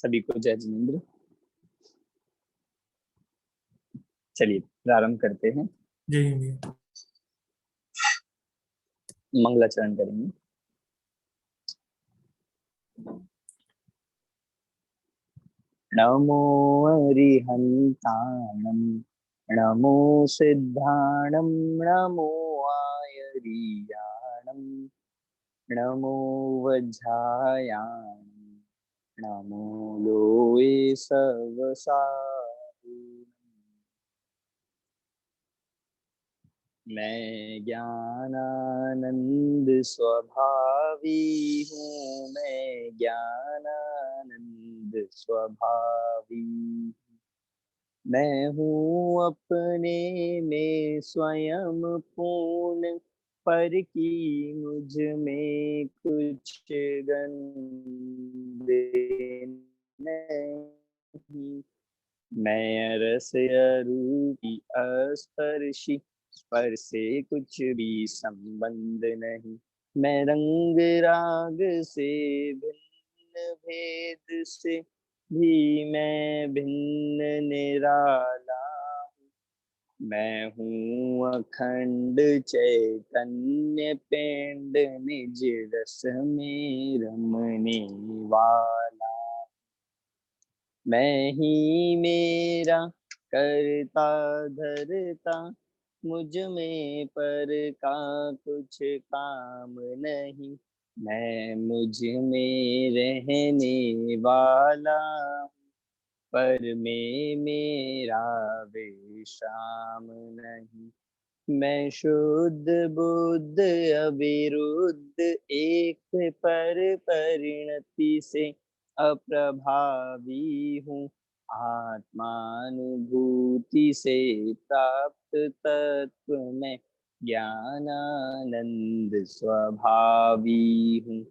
सभी को जय जिनेन्द्र। चलिए प्रारंभ करते हैं। जय हिंद। मंगलाचरण करेंगे। नमो अरिहंताणं नमो सिद्धाणं नमो आयरीयाणं नमो वज्रायाणं नमो लोये सवसाहुणम्। मैं ज्ञानानंद स्वभावी हूँ, मैं ज्ञानानंद स्वभावी। मैं हूँ अपने में स्वयं पूर्ण, पर की मुझ में कुछ गंदे नहीं। मैं रस रूपी अस्पर्शी, पर से कुछ भी संबंध नहीं। मैं रंग राग से भिन्न, भेद से भी मैं भिन्न निराला हूँ। मैं हूँ अखंड चैतन्य पिंड, निज रस में रमने वाला। मैं ही मेरा करता धरता, मुझ में पर का कुछ काम नहीं। मैं मुझ में रहने वाला, पर में मेरा विश्राम नहीं। मैं शुद्ध बुद्ध अविरुद्ध, एक पर परिणति से अप्रभावी हूँ। आत्मानुभूति से प्राप्त तत्व में ज्ञानानंद स्वभावी हूँ।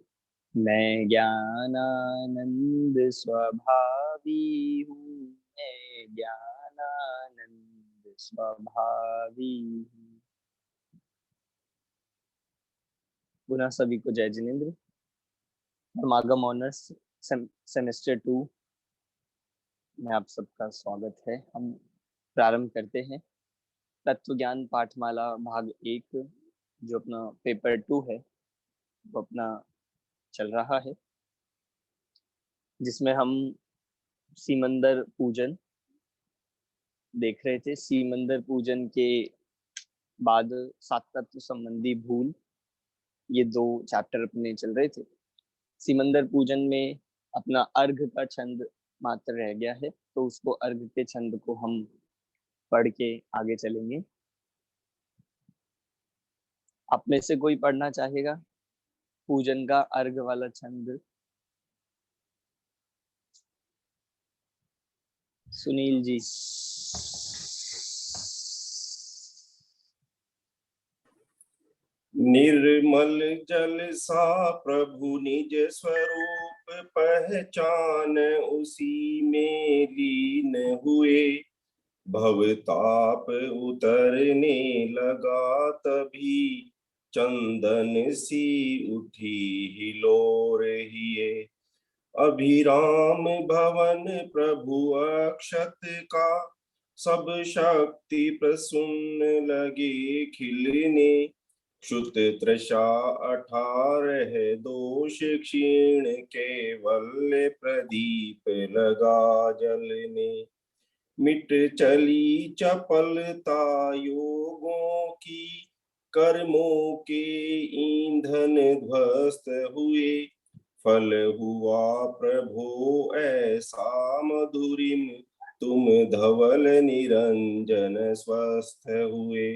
मैं ज्ञानानंद स्वभावी हूँ, मैं ज्ञानानंद स्वभावी हूँ। पुनः सभी को जय जिनेन्द्र। समागम ऑनर्स सेमेस्टर 2 में आप सबका स्वागत है। हम प्रारंभ करते हैं तत्व ज्ञान पाठमाला भाग 1, जो अपना पेपर 2 है, वो अपना चल रहा है, जिसमें हम सीमंदर पूजन देख रहे थे। सीमंदर पूजन के बाद 7 तत्व संबंधी भूल, ये 2 चैप्टर अपने चल रहे थे। सीमंदर पूजन में अपना अर्घ का छंद मात्र रह गया है, तो उसको अर्घ के छंद को हम पढ़ के आगे चलेंगे। आप में से कोई पढ़ना चाहेगा पूजन का अर्घ वाला छंद? सुनील जी। निर्मल जल सा प्रभु निज स्वरूप पहचान, उसी में लीन हुए भवताप उतरने लगा। तभी चंदन सी उठी हिलोर हिए। अभिराम भवन प्रभु अक्षत का, सब शक्ति प्रसून लगे खिलने। क्षुत तृषा 18 दोष क्षीण, केवल प्रदीप लगा जलने। मिट चली चपलता योगों की, कर्मों के ईंधन ध्वस्त हुए। फल हुआ प्रभो ऐसा मधुरिम, तुम धवल निरंजन स्वस्थ हुए।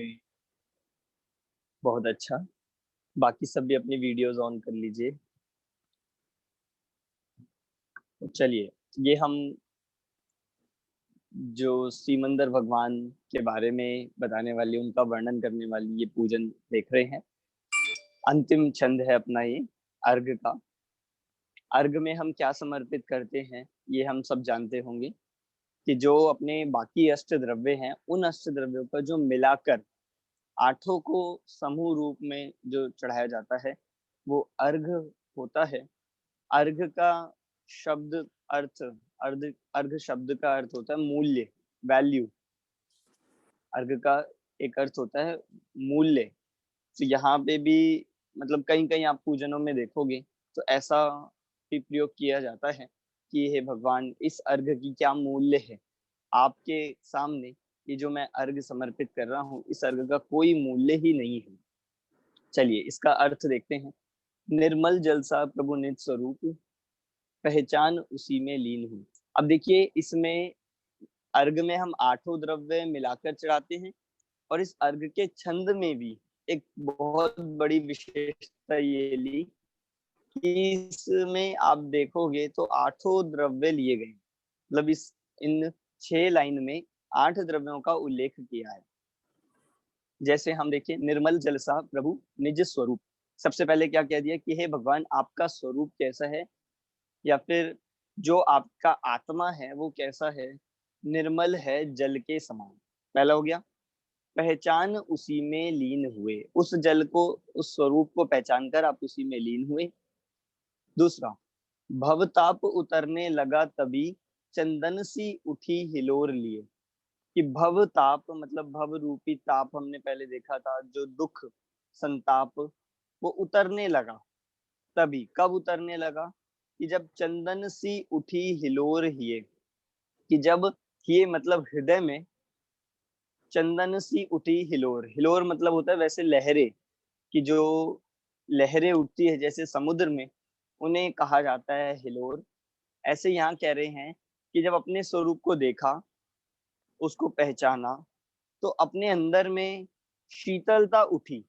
बहुत अच्छा। बाकी सब भी अपनी वीडियोस ऑन कर लीजिए। चलिए, ये हम जो सीमंदर भगवान के बारे में बताने वाली, उनका वर्णन करने वाली ये पूजन देख रहे हैं। अंतिम छंद है अपना ये अर्घ का। अर्घ में हम क्या समर्पित करते हैं, ये हम सब जानते होंगे कि जो अपने बाकी अष्ट द्रव्य हैं, उन अष्ट द्रव्यों का जो मिलाकर 8 को समूह रूप में जो चढ़ाया जाता है, वो अर्घ होता है। अर्घ का शब्द अर्थ, अर्ध अर्घ शब्द का अर्थ होता है मूल्य, वैल्यू। अर्घ का एक अर्थ होता है मूल्य। तो यहाँ पे भी मतलब कहीं कहीं आप पूजनों में देखोगे तो ऐसा भी प्रयोग किया जाता है कि हे भगवान, इस अर्घ की क्या मूल्य है। आपके सामने ये जो मैं अर्घ समर्पित कर रहा हूँ, इस अर्घ का कोई मूल्य ही नहीं है। चलिए इसका अर्थ देखते हैं। निर्मल जल सा प्रभु निज स्वरूप, पहचान उसी में लीन हूँ। अब देखिए इसमें अर्घ में हम आठों द्रव्य मिलाकर चढ़ाते हैं, और इस अर्घ के छंद में भी एक बहुत बड़ी विशेषता ये ली कि इसमें आप देखोगे तो आठों द्रव्य लिए गए, मतलब इस इन 6 लाइन में 8 द्रव्यों का उल्लेख किया है। जैसे हम देखिए, निर्मल जल सा प्रभु निज स्वरूप। सबसे पहले क्या कह दिया कि हे भगवान, आपका स्वरूप कैसा है, या फिर जो आपका आत्मा है वो कैसा है। निर्मल है जल के समान, पहला हो गया। पहचान उसी में लीन हुए, उस जल को, उस स्वरूप को पहचान कर आप उसी में लीन हुए। दूसरा, भवताप उतरने लगा तभी, चंदन सी उठी हिलोर लिए। कि भव ताप मतलब भव रूपी ताप हमने पहले देखा था, जो दुख संताप, वो उतरने लगा। तभी कब उतरने लगा कि जब चंदन सी उठी हिलोर हिए, कि जब हिए मतलब हृदय में, चंदन सी उठी हिलोर, हिलोर मतलब होता है वैसे लहरें, कि जो लहरें उठती है जैसे समुद्र में, उन्हें कहा जाता है हिलोर। ऐसे यहाँ कह रहे हैं कि जब अपने स्वरूप को देखा, उसको पहचाना, तो अपने अंदर में शीतलता उठी,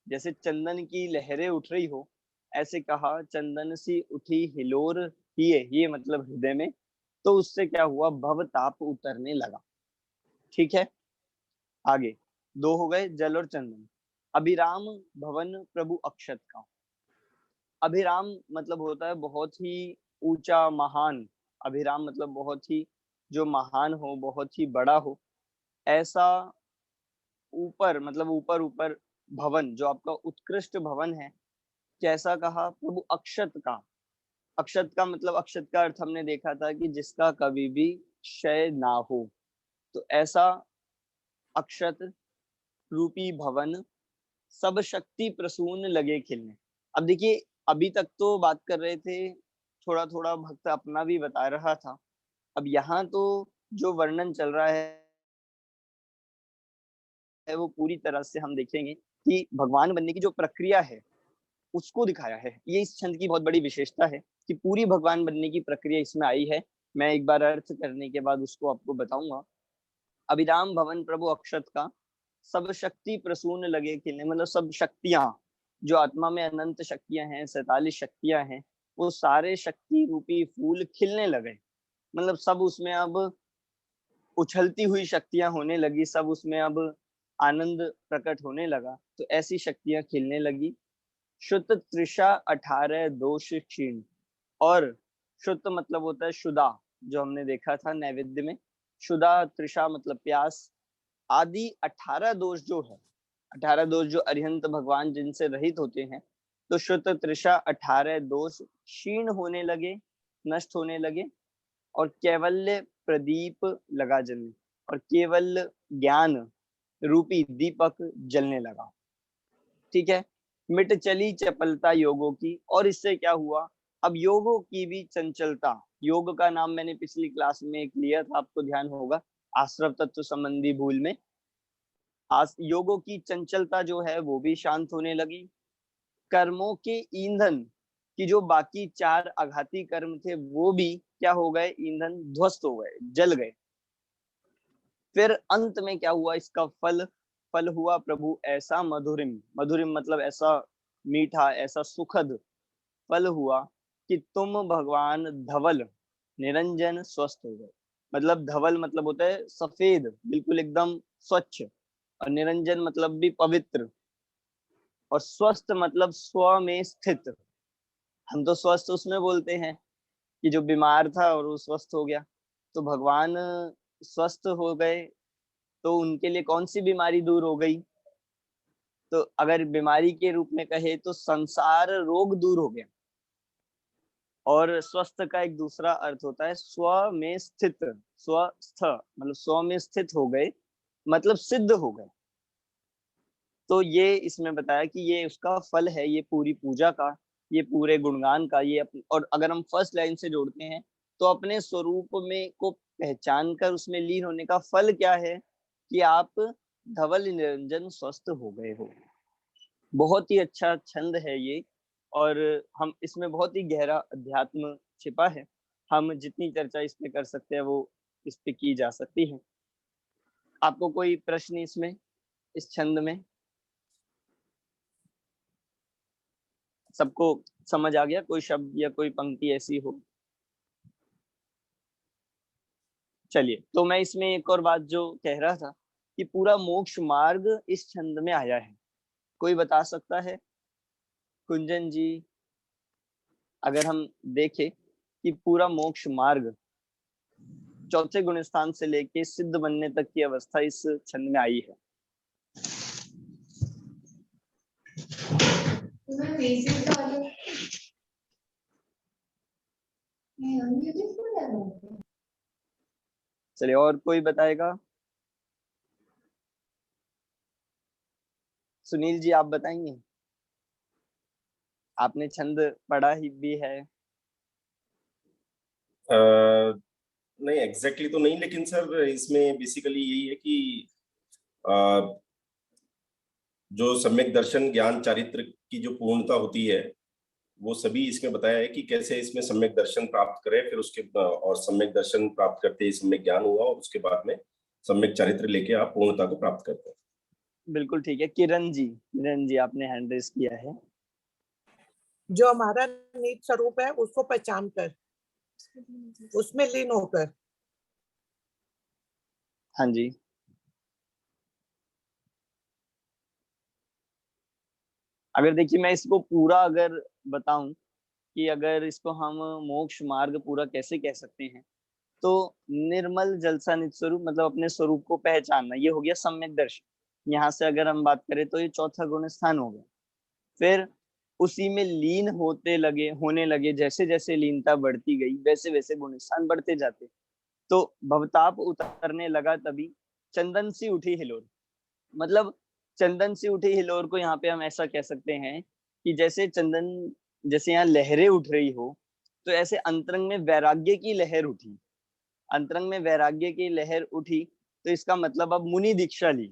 जैसे चंदन की लहरें उठ रही हो। ऐसे कहा चंदन सी उठी हिलोर हिए, ये मतलब हृदय में। तो उससे क्या हुआ, भव ताप उतरने लगा। ठीक है, आगे दो हो गए, जल और चंदन। अभिराम भवन प्रभु अक्षत का। अभिराम मतलब होता है बहुत ही ऊंचा, महान। अभिराम मतलब बहुत ही जो महान हो, बहुत ही बड़ा हो, ऐसा ऊपर, मतलब ऊपर ऊपर भवन, जो आपका उत्कृष्ट भवन है। कैसा कहा, प्रभु अक्षत का। अक्षत का मतलब, अक्षत का अर्थ हमने देखा था कि जिसका कभी भी क्षय ना हो। तो ऐसा अक्षत रूपी भवन, सब शक्ति प्रसून लगे खिलने। अब देखिए, अभी तक तो बात कर रहे थे, थोड़ा थोड़ा भक्त अपना भी बता रहा था। अब यहाँ तो जो वर्णन चल रहा है वो पूरी तरह से हम देखेंगे कि भगवान बनने की जो प्रक्रिया है उसको दिखाया है। ये इस छंद की बहुत बड़ी विशेषता है कि पूरी भगवान बनने की प्रक्रिया इसमें आई है। मैं एक बार अर्थ करने के बाद उसको आपको बताऊंगा। अभिराम भवन प्रभु अक्षत का, सब शक्ति प्रसून लगे खिलने, मतलब सब शक्तियां, जो आत्मा में अनंत शक्तियां हैं, 47 शक्तियां हैं, वो सारे शक्ति रूपी फूल खिलने लगे। मतलब सब उसमें अब उछलती हुई शक्तियां होने लगी, सब उसमें अब आनंद प्रकट होने लगा। तो ऐसी शक्तियां खिलने लगी। शुद्ध तृषा 18 दोष क्षीण। और शुद्ध मतलब होता है शुदा, जो हमने देखा था नैवेद्य में। शुदा तृषा मतलब प्यास, आदि 18 दोष जो है, 18 दोष जो अरिहंत भगवान जिनसे रहित होते हैं। तो शुद्ध तृषा 18 दोष क्षीण होने लगे, नष्ट होने लगे। और कैवल्य प्रदीप लगा जलने, और केवल ज्ञान रूपी दीपक जलने लगा। ठीक है, मिट चली चपलता योगों की। और इससे क्या हुआ, अब योगों की भी चंचलता। योग का नाम मैंने पिछली क्लास में एक लिया था, आपको ध्यान होगा, आश्रव तत्व संबंधी भूल में। योगों की चंचलता जो है वो भी शांत होने लगी। कर्मों के ईंधन की जो बाकी 4 आघाती कर्म थे वो भी क्या हो गए, ईंधन ध्वस्त हो गए, जल गए। फिर अंत में क्या हुआ, इसका फल, फल हुआ प्रभु ऐसा मधुरिम, मधुरिम मतलब ऐसा मीठा, ऐसा सुखद फल हुआ कि तुम भगवान धवल निरंजन स्वस्थ हो गए। मतलब धवल मतलब होता है सफेद, बिल्कुल एकदम स्वच्छ। और निरंजन मतलब भी पवित्र। और स्वस्थ मतलब स्व में स्थित। हम तो स्वस्थ उसमें बोलते हैं कि जो बीमार था और वो स्वस्थ हो गया। तो भगवान स्वस्थ हो गए, तो उनके लिए कौन सी बीमारी दूर हो गई। तो अगर बीमारी के रूप में कहे तो संसार रोग दूर हो गया। और स्वस्थ का एक दूसरा अर्थ होता है स्व में स्थित, स्वस्थ मतलब स्व में स्थित हो गए, मतलब सिद्ध हो गए। तो ये इसमें बताया कि ये उसका फल है, ये पूरी पूजा का, ये पूरे गुणगान का, ये और अगर हम फर्स्ट लाइन से जोड़ते हैं तो अपने स्वरूप में को पहचान कर उसमें लीन होने का फल क्या है कि आप धवल निरंजन स्वस्थ हो गए हो। बहुत ही अच्छा छंद है ये, और हम इसमें बहुत ही गहरा अध्यात्म छिपा है। हम जितनी चर्चा इस पे कर सकते हैं वो इस पे की जा सकती है। आपको कोई प्रश्न इसमें, इस छंद में? सबको समझ आ गया? कोई शब्द या कोई पंक्ति ऐसी हो? चलिए, तो मैं इसमें एक और बात जो कह रहा था कि पूरा मोक्ष मार्ग इस छंद में आया है। कोई बता सकता है? कुंजन जी, अगर हम देखें कि पूरा मोक्ष मार्ग चौथे गुण स्थान से लेके सिद्ध बनने तक की अवस्था इस छंद में आई है। चलिए, और कोई बताएगा? सुनील जी, आप बताएंगे? आपने छंद पढ़ा ही भी है। नहीं एग्जैक्टली तो नहीं, लेकिन सर इसमें बेसिकली यही है कि अ, जो सम्यक दर्शन ज्ञान चारित्र की जो पूर्णता होती है वो सभी इसमें बताया है कि कैसे इसमें सम्यक दर्शन प्राप्त करें, फिर उसके और सम्यक दर्शन प्राप्त करते ही सम्यक ज्ञान हुआ और उसके बाद में सम्यक चारित्र लेके आप पूर्णता को प्राप्त करते हैं। बिल्कुल ठीक है। किरण जी आपने हैंड रेस किया है। जो हमारा निज स्वरूप है उसको पहचान कर उसमें लीन होकर। हाँ जी, अगर देखिए मैं इसको पूरा अगर बताऊं कि अगर इसको हम मोक्ष मार्ग पूरा कैसे कह सकते हैं, तो निर्मल जलसा निज स्वरूप मतलब अपने स्वरूप को पहचानना, ये हो गया सम्यक दर्शन। यहाँ से अगर हम बात करें तो ये चौथा गुण स्थान हो गया। फिर उसी में लीन होने लगे, जैसे जैसे लीनता बढ़ती गई वैसे वैसे गुण स्थान बढ़ते जाते। तो भवताप उतरने लगा तभी चंदन सी उठी हिलोर, मतलब चंदन सी उठी हिलोर को यहाँ पे हम ऐसा कह सकते हैं कि जैसे चंदन, जैसे यहाँ लहरें उठ रही हो, तो ऐसे अंतरंग में वैराग्य की लहर उठी। अंतरंग में वैराग्य की लहर उठी, तो इसका मतलब अब मुनि दीक्षा ली।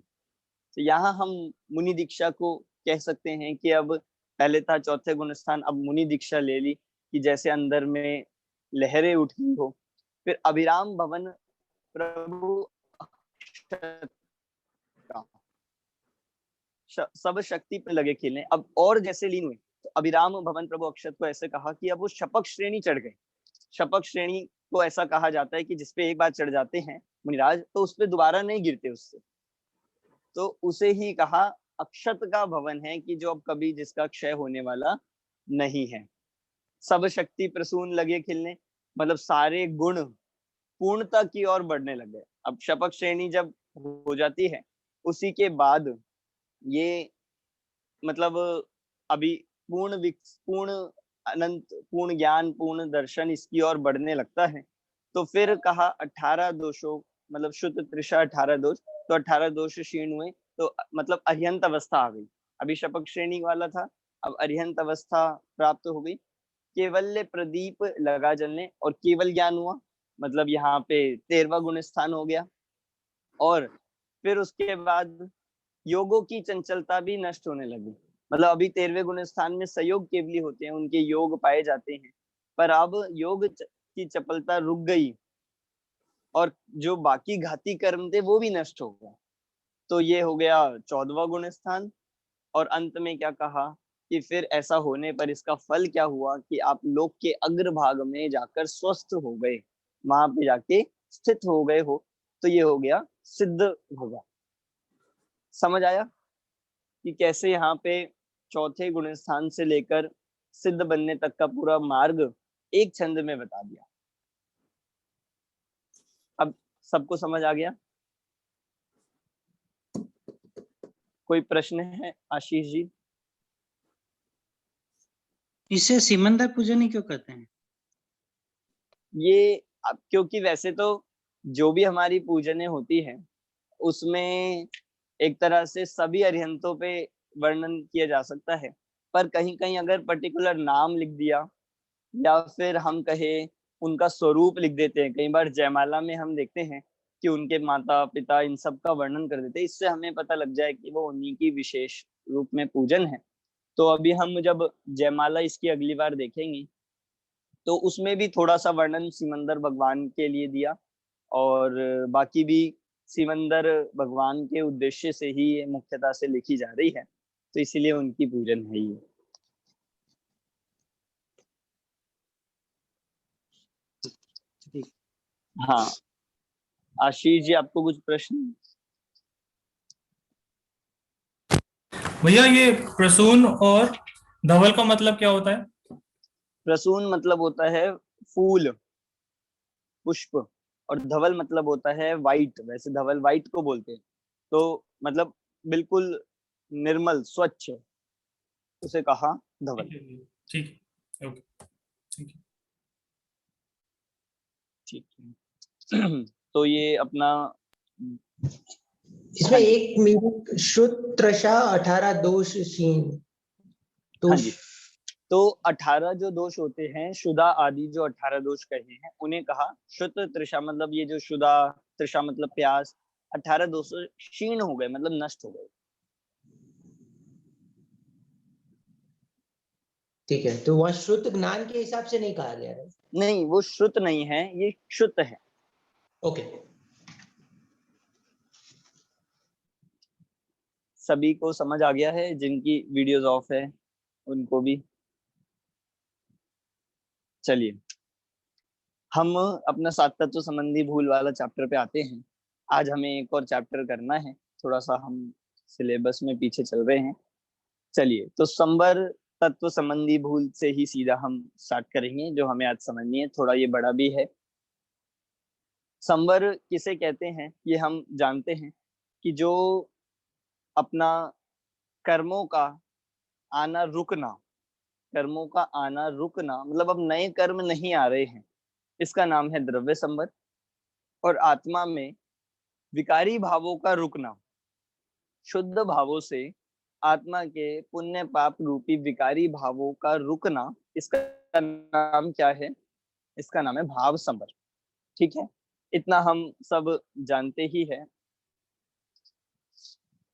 तो यहाँ हम मुनि दीक्षा को कह सकते हैं कि अब पहले था चौथे गुण स्थान, अब मुनि दीक्षा ले ली कि जैसे अंदर में लहरें उठी हो। फिर अभिराम भवन प्रभु सब शक्ति पे लगे खेलने, अब और जैसे लीन हुए। तो अभिराम भवन प्रभु अक्षत को ऐसे कहा कि अब वो शपक श्रेणी चढ़ गए। शपक श्रेणी को ऐसा कहा जाता है कि जिसपे एक बार चढ़ जाते हैं मुनिराज तो उस पर दोबारा नहीं गिरते उससे, तो उसे ही कहा अक्षत का भवन है कि जो अब कभी जिसका क्षय होने वाला नहीं है। सब शक्ति प्रसून लगे खिलने, मतलब सारे गुण पूर्णता की ओर बढ़ने लग गए। अब शपक श्रेणी जब हो जाती है उसी के बाद ये मतलब अभी पूर्ण अनंत पूर्ण ज्ञान पूर्ण दर्शन इसकी ओर बढ़ने लगता है। तो फिर कहा 18 दोषों मतलब शुद्ध त्रिशा 18 दोष, तो 18 दोष क्षीण हुए, तो मतलब अरिहंत अवस्था आ गई। अभी शपक श्रेणी वाला था, अब अरिहंत अवस्था प्राप्त हो गई। केवल्य प्रदीप लगा जलने और केवल ज्ञान हुआ, मतलब यहाँ पे 13वां गुण स्थान हो गया। और फिर उसके बाद योगों की चंचलता भी नष्ट होने लगी, मतलब अभी 13वें गुण स्थान में सहयोग केवली होते हैं, उनके योग पाए जाते हैं, पर अब योग की चपलता रुक गई और जो बाकी घाती कर्म थे वो भी नष्ट हो गए। तो ये हो गया 14वां गुण स्थान। और अंत में क्या कहा कि फिर ऐसा होने पर इसका फल क्या हुआ कि आप लोक के अग्रभाग में जाकर स्वस्थ हो गए, वहां पे जाके स्थित हो गए हो। तो ये हो गया सिद्ध होगा। समझ आया कि कैसे यहाँ पे चौथे गुण स्थान से लेकर सिद्ध बनने तक का पूरा मार्ग एक छंद में बता दिया। अब सबको समझ आ गया? कोई प्रश्न है आशीष जी? इसे सिमंदर पूजन ही क्यों कहते हैं? ये अब क्योंकि वैसे तो जो भी हमारी पूजने होती है उसमें एक तरह से सभी अरिहंतों पे वर्णन किया जा सकता है, पर कहीं कहीं अगर पर्टिकुलर नाम लिख दिया या फिर हम कहे उनका स्वरूप लिख देते हैं। कई बार जयमाला में हम देखते हैं कि उनके माता पिता इन सब का वर्णन कर देते हैं, इससे हमें पता लग जाए कि वो उन्हीं की विशेष रूप में पूजन है। तो अभी हम जब जयमाला इसकी अगली बार देखेंगे तो उसमें भी थोड़ा सा वर्णन सिमंदर भगवान के लिए दिया, और बाकी भी सिमंदर भगवान के उद्देश्य से ही ये मुख्यतः से लिखी जा रही है, तो इसीलिए उनकी पूजन है ये। हाँ, आशीष जी आपको कुछ प्रश्न? भैया ये प्रसून और धवल का मतलब क्या होता है? प्रसून मतलब होता है फूल पुष्प, और धवल मतलब होता है वाइट। वैसे धवल वाइट को बोलते हैं, तो मतलब बिल्कुल निर्मल स्वच्छ, उसे कहा धवल। ठीक है, ओके, ठीक है। ठीक है। तो ये अपना इसमें हाँ जी, एक मिनट, शुद्ध त्रषा 18 दोष शीन, तो हाँ जी। तो 18 जो दोष होते हैं, शुदा आदि जो 18 दोष कहे हैं, उन्हें कहा शुद्ध तृषा। मतलब ये जो शुदा तृषा मतलब प्यास, 18 दोष क्षीण हो गए मतलब नष्ट हो गए। ठीक है, तो वह शुद्ध ज्ञान के हिसाब से नहीं कहा गया है? नहीं, वो श्रुत नहीं है, ये शुद्ध है। ओके। सभी को समझ आ गया है? जिनकी वीडियोस ऑफ है उनको भी? चलिए, हम अपना सात तत्व संबंधी भूल वाला चैप्टर पे आते हैं। आज हमें एक और चैप्टर करना है, थोड़ा सा हम सिलेबस में पीछे चल रहे हैं। चलिए, तो संवर तत्व संबंधी भूल से ही सीधा हम स्टार्ट करेंगे, जो हमें आज समझनी है। थोड़ा ये बड़ा भी है। संवर किसे कहते हैं ये हम जानते हैं कि जो अपना कर्मों का आना रुकना, कर्मों का आना रुकना मतलब अब नए कर्म नहीं आ रहे हैं, इसका नाम है द्रव्य संवर। और आत्मा में विकारी भावों का रुकना, शुद्ध भावों से आत्मा के पुण्य पाप रूपी विकारी भावों का रुकना, इसका नाम क्या है? इसका नाम है भाव संवर। ठीक है, इतना हम सब जानते ही है।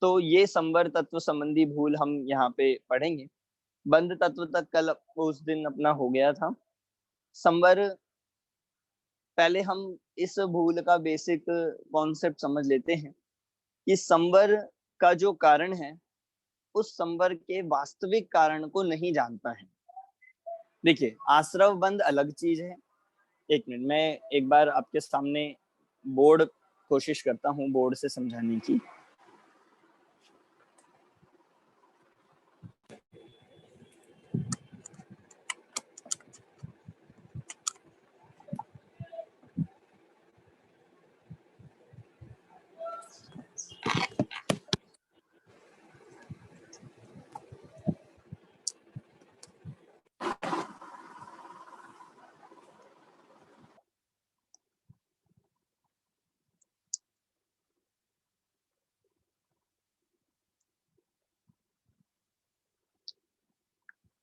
तो ये संवर तत्व संबंधी भूल हम यहाँ पे पढ़ेंगे। बंध तत्व तक कल उस दिन अपना हो गया था। संवर, पहले हम इस भूल का बेसिक कॉन्सेप्ट समझ लेते हैं कि संवर का जो कारण है उस संवर के वास्तविक कारण को नहीं जानता है। देखिए, आश्रव बंध अलग चीज है। एक मिनट, मैं एक बार आपके सामने बोर्ड कोशिश करता हूँ बोर्ड से समझाने की।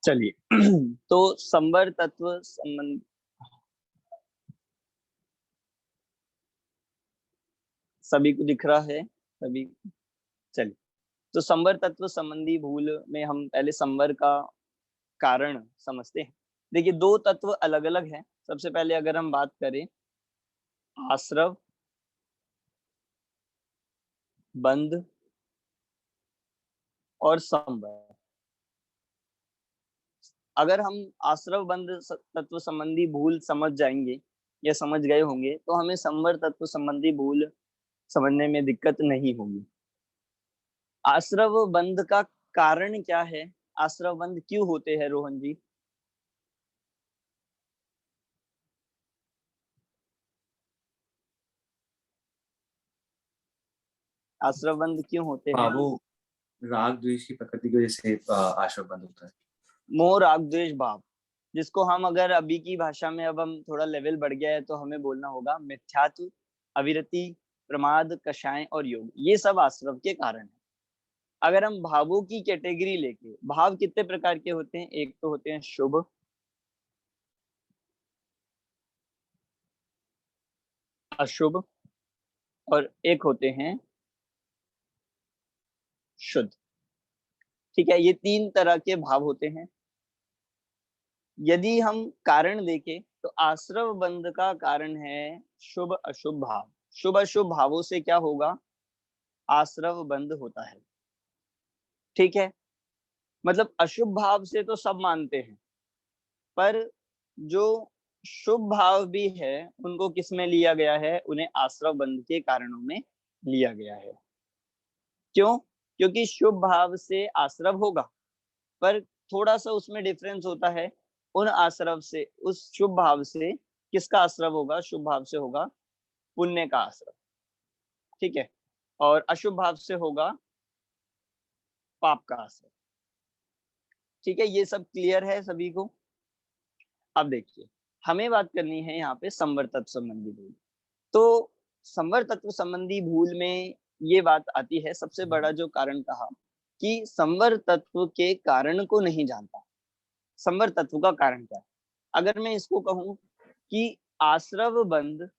चलिए, तो संवर तत्व संबंध सभी को दिख रहा है? सभी? चलिए, तो संवर तत्व संबंधी भूल में हम पहले संवर का कारण समझते हैं। देखिए, दो तत्व अलग अलग हैं। सबसे पहले अगर हम बात करें आश्रव बंध और संवर, अगर हम आश्रव बंध तत्व संबंधी भूल समझ जाएंगे या समझ गए होंगे तो हमें संवर तत्व संबंधी भूल समझने में दिक्कत नहीं होगी। आश्रव बंध का कारण क्या है? आश्रव बंध क्यों होते हैं रोहन जी? आश्रव बंध क्यों होते हैं? वो राग द्वेष की प्रकृति की वजह से आश्रव बंद होता है। मोह राग द्वेष भाव, जिसको हम अगर अभी की भाषा में, अब हम थोड़ा लेवल बढ़ गया है तो हमें बोलना होगा मिथ्यात्व, अविरति, प्रमाद, कषाय और योग, ये सब आश्रव के कारण है। अगर हम भावों की कैटेगरी लेके, भाव कितने प्रकार के होते हैं? एक तो होते हैं शुभ, अशुभ और एक होते हैं शुद्ध। ठीक है, ये 3 तरह के भाव होते हैं। यदि हम कारण देखें तो आश्रव बंध का कारण है शुभ अशुभ भाव। शुभ अशुभ भावों से क्या होगा? आश्रव बंध होता है। ठीक है, मतलब अशुभ भाव से तो सब मानते हैं, पर जो शुभ भाव भी है उनको किस में लिया गया है? उन्हें आश्रव बंध के कारणों में लिया गया है। क्यों? क्योंकि शुभ भाव से आश्रव होगा, पर थोड़ा सा उसमें डिफरेंस होता है। उन आश्रव से, उस शुभ भाव से किसका आश्रव होगा? शुभ भाव से होगा पुण्य का आश्रव। ठीक है, और अशुभ भाव से होगा पाप का आश्रव। ठीक है, ये सब क्लियर है सभी को? अब देखिए, हमें बात करनी है यहाँ पे संवर तत्व संबंधी भूल। तो संवर तत्व संबंधी भूल में ये बात आती है, सबसे बड़ा जो कारण कहा कि संवर तत्व के कारण को नहीं जानता। संवर तत्व का कारण क्या है? अगर मैं इसको कहूं कि आश्रव बंध,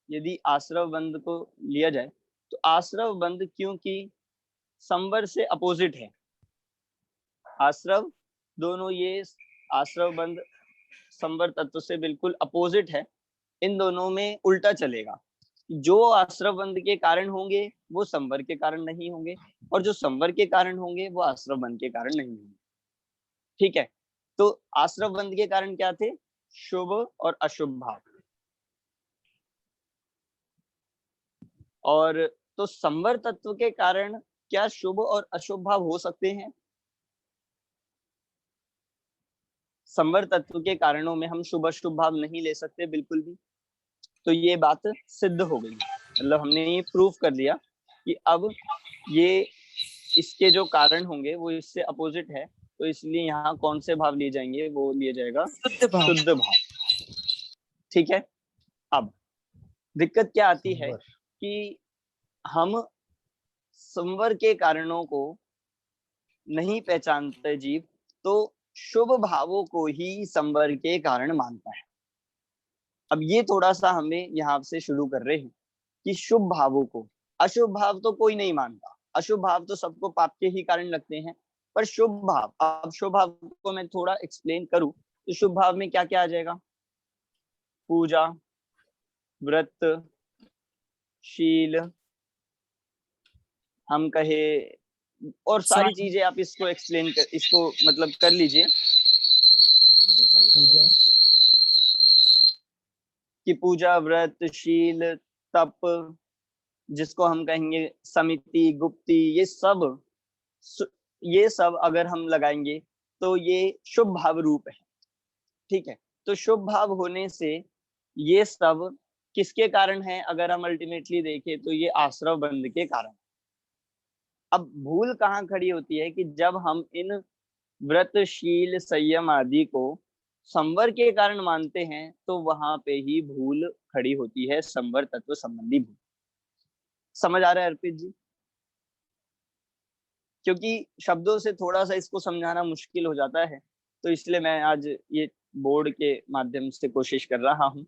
यदि आश्रव बंध को लिया जाए तो आश्रव बंध क्योंकि संवर से अपोजिट है, आश्रव दोनों, ये आश्रव बंध संवर तत्व से बिल्कुल अपोजिट है, इन दोनों में उल्टा चलेगा। जो आश्रव बंध के कारण होंगे वो संवर के कारण नहीं होंगे, और जो संवर के कारण होंगे वो आश्रव बंध के कारण नहीं होंगे। ठीक है, तो आश्रव बंध के कारण क्या थे? शुभ और अशुभ भाव। और तो संवर तत्व के कारण क्या शुभ और अशुभ भाव हो सकते हैं? संवर तत्व के कारणों में हम शुभ अशुभ भाव नहीं ले सकते बिल्कुल भी। तो ये बात सिद्ध हो गई, मतलब हमने ये प्रूफ कर लिया कि अब ये इसके जो कारण होंगे वो इससे अपोजिट है, तो इसलिए यहाँ कौन से भाव लिए जाएंगे? वो लिए जाएगा शुद्ध भाव। ठीक है, अब दिक्कत क्या आती है कि हम संवर के कारणों को नहीं पहचानते जीव, तो शुभ भावों को ही संवर के कारण मानता है। अब ये थोड़ा सा हमें यहाँ से शुरू कर रहे हैं कि शुभ भावों को, अशुभ भाव तो कोई नहीं मानता, अशुभ भाव तो सबको पाप के ही कारण लगते हैं, पर शुभ भाव, अब शुभ भाव को मैं थोड़ा एक्सप्लेन करूं तो शुभ भाव में क्या क्या आ जाएगा? पूजा, व्रत, शील, हम कहे, और सारी चीजें आप इसको एक्सप्लेन कर, इसको मतलब कर लीजिए कि पूजा, व्रत, शील, तप, जिसको हम कहेंगे समिति, गुप्ति, ये सब अगर हम लगाएंगे तो ये शुभ भाव रूप है। ठीक है, तो शुभ भाव होने से ये सब किसके कारण है? अगर हम अल्टीमेटली देखें तो ये आश्रव बंध के कारण। अब भूल कहाँ खड़ी होती है कि जब हम इन व्रत, शील, संयम आदि को संवर के कारण मानते हैं तो वहां पे ही भूल खड़ी होती है, संवर तत्व संबंधी भूल। समझ आ रहा है अर्पित जी? क्योंकि शब्दों से थोड़ा सा इसको समझाना मुश्किल हो जाता है, तो इसलिए मैं आज ये बोर्ड के माध्यम से कोशिश कर रहा हूँ।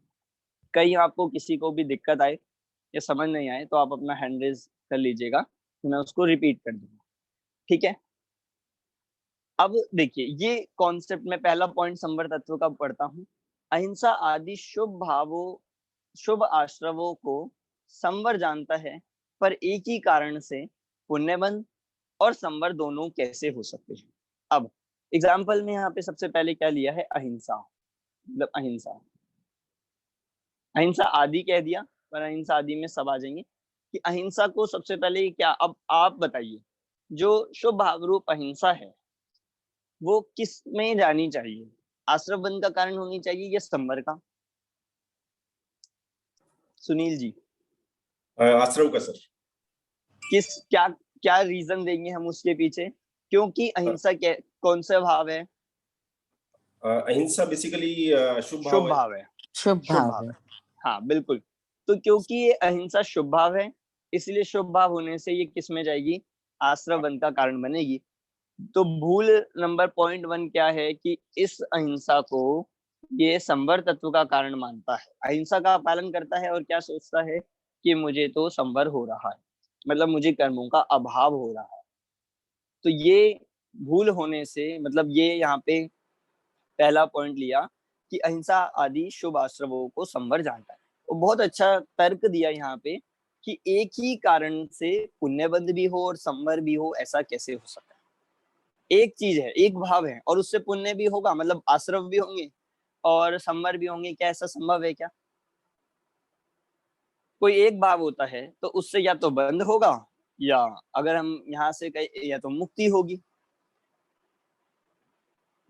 कहीं आपको किसी को भी दिक्कत आए या समझ नहीं आए तो आप अपना हैंड रेज कर लीजिएगा, तो मैं उसको रिपीट कर दूंगा। ठीक है, अब देखिए ये कॉन्सेप्ट में पहला पॉइंट संवर तत्व का पढ़ता हूँ। अहिंसा आदि शुभ भावों, शुभ आश्रवों को संवर जानता है, पर एक ही कारण से पुण्यबंध और संवर दोनों कैसे हो सकते हैं? अब एग्जाम्पल में यहाँ पे सबसे पहले क्या लिया है? अहिंसा, मतलब अहिंसा, अहिंसा आदि कह दिया, पर अहिंसा आदि में सब आ जाएंगे कि अहिंसा को सबसे पहले क्या, अब आप बताइए, जो शुभ भाव रूप अहिंसा है वो किस में जानी चाहिए? आश्रव बंध का कारण होनी चाहिए या संवर का? सुनील जी, आश्रव का सर। किस, क्या क्या रीजन देंगे हम उसके पीछे? क्योंकि अहिंसा कौन सा भाव है? अहिंसा बेसिकली शुभ शुभ भाव है। भाव है। शुभ शुभ भाव भाव है। है, हाँ बिल्कुल। तो क्योंकि ये अहिंसा शुभ भाव है, इसलिए शुभ भाव होने से ये किस में जाएगी, आश्रव बंध का कारण बनेगी। तो भूल नंबर पॉइंट 1 क्या है कि इस अहिंसा को ये संवर तत्व का कारण मानता है, अहिंसा का पालन करता है और क्या सोचता है कि मुझे तो संवर हो रहा है, मतलब मुझे कर्मों का अभाव हो रहा है। तो ये भूल होने से, मतलब ये यहाँ पे पहला पॉइंट लिया कि अहिंसा आदि शुभ आश्रवों को संवर जानता है। वो बहुत अच्छा तर्क दिया यहाँ पे कि एक ही कारण से पुण्यबंध भी हो और संवर भी हो, ऐसा कैसे हो सकता है। एक चीज है, एक भाव है और उससे पुण्य भी होगा, मतलब आश्रव भी होंगे और संवर भी होंगे, क्या ऐसा संभव है क्या? कोई एक भाव होता है तो उससे या तो बंध होगा या अगर हम यहाँ से कहें या तो मुक्ति होगी।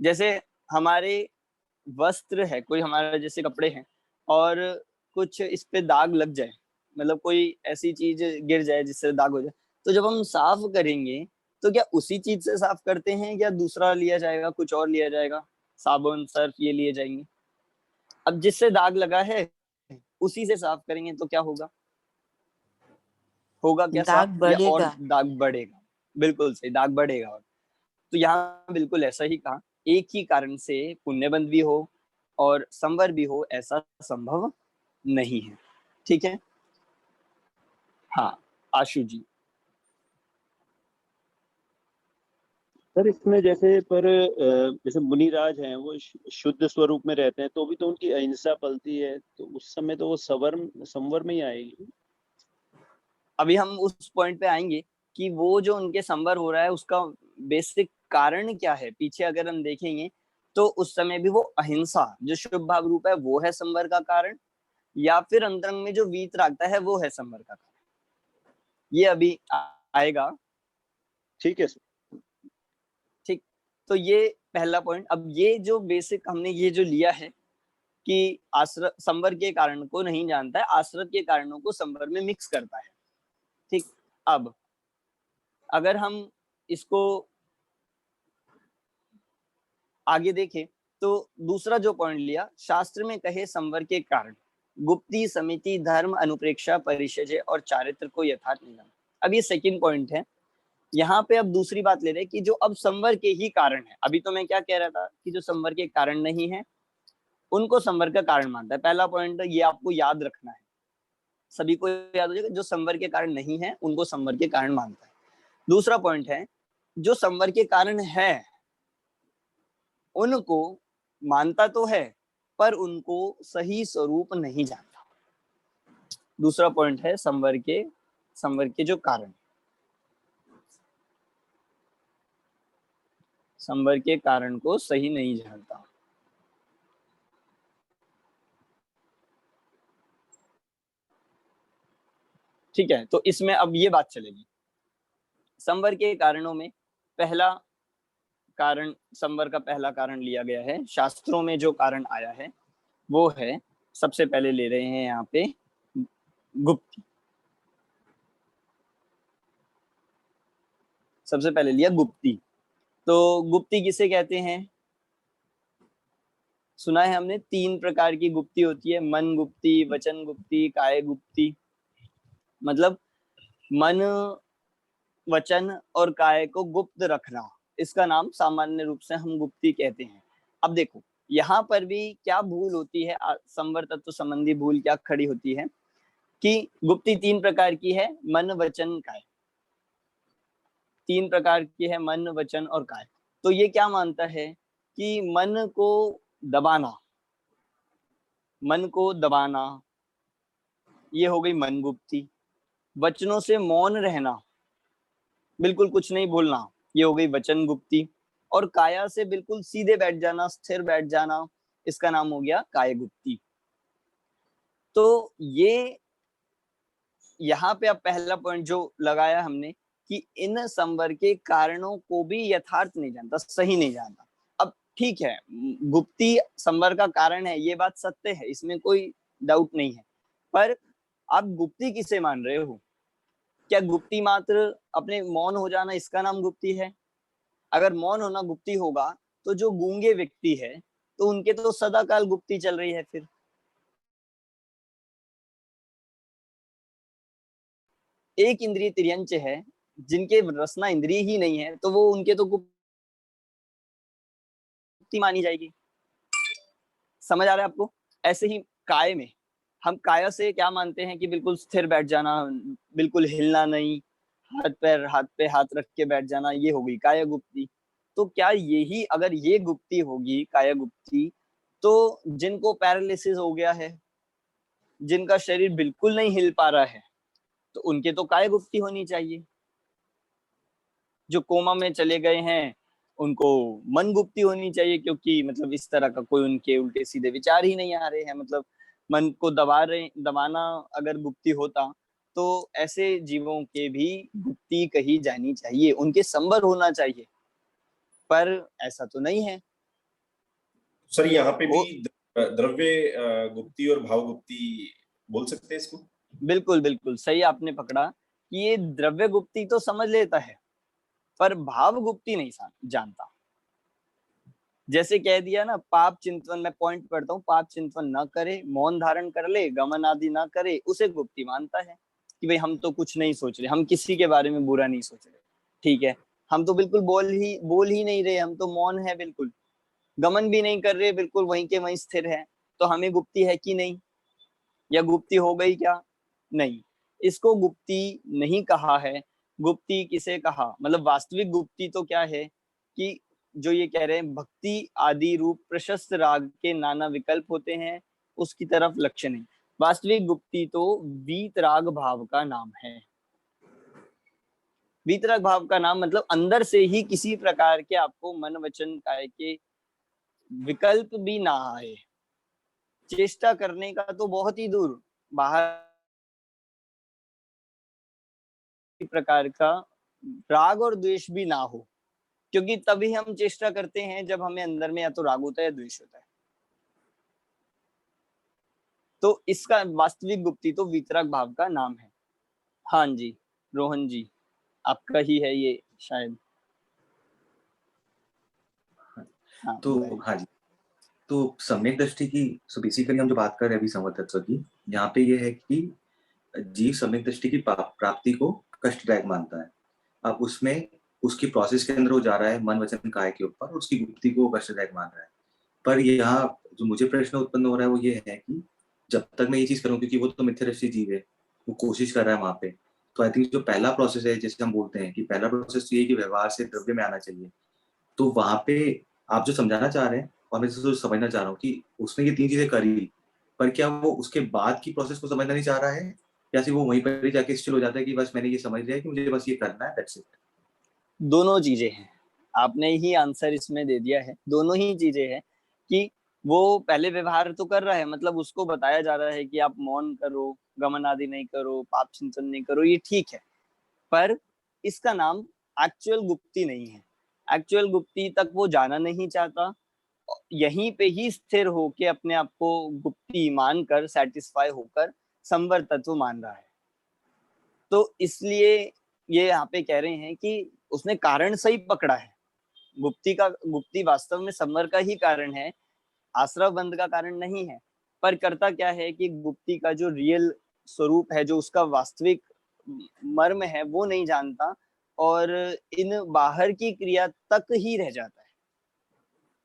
जैसे हमारे वस्त्र है, कोई हमारा जैसे कपड़े हैं और कुछ इस पे दाग लग जाए, मतलब कोई ऐसी चीज गिर जाए जिससे दाग हो जाए, तो जब हम साफ करेंगे तो क्या उसी चीज से साफ करते हैं या दूसरा लिया जाएगा, कुछ और लिया जाएगा, साबुन सर्फ ये लिए जाएंगे। अब जिससे दाग लगा है उसी से साफ करेंगे तो क्या होगा, होगा क्या साफ, दाग या और बढ़ेगा। दाग बढ़ेगा। बिल्कुल सही, दाग बढ़ेगा। तो यहाँ बिल्कुल ऐसा ही कहा, एक ही कारण से पुण्यबंध भी हो और संवर भी हो, ऐसा संभव नहीं है। ठीक है, हाँ आशु जी। सर इसमें जैसे जैसे मुनिराज हैं वो शुद्ध स्वरूप में रहते हैं तो भी तो उनकी अहिंसा पलती है, तो उस समय तो वो संवर में ही आएगी। अभी हम उस पॉइंट पे आएंगे कि वो जो उनके संवर हो रहा है उसका बेसिक कारण क्या है। पीछे अगर हम देखेंगे तो उस समय भी वो अहिंसा जो शुभ भाव रूप है वो है संवर का कारण, या फिर अंतरंग में जो वीतरागता है वो है संवर का कारण, ये अभी आएगा। ठीक है सर। ठीक, तो ये पहला पॉइंट। अब ये जो बेसिक हमने ये जो लिया है कि आश्रत संवर के कारण को नहीं जानता है, आश्रत के कारणों को संवर में मिक्स करता है। ठीक, अब अगर हम इसको आगे देखें तो दूसरा जो पॉइंट लिया, शास्त्र में कहे संवर के कारण गुप्ती समिति धर्म अनुप्रेक्षा परिचय और चारित्र को यथार्थ नहीं जानता। अब ये सेकंड पॉइंट है, यहाँ पे अब दूसरी बात ले रहे हैं कि जो अब संवर के ही कारण है। अभी तो मैं क्या कह रहा था कि जो संवर के कारण नहीं है उनको संवर का कारण मानता है। पहला पॉइंट ये आपको याद रखना है, सभी को याद हो जाएगा, जो संवर के कारण नहीं है उनको संवर के कारण मानता है। दूसरा पॉइंट है जो संवर के कारण है उनको मानता तो है पर उनको सही स्वरूप नहीं जानता। दूसरा पॉइंट है संवर के जो कारण, संवर के कारण को सही नहीं जानता। ठीक है, तो इसमें अब ये बात चलेगी। संवर के कारणों में पहला कारण, संवर का पहला कारण लिया गया है, शास्त्रों में जो कारण आया है वो है, सबसे पहले ले रहे हैं यहाँ पे गुप्ती। सबसे पहले लिया गुप्ती। तो गुप्ती किसे कहते हैं? सुना है हमने 3 प्रकार की गुप्ती होती है, मन गुप्ती, वचन गुप्ती, काय गुप्ती। मतलब मन, वचन और काय को गुप्त रखना, इसका नाम सामान्य रूप से हम गुप्ती कहते हैं। अब देखो यहाँ पर भी क्या भूल होती है, संवर तत्व संबंधी भूल क्या खड़ी होती है कि गुप्ती 3 प्रकार की है, मन वचन काय। 3 प्रकार की है, मन वचन और काय। तो ये क्या मानता है कि मन को दबाना, मन को दबाना ये हो गई मन गुप्ती। वचनों से मौन रहना, बिल्कुल कुछ नहीं बोलना, ये हो गई वचन गुप्ती। और काया से बिल्कुल सीधे बैठ जाना, स्थिर बैठ जाना, इसका नाम हो गया काय गुप्ती। तो ये यहाँ पे अब पहला पॉइंट जो लगाया हमने कि इन संवर के कारणों को भी यथार्थ नहीं जानता, सही नहीं जानता। अब ठीक है, गुप्ती संवर का कारण है, ये बात सत्य है, इसमें कोई डाउट नहीं है, पर आप गुप्ती किसे मान रहे हो? क्या गुप्ती मात्र अपने मौन हो जाना इसका नाम गुप्ती है? अगर मौन होना गुप्ती होगा तो जो गूंगे व्यक्ति है तो उनके तो सदा काल गुप्ती चल रही है। फिर एक इंद्रिय तिर्यंच है जिनके रसना इंद्रिय ही नहीं है, तो वो उनके तो गुप्ती मानी जाएगी। समझ आ रहा है आपको? ऐसे ही काय में हम काया से क्या मानते हैं कि बिल्कुल स्थिर बैठ जाना, बिल्कुल हिलना नहीं, हाथ पे हाथ रख के बैठ जाना, ये हो गई काया गुप्ती। तो क्या यही अगर ये गुप्ती होगी काया गुप्ती, तो जिनको पैरालिसिस हो गया है, जिनका शरीर बिल्कुल नहीं हिल पा रहा है, तो उनके तो काया गुप्ती होनी चाहिए। जो कोमा में चले गए हैं उनको मन गुप्ती होनी चाहिए, क्योंकि मतलब इस तरह का कोई उनके उल्टे सीधे विचार ही नहीं आ रहे हैं। मतलब मन को दबाना अगर गुप्ती होता तो ऐसे जीवों के भी गुप्ती कही जानी चाहिए, उनके संवर होना चाहिए, पर ऐसा तो नहीं है। सर यहाँ पे भी द्रव्य गुप्ती और भाव गुप्ती बोल सकते हैं इसको? बिल्कुल बिल्कुल सही आपने पकड़ा कि ये द्रव्य गुप्ती तो समझ लेता है, पर भाव गुप्ती नहीं जानता। जैसे कह दिया ना, पाप चिंतन, मैं पॉइंट पढ़ता हूँ, पाप चिंतन न करे, मौन धारण कर ले, गमन आदि ना करे, उसे गुप्ती मानता है कि भाई हम तो कुछ नहीं सोच रहे, हम किसी के बारे में बुरा नहीं सोच रहे, ठीक है, हम तो बिल्कुल बोल ही नहीं रहे, हम तो मौन है, बिल्कुल गमन भी नहीं कर रहे, बिल्कुल वहीं के वहीं स्थिर है, तो हमें गुप्ती है कि नहीं, या गुप्ती हो गई क्या? नहीं, इसको गुप्ती नहीं कहा है। गुप्ती किसे कहा, मतलब वास्तविक गुप्ती तो क्या है कि जो ये कह रहे हैं भक्ति आदि रूप प्रशस्त राग के नाना विकल्प होते हैं, उसकी तरफ लक्ष्य नहीं। वास्तविक गुप्ती तो वीतराग भाव का नाम है। वीतराग भाव का नाम मतलब अंदर से ही किसी प्रकार के आपको मन वचन काय के विकल्प भी ना आए, चेष्टा करने का तो बहुत ही दूर, बाहर प्रकार का राग और द्वेष भी ना हो, क्योंकि तभी हम चेष्टा करते हैं जब हमें अंदर में या तो राग होता है या द्वेष होता है। तो इसका वास्तविक गुप्ती तो वीतराग भाव का नाम है। हाँ जी रोहन जी, आपका ही है ये शायद। हाँ, तो हाँ जी, तो सम्यक दृष्टि की, सो बेसिकली हम जो बात कर रहे हैं अभी संवत तत्व की, यहाँ पे ये है कि जीव सम्यक दृष्टि की प्राप्ति को कष्टदायक मानता है। अब उसमें उसकी प्रोसेस के अंदर वो जा रहा है मन वचन काय के ऊपर, और उसकी गुप्ति को कष्टदायक मान रहा है। पर यहाँ जो मुझे प्रश्न उत्पन्न हो रहा है वो ये है कि जब तक मैं ये चीज करूँ, क्योंकि वो तो मिथ्या दृष्टि जीव है, वो कोशिश कर रहा है वहां पे, तो आई थिंक जो पहला प्रोसेस है, जैसे हम बोलते हैं कि पहला प्रोसेस तो ये कि व्यवहार से द्रव्य में आना चाहिए, तो वहां पे आप जो समझाना चाह रहे हैं और मैं जो समझना चाह रहा हूँ कि उसने ये 3 चीजें करी, पर क्या वो उसके बाद की प्रोसेस को समझना नहीं चाह रहा है, या सिर्फ वो वहीं पर ही जाके स्टिल हो जाता है कि बस मैंने ये समझ लिया कि मुझे बस ये करना है, दैट्स इट? दोनों चीजें हैं, आपने ही आंसर इसमें दे दिया है। दोनों ही चीजें हैं कि वो पहले व्यवहार तो कर रहा है, मतलब उसको बताया जा रहा है कि आप मौन करो, गमन आदि नहीं करो, पाप चिंतन नहीं करो, ये ठीक है, पर इसका नाम एक्चुअल गुप्ती नहीं है। एक्चुअल गुप्ती तक वो जाना नहीं चाहता, यहीं पे ही स्थिर होके अपने आप को गुप्ती मानकर, सेटिस्फाई होकर संवर तत्व मान रहा है। तो इसलिए ये यहाँ पे कह रहे हैं कि उसने कारण सही पकड़ा है। गुप्ती वास्तव में संवर का ही कारण है, आश्रव बंध का कारण नहीं है। पर करता क्या है कि गुप्ती का जो रियल स्वरूप है, जो उसका वास्तविक मर्म है, वो नहीं जानता और इन बाहर की क्रिया तक ही रह जाता है।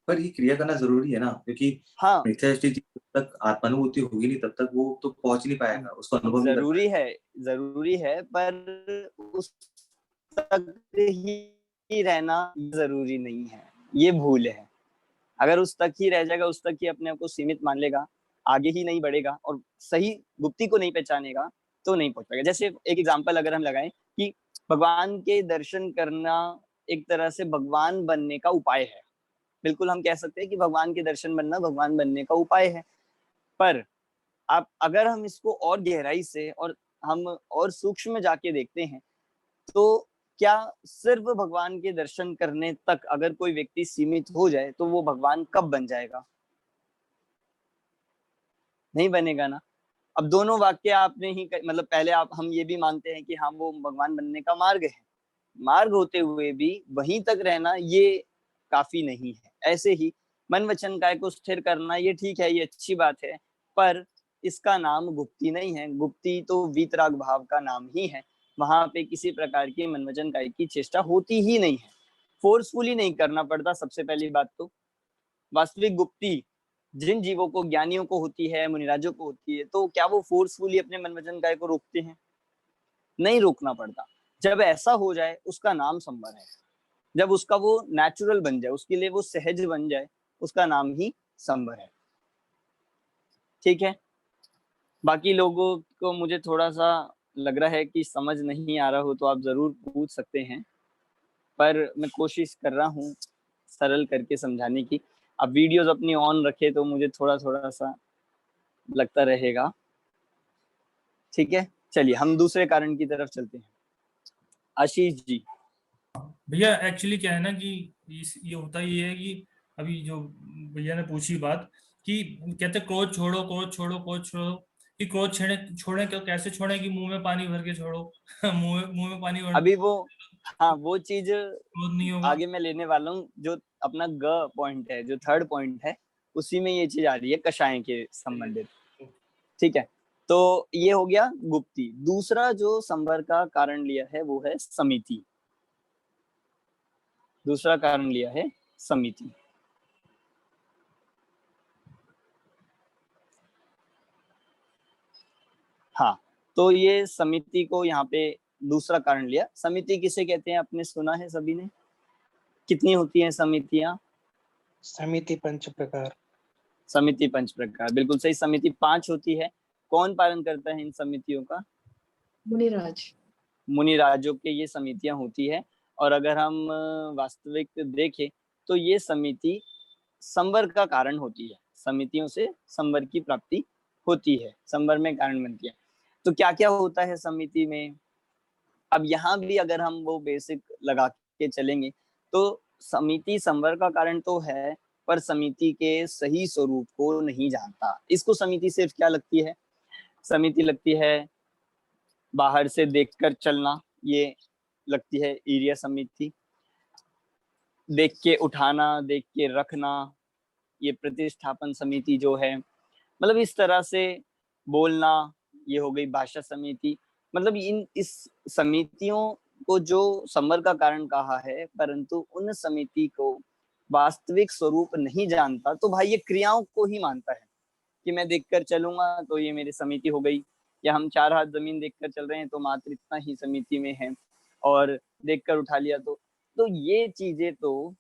पर ये क्रिया करना जरूरी है ना, क्योंकि हाँ, मिथ्या दृष्टि जब तक आत्मानुभूति होगी नहीं तब तक वो तो पहुंच नहीं पाएगा, उसको अनुभव नहीं कर जरूरी है, पर उस तक ही रहना जरूरी नहीं है, ये भूल है। अगर उस तक ही रह जाएगा, उस तक ही अपने आप को सीमित मान लेगा, आगे ही नहीं बढ़ेगा और सही गुप्ती को नहीं पहचानेगा, तो नहीं पहुंच पाएगा। जैसे एक एग्जांपल अगर हम लगाएं कि भगवान के दर्शन करना एक तरह से भगवान बनने का उपाय है, बिल्कुल हम कह सकते हैं कि भगवान के दर्शन बनना भगवान बनने का उपाय है। पर आप अगर हम इसको और गहराई से और हम और सूक्ष्म जाके देखते हैं, तो क्या सिर्फ भगवान के दर्शन करने तक अगर कोई व्यक्ति सीमित हो जाए तो वो भगवान कब बन जाएगा? नहीं बनेगा ना। अब दोनों वाक्य आपने ही मतलब पहले हम ये भी मानते हैं कि हाँ वो भगवान बनने का मार्ग है, मार्ग होते हुए भी वहीं तक रहना ये काफी नहीं है। ऐसे ही मन वचन काय को स्थिर करना, ये ठीक है, ये अच्छी बात है, पर इसका नाम गुप्ती नहीं है। गुप्ती तो वीतराग भाव का नाम ही है, वहां पे किसी प्रकार की मन वचन काय की चेष्टा होती ही नहीं है, फोर्सफुली नहीं करना पड़ता। सबसे पहली बात तो वास्तविक गुप्ती जिन जीवों को, ज्ञानियों को होती है, मुनिराजों को होती है, तो क्या वो फोर्सफुली अपने मन वचन काय को रोकते हैं? नहीं रोकना पड़ता। जब ऐसा हो जाए उसका नाम संवर है, जब उसका वो नेचुरल बन जाए, उसके लिए वो सहज बन जाए, उसका नाम ही संवर है। ठीक है, बाकी लोगों को मुझे थोड़ा सा लग रहा है कि समझ नहीं आ रहा हो तो आप जरूर पूछ सकते हैं, पर मैं कोशिश कर रहा हूँ सरल करके समझाने की। अब वीडियोस अपनी ऑन रखे तो मुझे थोड़ा थोड़ा सा लगता रहेगा। ठीक है, चलिए हम दूसरे कारण की तरफ चलते हैं। आशीष जी। भैया एक्चुअली क्या है ना कि ये होता ये है कि अभी जो भैया ने पूछी बात कि कहते क्रोध छोड़ो, क्रोध छोड़ो, क्रोध छोड़ो, कि क्रोध छोड़े क्यों, कैसे छोड़े कि मुंह में पानी भर के छोड़ो। मुंह में पानी भर, अभी वो, हाँ वो चीज क्रोध नहीं होगा। आगे मैं लेने वाला हूँ। जो अपना ग पॉइंट है, जो थर्ड पॉइंट है, उसी में ये चीज आ रही है कषाय के संबंधित। ठीक है, तो ये हो गया गुप्ती। दूसरा जो संवर का कारण लिया है वो है समिति। दूसरा कारण लिया है समिति। हाँ, तो ये समिति को यहाँ पे दूसरा कारण लिया। समिति किसे कहते हैं, आपने सुना है सभी ने? कितनी होती हैं समितियां? समिति पंच प्रकार। समिति पंच प्रकार, बिल्कुल सही। समिति 5 होती है। कौन पालन करता है इन समितियों का? मुनिराज। मुनिराजों के ये समितियां होती है। और अगर हम वास्तविक देखें तो ये समिति संवर का कारण होती है। समितियों से संवर की प्राप्ति होती है, संवर में कारण बनती है। तो क्या क्या होता है समिति में? अब यहाँ भी अगर हम वो बेसिक लगा के चलेंगे तो समिति संवर का कारण तो है, पर समिति के सही स्वरूप को नहीं जानता। इसको समिति सिर्फ क्या लगती है? समिति लगती है बाहर से देखकर चलना, ये लगती है ईर्य समिति। देख के उठाना, देख के रखना, ये प्रतिष्ठापन समिति जो है। मतलब इस तरह से बोलना, ये हो गई भाषा समिति। मतलब इस समितियों को जो संवर का कारण कहा है, परंतु उन समिति को वास्तविक स्वरूप नहीं जानता, तो भाई ये क्रियाओं को ही मानता है कि मैं देखकर चलूंगा तो ये मेरी समिति हो गई, या हम 4 हाथ जमीन देखकर चल रहे हैं तो मात्र इतना ही समिति में है, और देखकर उठा लिया तो ये चीजें तो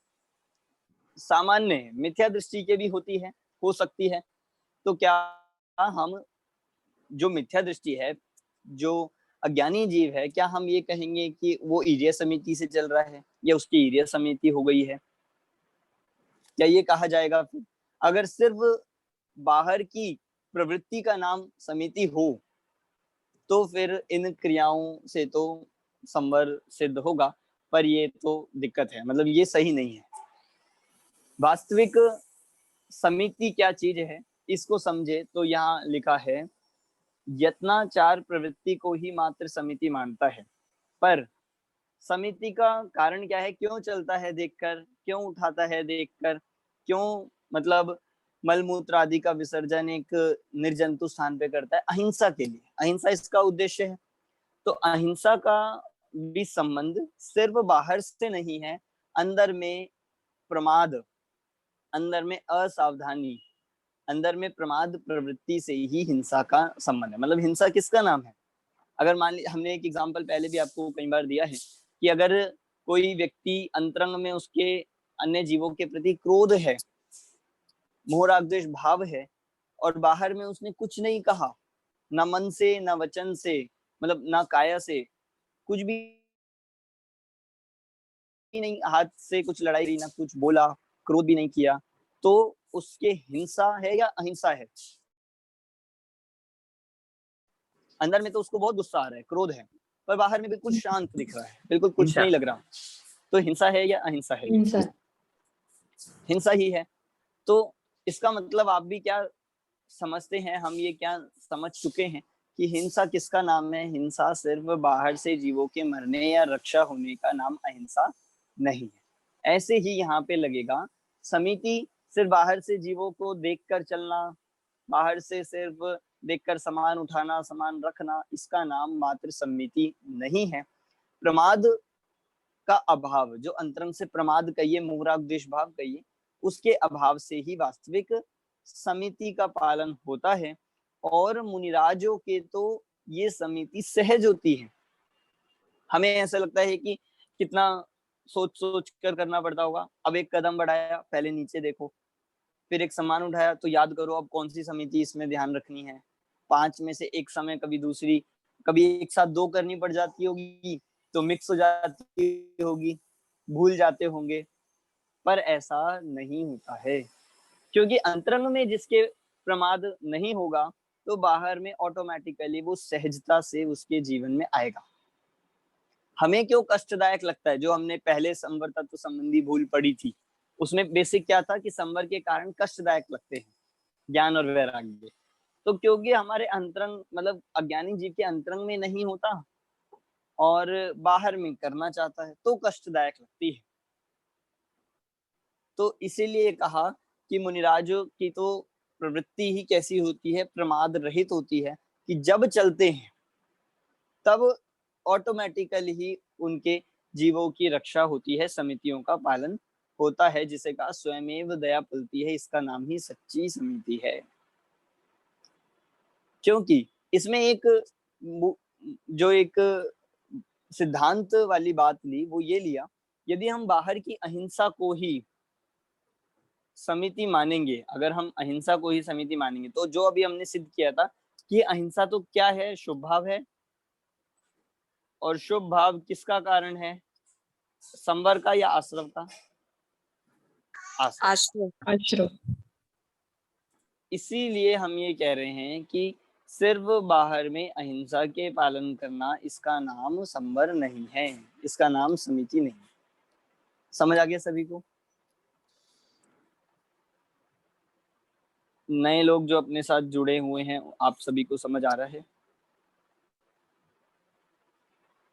सामान्य है, मिथ्या दृष्टि के भी होती है, हो सकती है। तो क्या हम जो मिथ्या दृष्टि है, जो अज्ञानी जीव है, क्या हम ये कहेंगे कि वो ईर्य समिति से चल रहा है या उसकी ईर्य समिति हो गई है? क्या ये कहा जाएगा? फिर अगर सिर्फ बाहर की प्रवृत्ति का नाम समिति हो तो फिर इन क्रियाओं से तो संवर सिद्ध होगा, पर ये तो दिक्कत है, मतलब ये सही नहीं है। वास्तविक समिति क्या चीज है इसको समझे तो यहाँ लिखा है, यत्नाचार प्रवृत्ति को ही मात्र समिति मानता है। पर समिति का कारण क्या है? क्यों चलता है देखकर, क्यों उठाता है देखकर, क्यों मतलब मलमूत्र आदि का विसर्जन एक निर्जंतु स्थान पे करता है? अहिंसा के लिए, अहिंसा इसका उद्देश्य है। तो अहिंसा का भी संबंध सिर्फ बाहर से नहीं है, अंदर में प्रमाद, अंदर में असावधानी, अंदर में प्रमाद प्रवृत्ति से ही हिंसा का संबंध है। मतलब हिंसा किसका नाम है? अगर मान ली, हमने एक एग्जांपल पहले भी आपको कई बार दिया है कि अगर कोई व्यक्ति अंतरंग में उसके अन्य जीवों के प्रति क्रोध है, मोह राग द्वेष भाव है, और बाहर में उसने कुछ नहीं कहा, ना मन से ना वचन से, मतलब ना काया से, कुछ भी नहीं, हाथ से कुछ लड़ाई ना कुछ बोला, क्रोध भी नहीं किया, तो उसके हिंसा है या अहिंसा है? अंदर में तो उसको बहुत गुस्सा आ रहा है, क्रोध है, पर बाहर में बिल्कुल शांत दिख रहा है, बिल्कुल कुछ नहीं लग रहा, तो हिंसा है या अहिंसा है? हिंसा। हिंसा ही है। तो इसका मतलब आप भी क्या समझते हैं, हम ये क्या समझ चुके हैं कि हिंसा किसका नाम है? हिंसा सिर्फ बाहर से जीवों के मरने या रक्षा होने का नाम अहिंसा नहीं है। ऐसे ही यहाँ पे लगेगा, समिति सिर्फ बाहर से जीवों को देखकर चलना, बाहर से सिर्फ देखकर सामान उठाना, सामान रखना, इसका नाम मात्र सम्मिति नहीं है। प्रमाद का अभाव, जो अंतरंग से प्रमाद कहिए, मोहरागद्वेष भाव कहिए, उसके अभाव से ही वास्तविक समिति का पालन होता है। और मुनिराजों के तो ये समिति सहज होती है। हमें ऐसा लगता है कि कितना सोच सोच कर करना पड़ता होगा। अब एक कदम बढ़ाया, पहले नीचे देखो, फिर एक सामान उठाया तो याद करो अब कौन सी समिति इसमें ध्यान रखनी है। 5 में से एक समय कभी दूसरी, कभी एक साथ 2 करनी पड़ जाती होगी तो मिक्स हो जाती होगी, भूल जाते होंगे। पर ऐसा नहीं होता है, क्योंकि अंतरंग में जिसके प्रमाद नहीं होगा तो बाहर में ऑटोमेटिकली वो सहजता से उसके जीवन में आएगा। हमें क्यों कष्टदायक लगता है, जो हमने पहले संवर तत्व संबंधी भूल पड़ी थी, उसमें बेसिक क्या था कि संवर के कारण कष्टदायक लगते हैं ज्ञान और वैराग्य। तो क्योंकि हमारे अंतरंग मतलब अज्ञानी जीव के अंतरंग में नहीं होता और बाहर में करना चाहता है तो कष्टदायक लगती है। तो इसीलिए कहा कि मुनिराजों की तो प्रवृत्ति ही कैसी होती है, प्रमाद रहित होती है, कि जब चलते हैं तब ऑटोमेटिकली ही उनके जीवों की रक्षा होती है, समितियों का पालन होता है, जिसे कहा स्वयमेव दया पलती है, इसका नाम ही सच्ची समिति है। क्योंकि इसमें एक जो एक सिद्धांत वाली बात ली, वो ये लिया, यदि हम बाहर की अहिंसा को ही समिति मानेंगे, अगर हम अहिंसा को ही समिति मानेंगे, तो जो अभी हमने सिद्ध किया था कि अहिंसा तो क्या है, शुभ भाव है, और शुभ भाव किसका कारण है, संवर का या आश्रम का? आश्रम। इसीलिए हम ये कह रहे हैं कि सिर्फ बाहर में अहिंसा के पालन करना, इसका नाम संवर नहीं है, इसका नाम समिति नहीं। समझ आ गया सभी को? नए लोग जो अपने साथ जुड़े हुए हैं, आप सभी को समझ आ रहा है?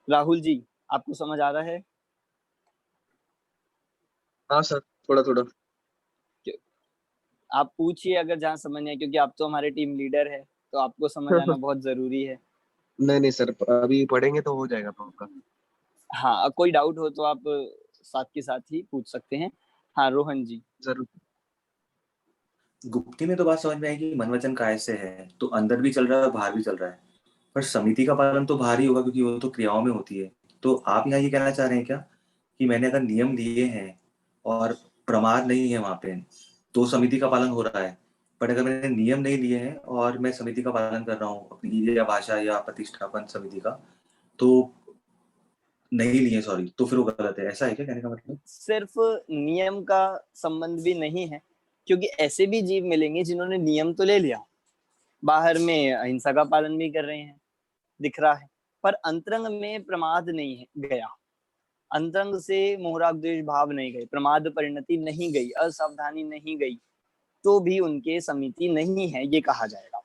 राहुल जी, आपको समझ आ रहा है? हाँ सर, थोड़ा थोड़ा। आप पूछिए अगर जहाँ समझ नहीं आए, क्योंकि आप तो हमारे टीम लीडर है, तो आपको समझ आना बहुत जरूरी है। नहीं सर, अभी पढ़ेंगे तो हो जाएगा पक्का। हाँ, कोई डाउट हो तो आप साथ के साथ ही पूछ सकते हैं। हाँ रोहन जी। जरूर। गुप्ती में तो बात समझ में आएगी, मन वचन काय से है तो अंदर भी चल रहा है और बाहर भी चल रहा है, पर समिति का पालन तो बाहर ही होगा क्योंकि वो तो क्रियाओं में होती है। तो आप यहाँ ये कहना चाह रहे हैं क्या कि मैंने अगर नियम लिए हैं और प्रमाद नहीं है वहां पे, तो समिति का पालन हो रहा है, पर अगर मैंने नियम नहीं लिए हैं और मैं समिति का पालन कर रहा हूँ अपनी या भाषा या प्रतिष्ठापन समिति का, तो नहीं लिए सॉरी, तो फिर वो गलत है, ऐसा है क्या कहने का मतलब? सिर्फ नियम का संबंध भी नहीं है, क्योंकि ऐसे भी जीव मिलेंगे जिन्होंने नियम तो ले लिया, बाहर में अहिंसा का पालन भी कर रहे हैं, दिख रहा है, पर अंतरंग में प्रमाद नहीं है गया, अंतरंग से मोहरागद्वेष भाव नहीं गए, प्रमाद परिणति नहीं गई, असावधानी नहीं गई, तो भी उनके समिति नहीं है, ये कहा जाएगा।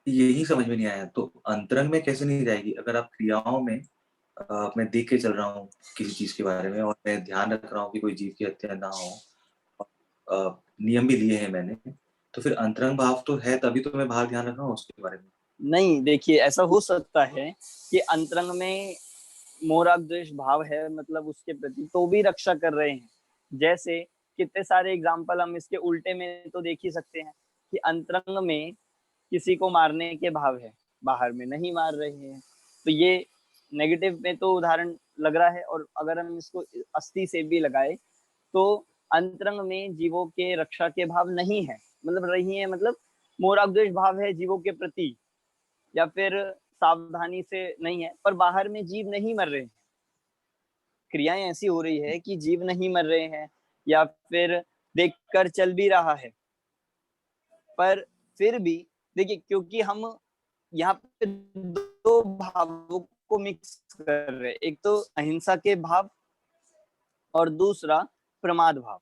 यही समझ में नहीं आया, तो अंतरंग में कैसे नहीं जाएगी? अगर आप क्रियाओं में मैं देख के चल रहा हूँ किसी चीज के बारे में और मैं ध्यान रख रहा हूँ कि कोई जीव की हत्या ना हो, नियम भी लिए हैं मैंने, तो फिर अंतरंग भाव तो है, तभी तो मैं बाहर ध्यान रख रहा हूँ उसके बारे में। नहीं, देखिए ऐसा हो सकता है कि अंतरंग में मोहरागद्वेष भाव है, मतलब उसके प्रति तो भी रक्षा कर रहे हैं। जैसे कितने सारे एग्जाम्पल हम इसके उल्टे में तो देख ही सकते हैं कि अंतरंग में किसी को मारने के भाव है, बाहर में नहीं मार रहे हैं, तो ये नेगेटिव में तो उदाहरण लग रहा है। और अगर हम इसको अस्थि से भी लगाए तो अंतरंग में जीवों के रक्षा के भाव नहीं है, मतलब रही है, मतलब मोहरागद्वेष भाव है जीवों के प्रति, या फिर सावधानी से नहीं है, पर बाहर में जीव नहीं मर रहे हैं, क्रियाएं ऐसी हो रही है कि जीव नहीं मर रहे हैं, या फिर देखकर चल भी रहा है, पर फिर भी देखिए, क्योंकि हम यहाँ पे 2 भावों को मिक्स कर रहे हैं, एक तो अहिंसा के भाव और दूसरा प्रमाद भाव,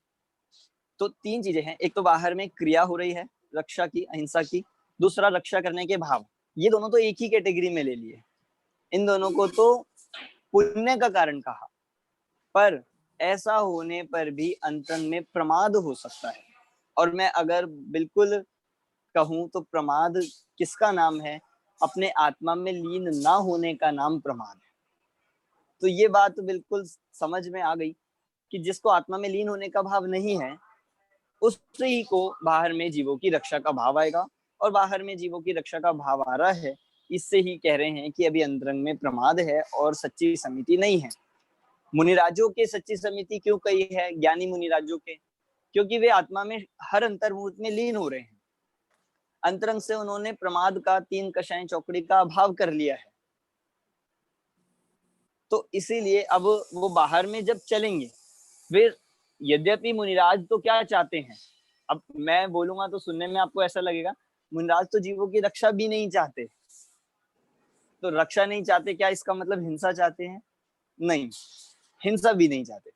तो 3 चीजें हैं, एक तो बाहर में क्रिया हो रही है रक्षा की, अहिंसा की, दूसरा रक्षा करने के भाव, ये दोनों तो एक ही कैटेगरी में ले लिए, इन दोनों को तो पुण्य का कारण कहा, पर ऐसा होने पर भी अंतरंग में प्रमाद हो सकता है, और मैं अगर बिल्कुल कहूं तो प्रमाद किसका नाम है? अपने आत्मा में लीन ना होने का नाम प्रमाद है। तो ये बात बिल्कुल समझ में आ गई कि जिसको आत्मा में लीन होने का भाव नहीं है, उससे ही को बाहर में जीवों की रक्षा का भाव आएगा, और बाहर में जीवों की रक्षा का भाव आ रहा है, इससे ही कह रहे हैं कि अभी अंतरंग में प्रमाद है और सच्ची समिति नहीं है। मुनिराजों के सच्ची समिति क्यों कही है? ज्ञानी मुनिराजों के, क्योंकि वे आत्मा में हर अंतर्मुहूर्त में लीन हो रहे हैं। अंतरंग से उन्होंने प्रमाद का, तीन कषाय चौकड़ी का अभाव कर लिया है। तो इसीलिए अब वो बाहर में जब चलेंगे, वे यद्यपि मुनिराज तो क्या चाहते हैं, अब मैं बोलूंगा तो सुनने में आपको ऐसा लगेगा मुनिराज तो जीवों की रक्षा भी नहीं चाहते। तो रक्षा नहीं चाहते, क्या इसका मतलब हिंसा चाहते हैं? नहीं, हिंसा भी नहीं चाहते,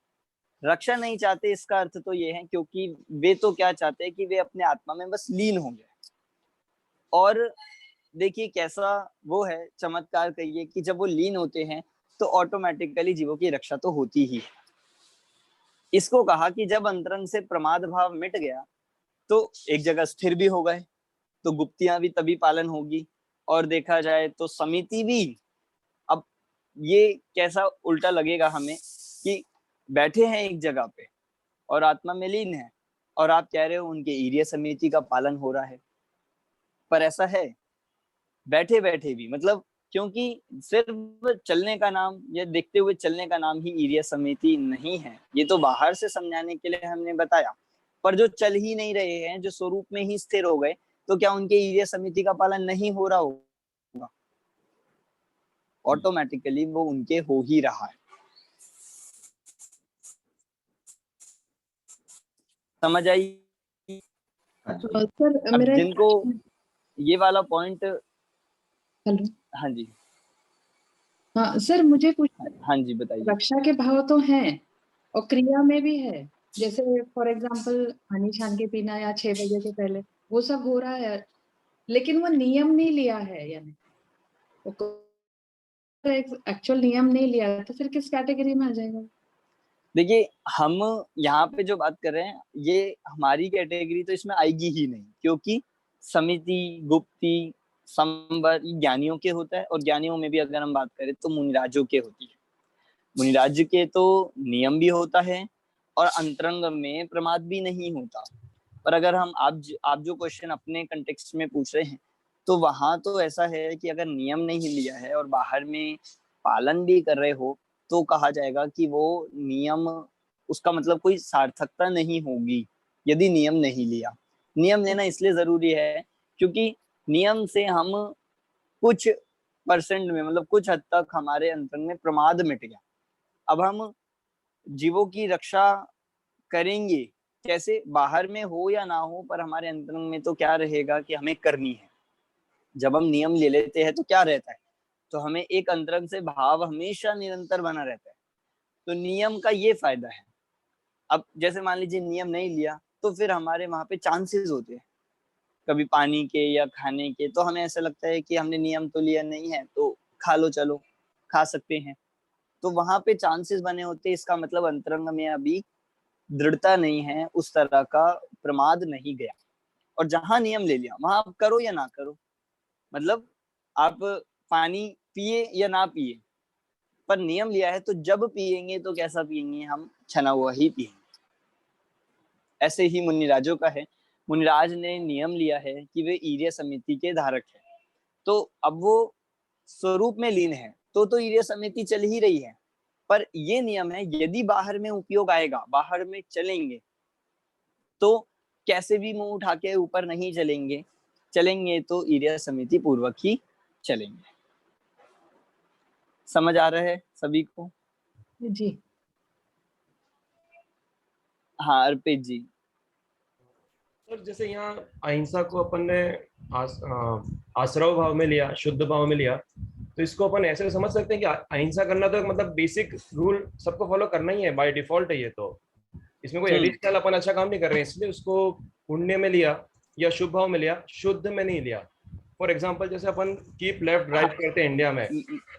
रक्षा नहीं चाहते। इसका अर्थ तो ये है क्योंकि वे तो क्या चाहते हैं कि वे अपने आत्मा में बस लीन हो गए। और देखिए कैसा वो है चमत्कार, कहिए कि जब वो लीन होते हैं तो ऑटोमेटिकली जीवों की रक्षा तो होती ही है। इसको कहा कि जब अंतरंग से प्रमाद भाव मिट गया तो एक जगह स्थिर भी हो गए, तो गुप्तियां भी तभी पालन होगी, और देखा जाए तो समिति भी। अब ये कैसा उल्टा लगेगा हमें कि बैठे हैं एक जगह पे और आत्मा में लीन है, और आप कह रहे हो उनके ईर्य समिति का पालन हो रहा है। पर ऐसा है बैठे बैठे भी, मतलब क्योंकि सिर्फ चलने का नाम या देखते हुए चलने का नाम ही ईर्य समिति नहीं है। ये तो बाहर से समझाने के लिए हमने बताया, पर जो चल ही नहीं रहे हैं, जो स्वरूप में ही स्थिर हो गए, तो क्या उनके ईर्य समिति का पालन नहीं हो रहा होगा? ऑटोमेटिकली वो उनके हो ही रहा है। समझ आई? सर अब मेरा जिनको ये वाला पॉइंट, हेलो, हाँ जी, हाँ सर मुझे कुछ हाँ जी बताइए। रक्षा के भाव तो हैं और क्रिया में भी है, जैसे फॉर एग्जांपल पानी छान के पीना या 6 बजे से पहले, वो सब हो रहा है, लेकिन वो नियम नहीं लिया है, यानी एक्चुअल नियम नहीं लिया, तो फिर किस कैटेगरी में आ जाएगा? देखिए हम यहाँ पे जो बात कर रहे हैं, ये हमारी कैटेगरी तो इसमें आएगी ही नहीं, क्योंकि समिति, गुप्ती, संवर ज्ञानियों के होता है, और ज्ञानियों में भी अगर हम बात करें तो मुनिराजों के होती है। मुनिराज के तो नियम भी होता है और अंतरंग में प्रमाद भी नहीं होता। पर अगर हम आप जो क्वेश्चन अपने कंटेक्स्ट में पूछ रहे हैं, तो वहां तो ऐसा है कि अगर नियम नहीं लिया है और बाहर में पालन भी कर रहे हो, तो कहा जाएगा कि वो नियम, उसका मतलब कोई सार्थकता नहीं होगी यदि नियम नहीं लिया। नियम लेना इसलिए जरूरी है क्योंकि नियम से हम कुछ परसेंट में, मतलब कुछ हद तक हमारे अंतरंग में प्रमाद मिट गया। अब हम जीवों की रक्षा करेंगे कैसे? बाहर में हो या ना हो, पर हमारे अंतरंग में तो क्या रहेगा कि हमें करनी है। जब हम नियम ले लेते हैं तो क्या रहता है, तो हमें एक अंतरंग से भाव हमेशा निरंतर बना रहता है। तो नियम का ये फायदा है। अब जैसे मान लीजिए नियम नहीं लिया, तो फिर हमारे वहां पे चांसेस होते हैं कभी पानी के या खाने के, तो हमें ऐसा लगता है कि हमने नियम तो लिया नहीं है तो खा लो, चलो खा सकते हैं, तो वहां पे चांसेस बने होते हैं। इसका मतलब अंतरंग में अभी दृढ़ता नहीं है, उस तरह का प्रमाद नहीं गया। और जहां नियम ले लिया वहां आप करो या ना करो, मतलब आप पानी पिए या ना पिए, पर नियम लिया है तो जब पिएंगे तो कैसा पिएंगे? हम छना हुआ ही पिएंगे। ऐसे ही मुनिराजों का है। मुनिराज ने नियम लिया है कि वे ईर्य समिति के धारक है, तो अब वो स्वरूप में लीन है, तो ईर्य समिति चल ही रही है। पर ये नियम है यदि बाहर में उपयोग आएगा, बाहर में चलेंगे, तो कैसे भी मुंह उठा के ऊपर नहीं चलेंगे, चलेंगे तो ईर्य समिति पूर्वक ही चलेंगे। समझ आ रहा है सभी को? जी हाँ अर्पित जी। सर जैसे यहाँ अहिंसा को अपन ने आश्रव भाव में लिया, शुद्ध भाव में लिया, तो इसको अपन ऐसे समझ सकते हैं कि अहिंसा करना तो मतलब बेसिक रूल सबको फॉलो करना ही है, बाय डिफॉल्ट है ये, तो इसमें कोई एडिशनल अपन अच्छा काम नहीं कर रहे हैं, इसलिए उसको पुण्य में लिया या शुभ भाव में लिया, शुद्ध में नहीं लिया। फॉर एग्जाम्पल जैसे अपन कीप लेफ्ट राइट करते हैं इंडिया में,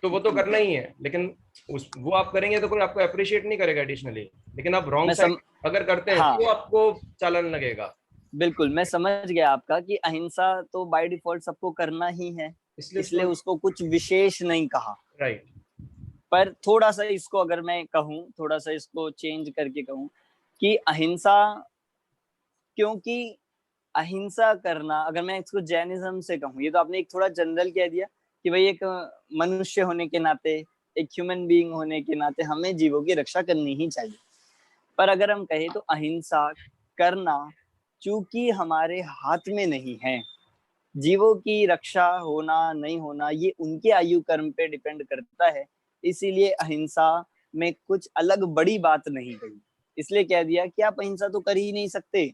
तो वो तो करना ही है, लेकिन वो आप करेंगे तो कोई आपको अप्रिशिएट नहीं करेगा एडिशनली, लेकिन आप रॉन्ग साइड अगर करते हैं तो आपको चालन लगेगा। बिल्कुल मैं समझ गया आपका कि अहिंसा तो बाय डिफॉल्ट सबको करना ही है, इसलिए उसको कुछ विशेष नहीं कहा। राइट। पर थोड़ा सा इसको अगर मैं कहूँ, थोड़ा सा इसको चेंज करके कहूँ कि अहिंसा, क्योंकि अहिंसा करना, अगर मैं इसको जैनिज्म से कहूँ, ये तो आपने एक थोड़ा जनरल कह दिया कि भाई एक मनुष्य होने के नाते, एक ह्यूमन बीइंग होने के नाते हमें जीवों की रक्षा करनी ही चाहिए। पर अगर हम कहें तो अहिंसा करना चूंकि हमारे हाथ में नहीं है, जीवों की रक्षा होना नहीं होना ये उनके आयु कर्म पे डिपेंड करता है, इसीलिए अहिंसा में कुछ अलग बड़ी बात नहीं कही। इसलिए कह दिया कि आप अहिंसा तो कर ही नहीं सकते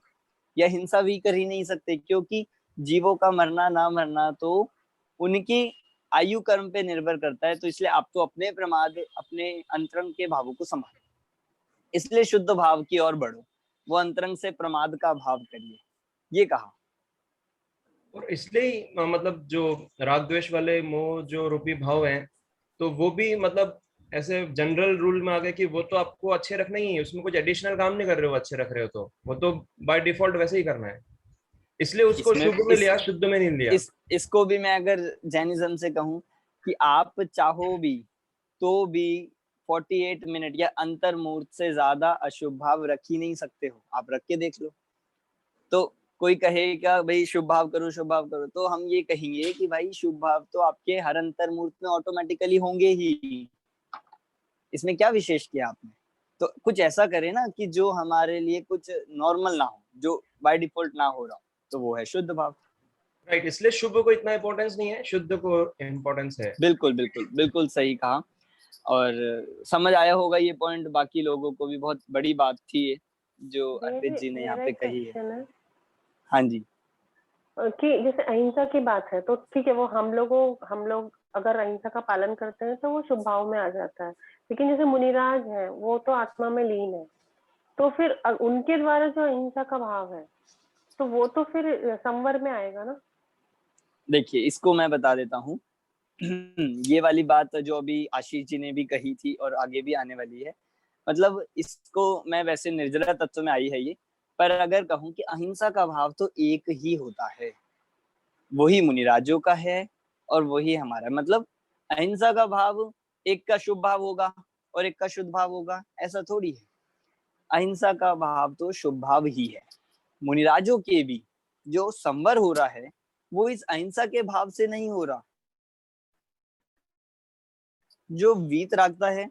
या हिंसा भी कर ही नहीं सकते, क्योंकि जीवों का मरना ना मरना तो उनकी आयु कर्म पे निर्भर करता है। तो इसलिए आप तो अपने प्रमाद, अपने अंतरंग के भावों को संभालो, इसलिए शुद्ध भाव की ओर बढ़ो, वो अंतरंग से प्रमाद का भाव करिए, ये कहा। और इसलिए मतलब जो राग द्वेष वाले मोह जो रूपी भाव हैं, तो वो भी मतलब ऐसे जनरल रूल में आ गए कि वो तो आपको अच्छे रखना ही है, उसमें कुछ एडिशनल काम नहीं कर रहे हो, अच्छे रख रहे हो तो वो तो बाय डिफॉल्ट वैसे ही करना है, इसलिए उसको शुभ में लिया, शुद्ध में नहीं लिया। इसको भी मैं अगर जैनिज्म से कहूँ कि आप चाहो भी तो भी 48 मिनट या अंतर मुहूर्त से ज्यादा अशुभ भाव रख ही नहीं सकते हो, आप रख के देख लो। तो कोई कहेगा भाई शुभ भाव करो, शुभ भाव करो, तो हम ये कहेंगे कि भाई शुभ भाव तो आपके हर अंतर मुहूर्त में ऑटोमेटिकली होंगे ही, इसमें क्या विशेष किया आपने। तो कुछ ऐसा करे ना कि जो हमारे लिए कुछ नॉर्मल ना हो, जो बाय डिफॉल्ट ना हो रहा हो, तो वो है शुद्ध भाव। राइट, इसलिए शुभ को इतना इंपॉर्टेंस नहीं है, शुद्ध को इंपॉर्टेंस है। बिल्कुल बिल्कुल बिल्कुल सही कहा, और समझ आया होगा ये पॉइंट बाकी लोगों को भी। बहुत बड़ी बात थी ये जो अर्पित जी ने यहाँ पे कही है। हाँ जी, कि जैसे अहिंसा की बात है तो ठीक है, वो हम लोग अगर अहिंसा का पालन करते हैं तो वो शुभ भाव में आ जाता है, लेकिन जैसे मुनिराज है वो तो आत्मा में लीन है, तो फिर उनके द्वारा जो अहिंसा का भाव है तो वो तो फिर संवर में आएगा ना। देखिए इसको मैं बता देता हूँ ये वाली बात जो अभी आशीष जी ने भी कही थी और आगे भी आने वाली है, मतलब इसको मैं वैसे निर्जला तत्व में आई है ये, पर अगर कहूँ कि अहिंसा का भाव तो एक ही होता है, वही मुनिराजों का है और वही हमारा, मतलब अहिंसा का भाव एक का शुभ भाव होगा और एक का शुद्ध भाव होगा, ऐसा थोड़ी है। अहिंसा का भाव तो शुभ भाव ही है। मुनिराजों के भी जो संवर हो रहा है वो इस अहिंसा के भाव से नहीं हो रहा, जो वीतरागता है,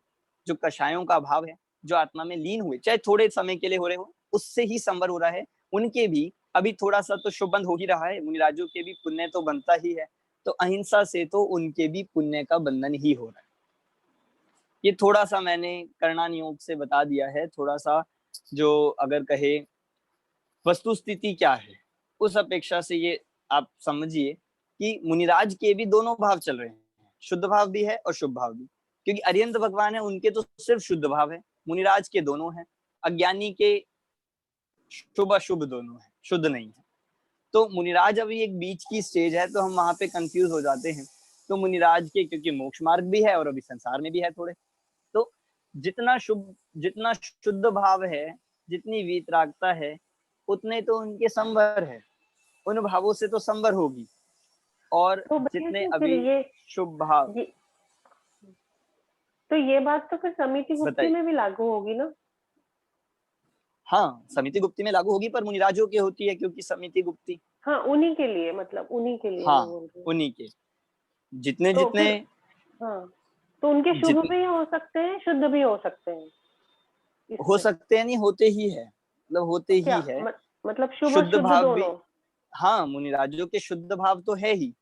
जो कषायों का भाव है, जो आत्मा में लीन हुए, चाहे थोड़े समय के लिए हो रहे हो, उससे ही संवर हो रहा है। उनके भी अभी थोड़ा सा तो शुभ बंध हो ही रहा है, मुनिराजों के भी पुण्य तो बनता ही है, तो अहिंसा से तो उनके भी पुण्य का बंधन ही हो रहा है। ये थोड़ा सा मैंने करणान योग से बता दिया है, थोड़ा सा जो अगर कहे वस्तु स्थिति क्या है उस अपेक्षा से ये आप समझिए कि मुनिराज के भी दोनों भाव चल रहे हैं, शुद्ध भाव भी है और शुभ भाव भी, क्योंकि अरिहंत भगवान है उनके तो सिर्फ शुद्ध भाव है, मुनिराज के दोनों हैं, अज्ञानी के शुभ अशुभ दोनों है, शुद्ध नहीं है। तो मुनिराज अभी एक बीच की स्टेज है, तो हम वहां पे कंफ्यूज हो जाते हैं। तो मुनिराज के क्योंकि मोक्ष मार्ग भी है और अभी संसार में भी है थोड़े, तो जितना शुद्ध भाव है, जितनी वीतरागता है, उतने तो उनके संवर है, उन भावों से तो संवर होगी। और तो जितने अभी शुभ भाव, तो ये बात तो फिर समिति गुप्ती में भी लागू होगी ना। हाँ समिति गुप्ती में लागू होगी, पर मुनिराजों के होती है क्योंकि समिति गुप्ती, हाँ उन्हीं के लिए, मतलब उन्हीं के लिए। हाँ उन्हीं के जितने तो जितने हाँ, तो उनके शुभ भी हो सकते हैं, शुद्ध भी हो सकते हैं, हो सकते हैं, नहीं होते ही है, मतलब होते ही है, मतलब शुभ शुद्ध भाव भी। दोनों। हाँ मुनिराजों के शुद्ध भाव तो है ही,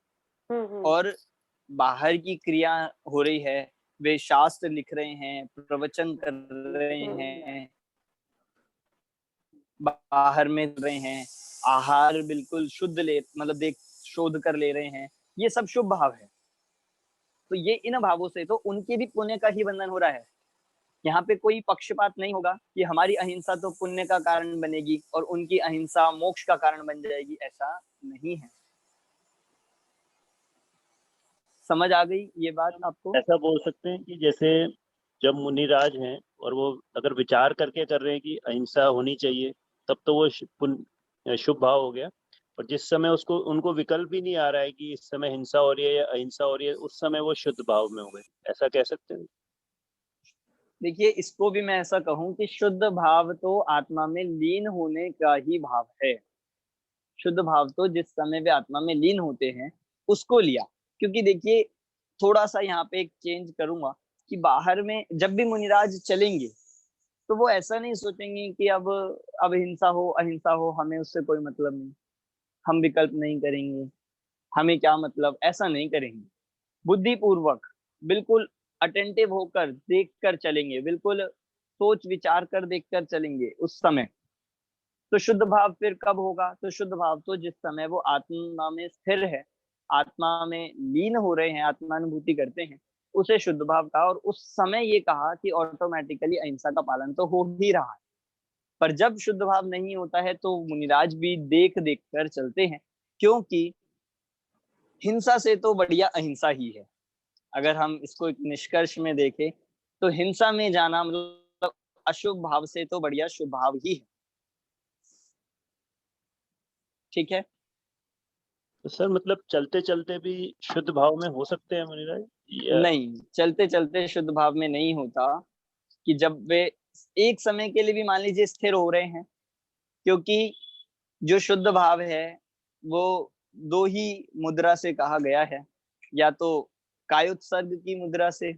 और बाहर की क्रिया हो रही है, वे शास्त्र लिख रहे हैं, प्रवचन कर रहे हैं, बाहर में रहे हैं, आहार बिल्कुल शुद्ध ले, मतलब देख शोध कर ले रहे हैं, ये सब शुभ भाव है। तो ये इन भावों से तो उनके भी पुण्य का ही बंधन हो रहा है। यहाँ पे कोई पक्षपात नहीं होगा कि हमारी अहिंसा तो पुण्य का कारण बनेगी और उनकी अहिंसा मोक्ष का कारण बन जाएगी, ऐसा नहीं है। समझ आ गई ये बात आपको? ऐसा बोल सकते हैं कि जैसे जब मुनिराज हैं और वो अगर विचार करके कर रहे हैं कि अहिंसा होनी चाहिए, तब तो वो शुभ भाव हो गया, और जिस समय उसको उनको विकल्प ही नहीं आ रहा है कि इस समय हिंसा हो रही है या अहिंसा हो रही है, उस समय वो शुद्ध भाव में हो गए, ऐसा कह सकते हैं? देखिए, इसको भी मैं ऐसा कहूं कि शुद्ध भाव तो आत्मा में लीन होने का ही भाव है। शुद्ध भाव तो जिस समय वे आत्मा में लीन होते हैं उसको लिया। क्योंकि देखिए, थोड़ा सा यहाँ पे एक चेंज करूंगा कि बाहर में जब भी मुनिराज चलेंगे तो वो ऐसा नहीं सोचेंगे कि अब हिंसा हो अहिंसा हो, हमें उससे कोई मतलब नहीं, हम विकल्प नहीं करेंगे, हमें क्या मतलब, ऐसा नहीं करेंगे। बुद्धि पूर्वक बिल्कुल अटेंटिव होकर देख कर चलेंगे, बिल्कुल सोच विचार कर देख कर चलेंगे उस समय। तो शुद्ध भाव फिर कब होगा? तो शुद्ध भाव तो जिस समय वो आत्मा में स्थिर है, आत्मा में लीन हो रहे हैं, आत्मानुभूति करते हैं, उसे शुद्ध भाव कहा। और उस समय ये कहा कि ऑटोमेटिकली अहिंसा का पालन तो हो ही रहा है। पर जब शुद्ध भाव नहीं होता है तो मुनिराज भी देख देख कर चलते हैं, क्योंकि हिंसा से तो बढ़िया अहिंसा ही है। अगर हम इसको एक निष्कर्ष में देखें तो हिंसा में जाना मतलब अशुभ भाव से तो बढ़िया शुभ भाव ही है। ठीक है। तो सर मतलब चलते चलते भी शुद्ध भाव में हो सकते हैं मुनिराज? नहीं, चलते चलते शुद्ध भाव में नहीं होता। कि जब वे एक समय के लिए भी मान लीजिए स्थिर हो रहे हैं, क्योंकि जो शुद्ध भाव है वो दो ही मुद्रा से कहा गया है, या तो कायोत्सर्ग की मुद्रा से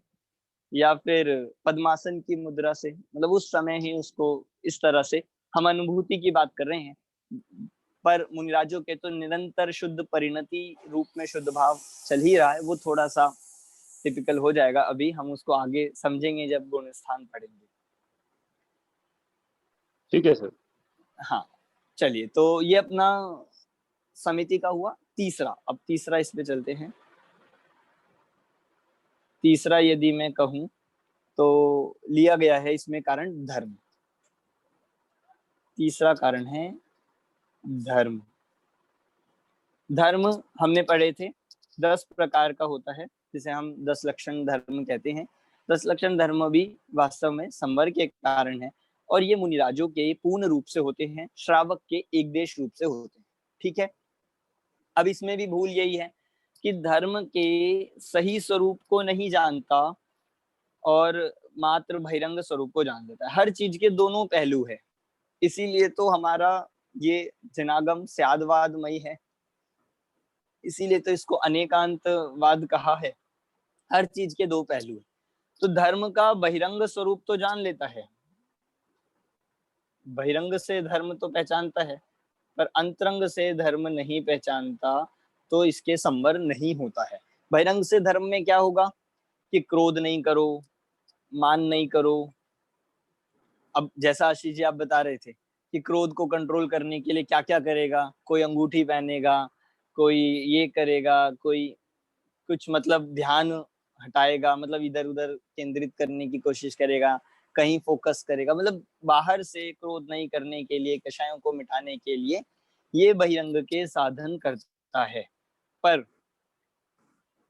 या फिर पद्मासन की मुद्रा से। मतलब उस समय ही उसको इस तरह से हम अनुभूति की बात कर रहे हैं। पर मुनिराजों के तो निरंतर शुद्ध परिणति रूप में शुद्ध भाव चल ही रहा है। वो थोड़ा सा टिपिकल हो जाएगा, अभी हम उसको आगे समझेंगे जब गुण स्थान पढ़ेंगे। ठीक है सर। हाँ, चलिए, तो ये अपना समिति का हुआ तीसरा। अब तीसरा इस पे चलते हैं। तीसरा यदि मैं कहूं तो लिया गया है इसमें कारण धर्म। तीसरा कारण है धर्म। धर्म हमने पढ़े थे 10 प्रकार का होता है, जिसे हम 10 लक्षण धर्म कहते हैं। 10 लक्षण धर्म भी वास्तव में संवर के कारण है, और ये मुनिराजों के पूर्ण रूप से होते हैं, श्रावक के एक देश रूप से होते हैं। ठीक है। अब इसमें भी भूल यही है कि धर्म के सही स्वरूप को नहीं जानता और मात्र बहिरंग स्वरूप को जान लेता है। हर चीज के दोनों पहलू है, इसीलिए तो हमारा ये जनागम स्यादवादमयी है, इसीलिए तो इसको अनेकांतवाद कहा है। हर चीज के दो पहलू है। तो धर्म का बहिरंग स्वरूप तो जान लेता है, बहिरंग से धर्म तो पहचानता है, पर अंतरंग से धर्म नहीं पहचानता, तो इसके संवर नहीं होता है। बहिरंग से धर्म में क्या होगा कि क्रोध नहीं करो, मान नहीं करो। अब जैसा आशीष जी आप बता रहे थे कि क्रोध को कंट्रोल करने के लिए क्या क्या करेगा, कोई अंगूठी पहनेगा, कोई ये करेगा, कोई कुछ मतलब ध्यान हटाएगा, मतलब इधर उधर केंद्रित करने की कोशिश करेगा, कहीं फोकस करेगा। मतलब बाहर से क्रोध नहीं करने के लिए, कषायों को मिटाने के लिए ये बहिरंग के साधन करता है। पर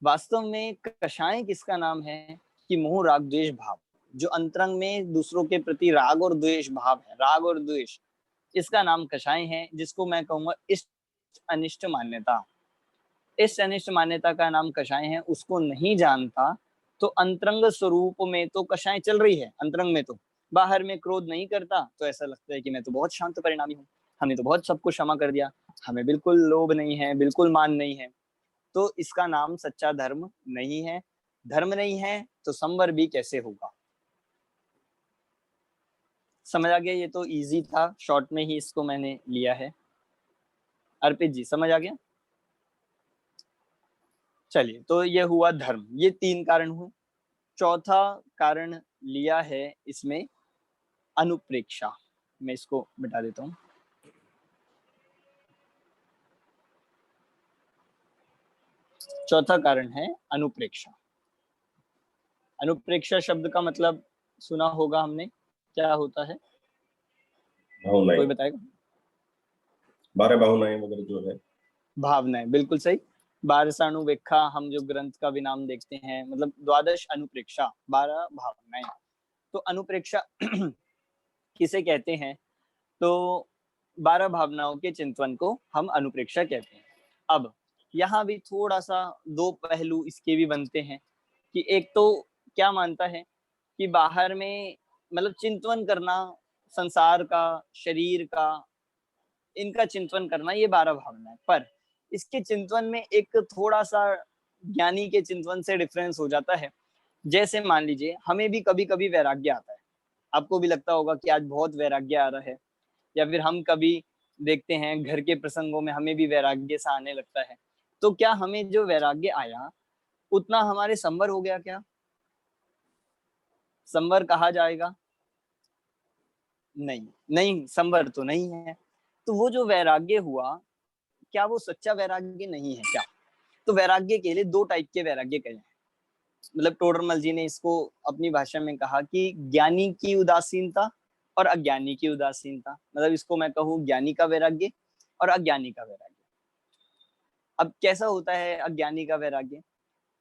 वास्तव में कषाय किसका नाम है कि मोह राग द्वेष भाव, जो अंतरंग में दूसरों के प्रति राग और द्वेष भाव है, राग और द्वेष, इसका नाम कषाय है, जिसको मैं कहूंगा इष्ट अनिष्ट मान्यता। इस अनिष्ट मान्यता का नाम कषाय है। उसको नहीं जानता तो अंतरंग स्वरूप में तो कषाय चल रही है, अंतरंग में तो बाहर में क्रोध नहीं करता, तो ऐसा लगता है कि मैं तो बहुत शांत परिणामी हूँ, हमने तो बहुत सबको क्षमा कर दिया, हमें बिल्कुल लोभ नहीं है, बिल्कुल मान नहीं है। तो इसका नाम सच्चा धर्म नहीं है। धर्म नहीं है तो संवर भी कैसे होगा? समझ आ गया? ये तो इजी था, शॉर्ट में ही इसको मैंने लिया है। अर्पित जी समझ आ गया? चलिए, तो ये हुआ धर्म, ये 3 कारण हुए। चौथा कारण लिया है इसमें अनुप्रेक्षा। मैं इसको मिटा देता हूं। चौथा कारण है अनुप्रेक्षा। अनुप्रेक्षा शब्द का मतलब सुना होगा हमने, क्या होता है? कोई बताएगा? 12 भावनाएं वगैरह जो है, भावनाएं, बिल्कुल सही। 12 हम जो ग्रंथ का भी नाम देखते हैं, मतलब 12 अनुप्रेक्षा, 12 भावनाएं। तो अनुप्रेक्षा किसे कहते हैं? तो 12 भावनाओं के चिंतन को हम अनुप्रेक्षा कहते हैं। अब यहाँ भी थोड़ा सा दो पहलू इसके भी बनते हैं कि एक तो क्या मानता है कि बाहर में मतलब चिंतन करना संसार का, शरीर का, इनका चिंतन करना ये 12 भावना है, पर इसके चिंतन में एक थोड़ा सा ज्ञानी के चिंतन से डिफरेंस हो जाता है। जैसे मान लीजिए हमें भी कभी कभी वैराग्य आता है, आपको भी लगता होगा कि आज बहुत वैराग्य आ रहा है, या फिर हम कभी देखते हैं घर के प्रसंगों में हमें भी वैराग्य सा आने लगता है। तो क्या हमें जो वैराग्य आया उतना हमारे संवर हो गया? क्या संवर कहा जाएगा? नहीं, नहीं संवर तो नहीं है। तो वो जो वैराग्य हुआ, क्या वो सच्चा वैराग्य नहीं है क्या? तो वैराग्य के लिए दो टाइप के वैराग्य कहे हैं। मतलब टोडरमल जी ने इसको अपनी भाषा में कहा कि ज्ञानी की उदासीनता और अज्ञानी की उदासीनता। मतलब इसको मैं कहूँ ज्ञानी का वैराग्य और अज्ञानी का वैराग्य। अब कैसा होता है अज्ञानी का वैराग्य?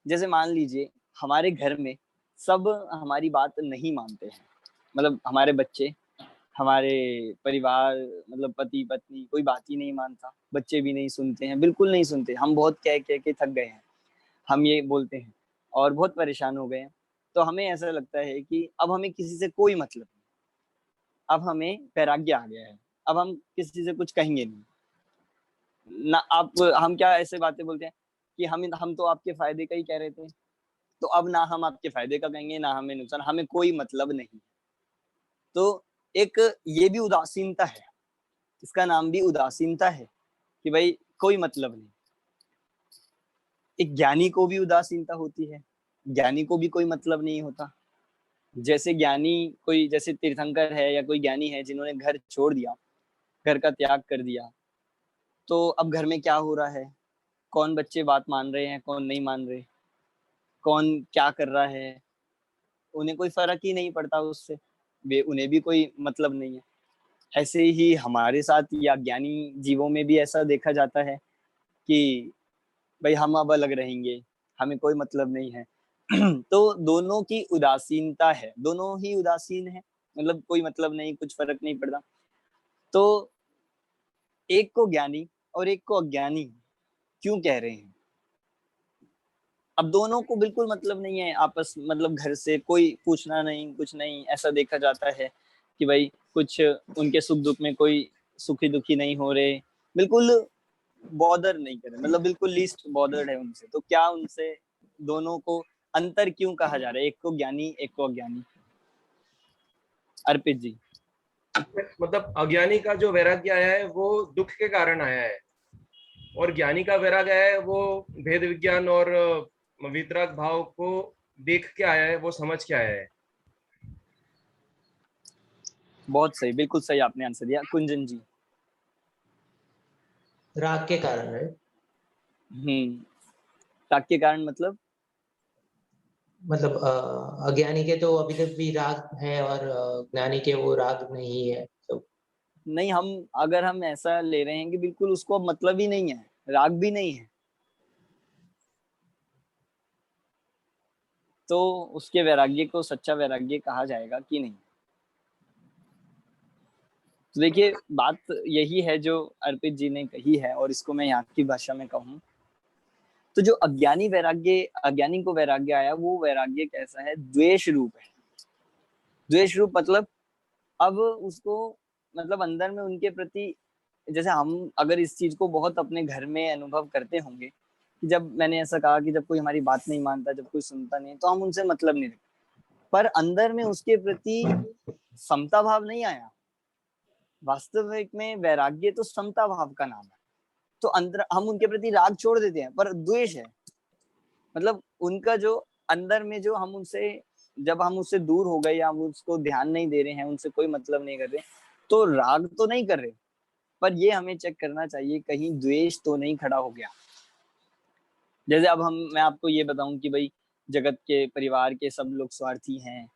जैसे मान लीजिए हमारे घर में सब हमारी बात नहीं मानते हैं, मतलब हमारे बच्चे, हमारे परिवार, मतलब पति पत्नी, कोई बात ही नहीं मानता, बच्चे भी नहीं सुनते हैं, बिल्कुल नहीं सुनते। हम बहुत कह कह के थक गए हैं, हम ये बोलते हैं और बहुत परेशान हो गए हैं। तो हमें ऐसा लगता है कि अब हमें किसी से कोई मतलब नहीं, अब हमें वैराग्य आ गया है, अब हम किसी से कुछ कहेंगे नहीं ना। आप हम क्या ऐसे बातें बोलते हैं कि हम तो आपके फायदे का ही कह रहे थे, तो अब ना हम आपके फायदे का कहेंगे ना हमें नुकसान, हमें कोई मतलब नहीं। तो एक ये भी उदासीनता है, इसका नाम भी उदासीनता है कि भाई कोई मतलब नहीं। एक ज्ञानी को भी उदासीनता होती है, ज्ञानी को भी कोई मतलब नहीं होता। जैसे ज्ञानी कोई, जैसे तीर्थंकर है या कोई ज्ञानी है जिन्होंने घर छोड़ दिया, घर का त्याग कर दिया, तो अब घर में क्या हो रहा है, कौन बच्चे बात मान रहे हैं, कौन नहीं मान रहे, कौन क्या कर रहा है, उन्हें कोई फर्क ही नहीं पड़ता उससे, उन्हें भी कोई मतलब नहीं है। ऐसे ही हमारे साथ या ज्ञानी जीवों में भी ऐसा देखा जाता है कि भाई हम अब अलग रहेंगे, हमें कोई मतलब नहीं है। तो दोनों की उदासीनता है, दोनों ही उदासीन है, मतलब कोई मतलब नहीं, कुछ फर्क नहीं पड़ता। तो एक को ज्ञानी और एक को अज्ञानी क्यों कह रहे हैं? अब दोनों को बिल्कुल मतलब नहीं है आपस, मतलब घर से कोई पूछना नहीं, कुछ नहीं, ऐसा देखा जाता है कि भाई कुछ उनके सुख दुख में कोई सुखी दुखी नहीं हो रहे, बिल्कुल बॉदर नहीं कर रहे, मतलब बिल्कुल लीस्ट बॉदर्ड है उनसे। तो क्या उनसे दोनों को अंतर क्यों कहा जा रहा है, एक को ज्ञानी एक को अज्ञानी? अर्पित जी। मतलब अज्ञानी का जो वैराग्य आया है वो दुख के कारण आया है, और ज्ञानी का वैराग्य आया है वो भेद विज्ञान और वितराग भाव को देख के आया है, वो समझ के आया है। बहुत सही, बिल्कुल सही आपने आंसर दिया। कुंजन जी। राग के कारण है। राग के कारण मतलब अज्ञानी के तो अभी तक भी राग है और ज्ञानी के वो राग नहीं है। तो नहीं, हम अगर हम ऐसा ले रहे हैं कि बिल्कुल उसको अब मतलब ही नहीं है, राग भी नहीं है, तो उसके वैराग्य को सच्चा वैराग्य कहा जाएगा कि नहीं? तो देखिए बात यही है जो अर्पित जी ने कही है, और इसको मैं यहाँ की भाषा में कहूँ तो जो अज्ञानी वैराग्य, अज्ञानी को वैराग्य आया, वो वैराग्य कैसा है? द्वेष रूप है। द्वेष रूप मतलब अब उसको, मतलब अंदर में उनके प्रति, जैसे हम अगर इस चीज को बहुत अपने घर में अनुभव करते होंगे कि जब मैंने ऐसा कहा कि जब कोई हमारी बात नहीं मानता, जब कोई सुनता नहीं, तो हम उनसे मतलब नहीं रखते, पर अंदर में उसके प्रति समता भाव नहीं आया। वास्तविक में वैराग्य तो समता भाव का नाम है। तो अंदर हम उनके प्रति राग छोड़ देते हैं, पर द्वेष है, मतलब उनका जो अंदर में जो हम उनसे, जब हम उससे दूर हो गए या हम उसको ध्यान नहीं दे रहे हैं, उनसे कोई मतलब नहीं कर रहे, तो राग तो नहीं कर रहे, पर ये हमें चेक करना चाहिए कहीं द्वेष तो नहीं खड़ा हो गया। जैसे अब मैं आपको ये बताऊं कि भाई जगत के, परिवार के सब लोग स्वार्थी हैं,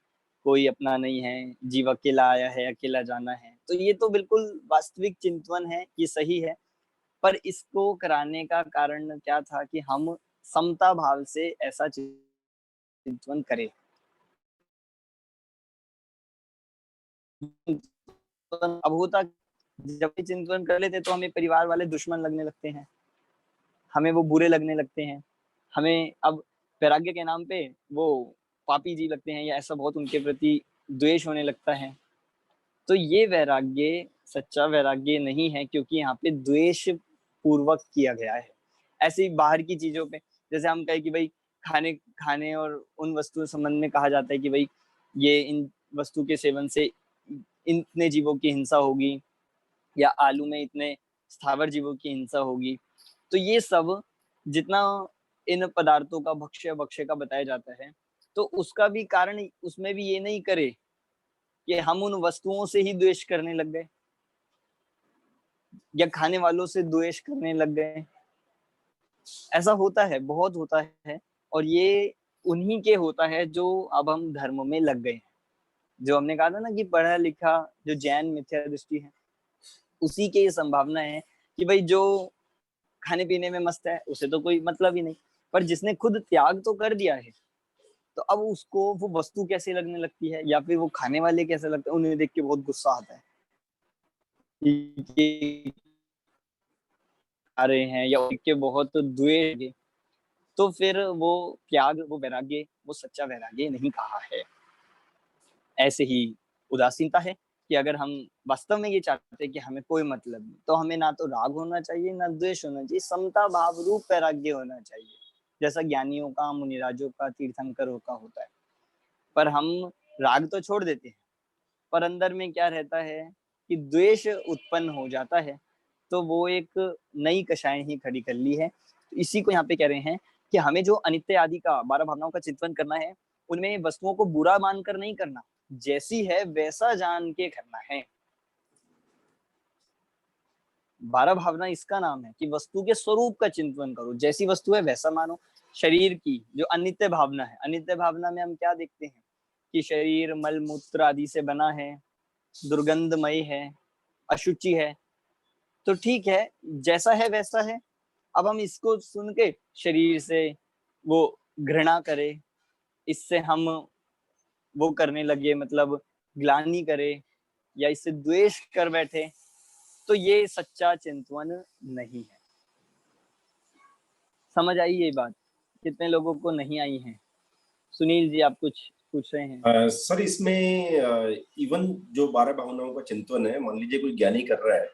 कोई अपना नहीं है, जीव अकेला आया है अकेला जाना है, तो ये तो बिल्कुल वास्तविक चिंतन है, ये सही है। पर इसको कराने का कारण क्या था कि हम समता भाव से ऐसा चिंतन करें। अब होता जब ये चिंतन कर लेते तो हमें परिवार वाले दुश्मन लगने लगते हैं, हमें वो बुरे लगने लगते हैं, हमें अब वैराग्य के नाम पे वो पापी जी लगते हैं, या ऐसा बहुत उनके प्रति द्वेष होने लगता है। तो ये वैराग्य सच्चा वैराग्य नहीं है, क्योंकि यहाँ पे द्वेष पूर्वक किया गया है। ऐसे ही बाहर की चीजों पे, जैसे हम कहें कि भाई खाने और उन वस्तुओं संबंध में कहा जाता है कि भाई ये इन वस्तु के सेवन से इतने जीवों की हिंसा होगी, या आलू में इतने स्थावर जीवों की हिंसा होगी। तो ये सब जितना इन पदार्थों का भक्ष्य का बताया जाता है, तो उसका भी कारण उसमें भी ये नहीं करे कि हम उन वस्तुओं से ही द्वेष करने लग गए, या खाने वालों से द्वेष करने लग गए। ऐसा होता है, बहुत होता है, और ये उन्हीं के होता है जो अब हम धर्म में लग गए हैं। जो हमने कहा था ना कि पढ़ा लिखा जो जैन मिथ्या दृष्टि है, उसी के ये संभावना है कि भाई जो खाने पीने में मस्त है उसे तो कोई मतलब ही नहीं, पर जिसने खुद त्याग तो कर दिया है, तो अब उसको वो वस्तु कैसे लगने लगती है, या फिर वो खाने वाले कैसे लगते हैं, उन्हें देख के बहुत गुस्सा आता है आ रहे हैं, या देख के बहुत द्वेष। तो फिर वो त्याग, वो वैराग्य, वो सच्चा वैराग्य नहीं कहा है। ऐसे ही उदासीनता है कि अगर हम वास्तव में ये चाहते हैं कि हमें कोई मतलब नहीं, तो हमें ना तो राग होना चाहिए ना द्वेष होना चाहिए, समता भाव रूप वैराग्य होना चाहिए, जैसा ज्ञानियों का, मुनिराजों का, तीर्थंकरों का होता है। पर हम राग तो छोड़ देते हैं, पर अंदर में क्या रहता है कि द्वेष उत्पन्न हो जाता है, तो वो एक नई कषाय ही खड़ी कर ली है। तो इसी को यहाँ पे कह रहे हैं कि हमें जो अनित्य आदि का 12 भावनाओं का चिंतन करना है, उनमें वस्तुओं को बुरा मानकर नहीं करना, जैसी है वैसा जान के करना है। 12 भावना इसका नाम है कि वस्तु के स्वरूप का चिंतन करो, जैसी वस्तु है वैसा मानो। शरीर की जो अनित्य भावना है, अनित्य भावना में हम क्या देखते हैं कि शरीर मल मूत्र आदि से बना है, दुर्गंधमय है, अशुचि है, तो ठीक है, जैसा है वैसा है। अब हम इसको सुन के शरीर से वो घृणा करें, इससे हम वो करने लगे, मतलब ग्लानि करे, या इससे द्वेष कर बैठे, तो ये सच्चा चिंतन नहीं है। समझ आई ये बात? कितने लोगों को नहीं आई है? सुनील जी, आप कुछ पूछ रहे हैं? सर, इसमें इवन जो 12 भावनाओं का चिंतन है, मान लीजिए कोई ज्ञानी कर रहा है,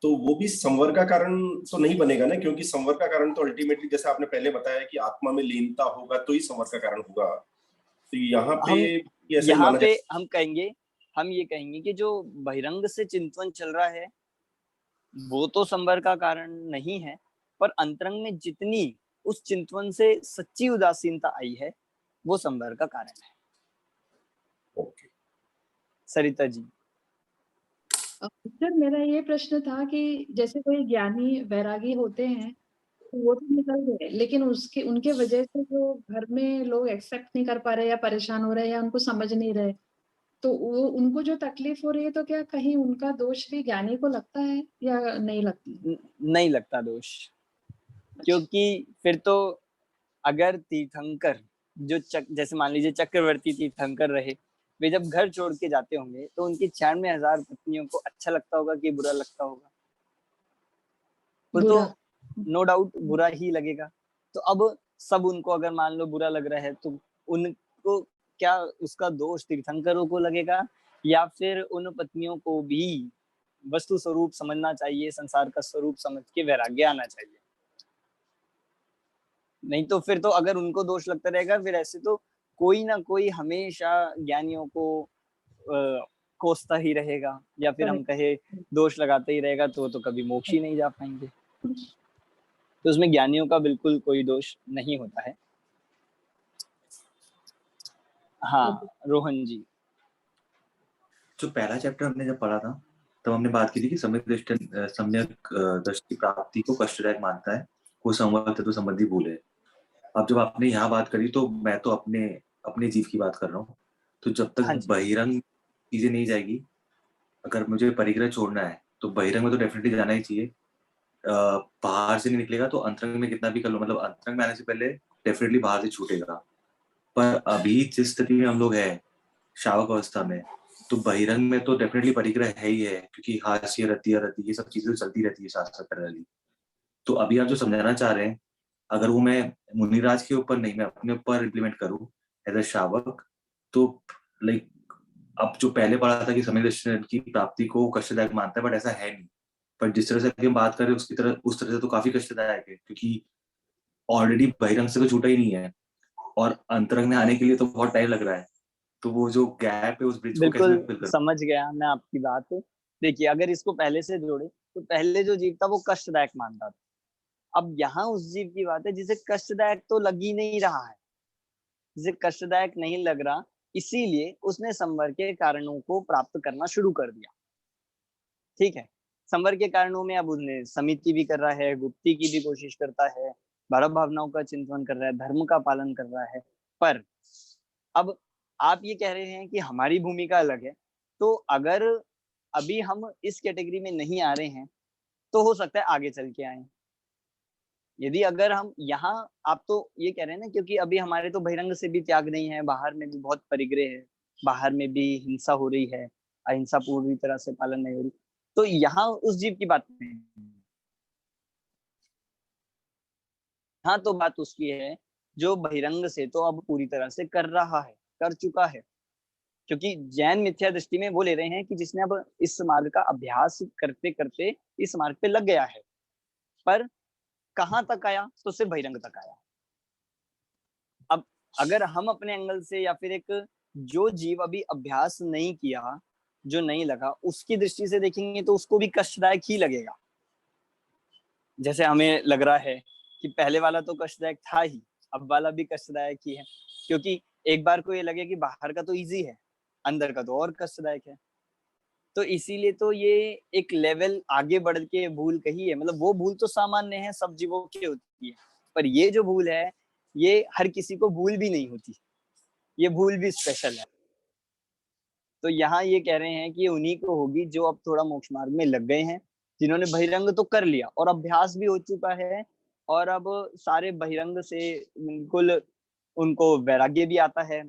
तो वो भी संवर का कारण तो नहीं बनेगा ना, क्योंकि संवर का कारण तो अल्टीमेटली, जैसे आपने पहले बताया कि आत्मा में लीनता होगा तो ही संवर का कारण होगा। तो यहाँ पे हम ये कहेंगे कि जो बहिरंग से चिंतन चल रहा है वो तो संवर का कारण नहीं है, पर अंतरंग में जितनी उस चिंतन से सच्ची उदासीनता आई है वो संवर का कारण है। ओके सरिता जी। सर, मेरा ये प्रश्न था कि जैसे कोई ज्ञानी वैरागी होते हैं तो वो तो निकल गए, लेकिन उनके वजह से जो घर में लोग एक्सेप्ट नहीं कर पा रहे, या परेशान हो रहे, या उनको समझ नहीं रहे, तो वो उनको जो तकलीफ हो रही है, तो क्या कहीं उनका दोष भी ज्ञानी को लगता है या नहीं लगती? नहीं लगता दोष, क्योंकि फिर तो अगर तीर्थंकर जो जैसे मान लीजिए चक्रवर्ती तीर्थंकर रहे, वे जब घर छोड़ के जाते होंगे तो उनकी 96,000 पत्नियों को अच्छा लगता होगा कि बुरा लगता होगा? तो नो डाउट बुरा ही लगेगा। तो अब सब उनको अगर मान लो बुरा लग रहा है, तो उनको क्या उसका दोष तीर्थंकरों को लगेगा, या फिर उन पत्नियों को भी वस्तु स्वरूप समझना चाहिए, संसार का स्वरूप समझ के वैराग्य आना चाहिए? नहीं तो फिर तो अगर उनको दोष लगता रहेगा, फिर ऐसे तो कोई ना कोई हमेशा ज्ञानियों को कोसता ही रहेगा, या फिर हम कहे दोष लगाता ही रहेगा, तो कभी मोक्ष ही नहीं जा पाएंगे। तो उसमें ज्ञानियों का बिल्कुल कोई दोष नहीं होता है। हाँ, रोहन जी। जो पहला चैप्टर हमने जब पढ़ा था तब हमने बात की थी कि सम्यक दृष्टि प्राप्ति को कष्टदायक मानता है, वो संवर तत्व संबंधी भूल है। अब जब आपने यहाँ बात करी तो मैं तो अपने जीव की बात कर रहा हूँ। तो जब तक बहिरंग चीजें नहीं जाएगी, अगर मुझे परिग्रह छोड़ना है तो बहिरंग में तो डेफिनेटली जाना ही चाहिए। बाहर से नहीं निकलेगा तो अंतरंग में कितना भी कर लो, मतलब अंतरंग में आने से पहले डेफिनेटली बाहर से छूटेगा। पर अभी जिस स्थिति में हम लोग हैं शावक अवस्था में, तो बहिरंग में तो डेफिनेटली परिग्रह है ही है, क्योंकि हास्य रतिया रति ये सब चीजें चलती रहती है शास्त्र पैरेलली। तो अभी आप जो समझाना चाह रहे हैं, अगर वो मैं मुनिराज के ऊपर नहीं, मैं अपने ऊपर इम्प्लीमेंट करूँ एज अ श्रावक, तो लाइक अब जो पहले पढ़ा था कि सम्यक दर्शन की प्राप्ति को कष्टदायक मानता है, बट ऐसा है नहीं। पर जिस तरह से अभी हम बात कर रहे हैं उस तरह से तो काफी कष्टदायक है, क्योंकि ऑलरेडी बहिरंग से तो छूटा ही नहीं है और अंतरंग में आने के लिए तो बहुत टाइम लग रहा है। तो वो जो गैप है उस ब्रिज को कैसे मैं फिल बिल्कुल करूं? समझ गया मैं आपकी बात। देखिए, अगर इसको पहले से जोड़े तो पहले जो जीव था वो कष्टदायक मानता था। अब यहाँ उस जीव की बात है जिसे कष्टदायक तो लग ही नहीं रहा है, जिसे कष्टदायक नहीं लग रहा, इसीलिए उसने संवर के कारणों को प्राप्त करना शुरू कर दिया। ठीक है, संवर के कारणों में अब उसने समिति भी कर रहा है, गुप्ति की भी कोशिश करता है, भाव भावनाओं का चिंतन कर रहा है, धर्म का पालन कर रहा है। पर अब आप ये कह रहे हैं कि हमारी भूमिका अलग है, तो अगर अभी हम इस कैटेगरी में नहीं आ रहे हैं तो हो सकता है आगे चल के आए। यदि अगर हम यहाँ, आप तो ये कह रहे हैं ना, क्योंकि अभी हमारे तो बहिरंग से भी त्याग नहीं है, बाहर में भी बहुत परिग्रह है, बाहर में भी हिंसा हो रही है, अहिंसा पूरी तरह से पालन नहीं हो रही, तो यहाँ उस जीव की बात नहीं। हाँ, तो बात उसकी है जो बहिरंग से तो अब पूरी तरह से कर रहा है, कर चुका है, क्योंकि जैन मिथ्या दृष्टि में वो ले रहे हैं कि जिसने अब इस मार्ग का अभ्यास करते करते इस मार्ग पे लग गया है, पर कहाँ तक आया, तो सिर्फ बहिरंग तक आया। अब अगर हम अपने एंगल से, या फिर एक जो जीव अभी अभ्यास नहीं किया, जो नहीं लगा, उसकी दृष्टि से देखेंगे तो उसको भी कष्टदायक ही लगेगा। जैसे हमें लग रहा है कि पहले वाला तो कष्टदायक था ही, अब वाला भी कष्टदायक ही है, क्योंकि एक बार को ये लगे कि बाहर का तो इजी है, अंदर का तो और कष्टदायक है। तो इसीलिए तो ये एक लेवल आगे बढ़ के भूल कही है। मतलब वो भूल तो सामान्य है, सब जीवों की होती है, पर ये जो भूल है ये हर किसी को भूल भी नहीं होती, ये भूल भी स्पेशल है। तो यहाँ ये कह रहे हैं कि ये उन्हीं को होगी जो अब थोड़ा मोक्ष मार्ग में लग गए हैं, जिन्होंने बहिरंग तो कर लिया और अभ्यास भी हो चुका है, और अब सारे बहिरंग से बिल्कुल उनको वैराग्य भी आता है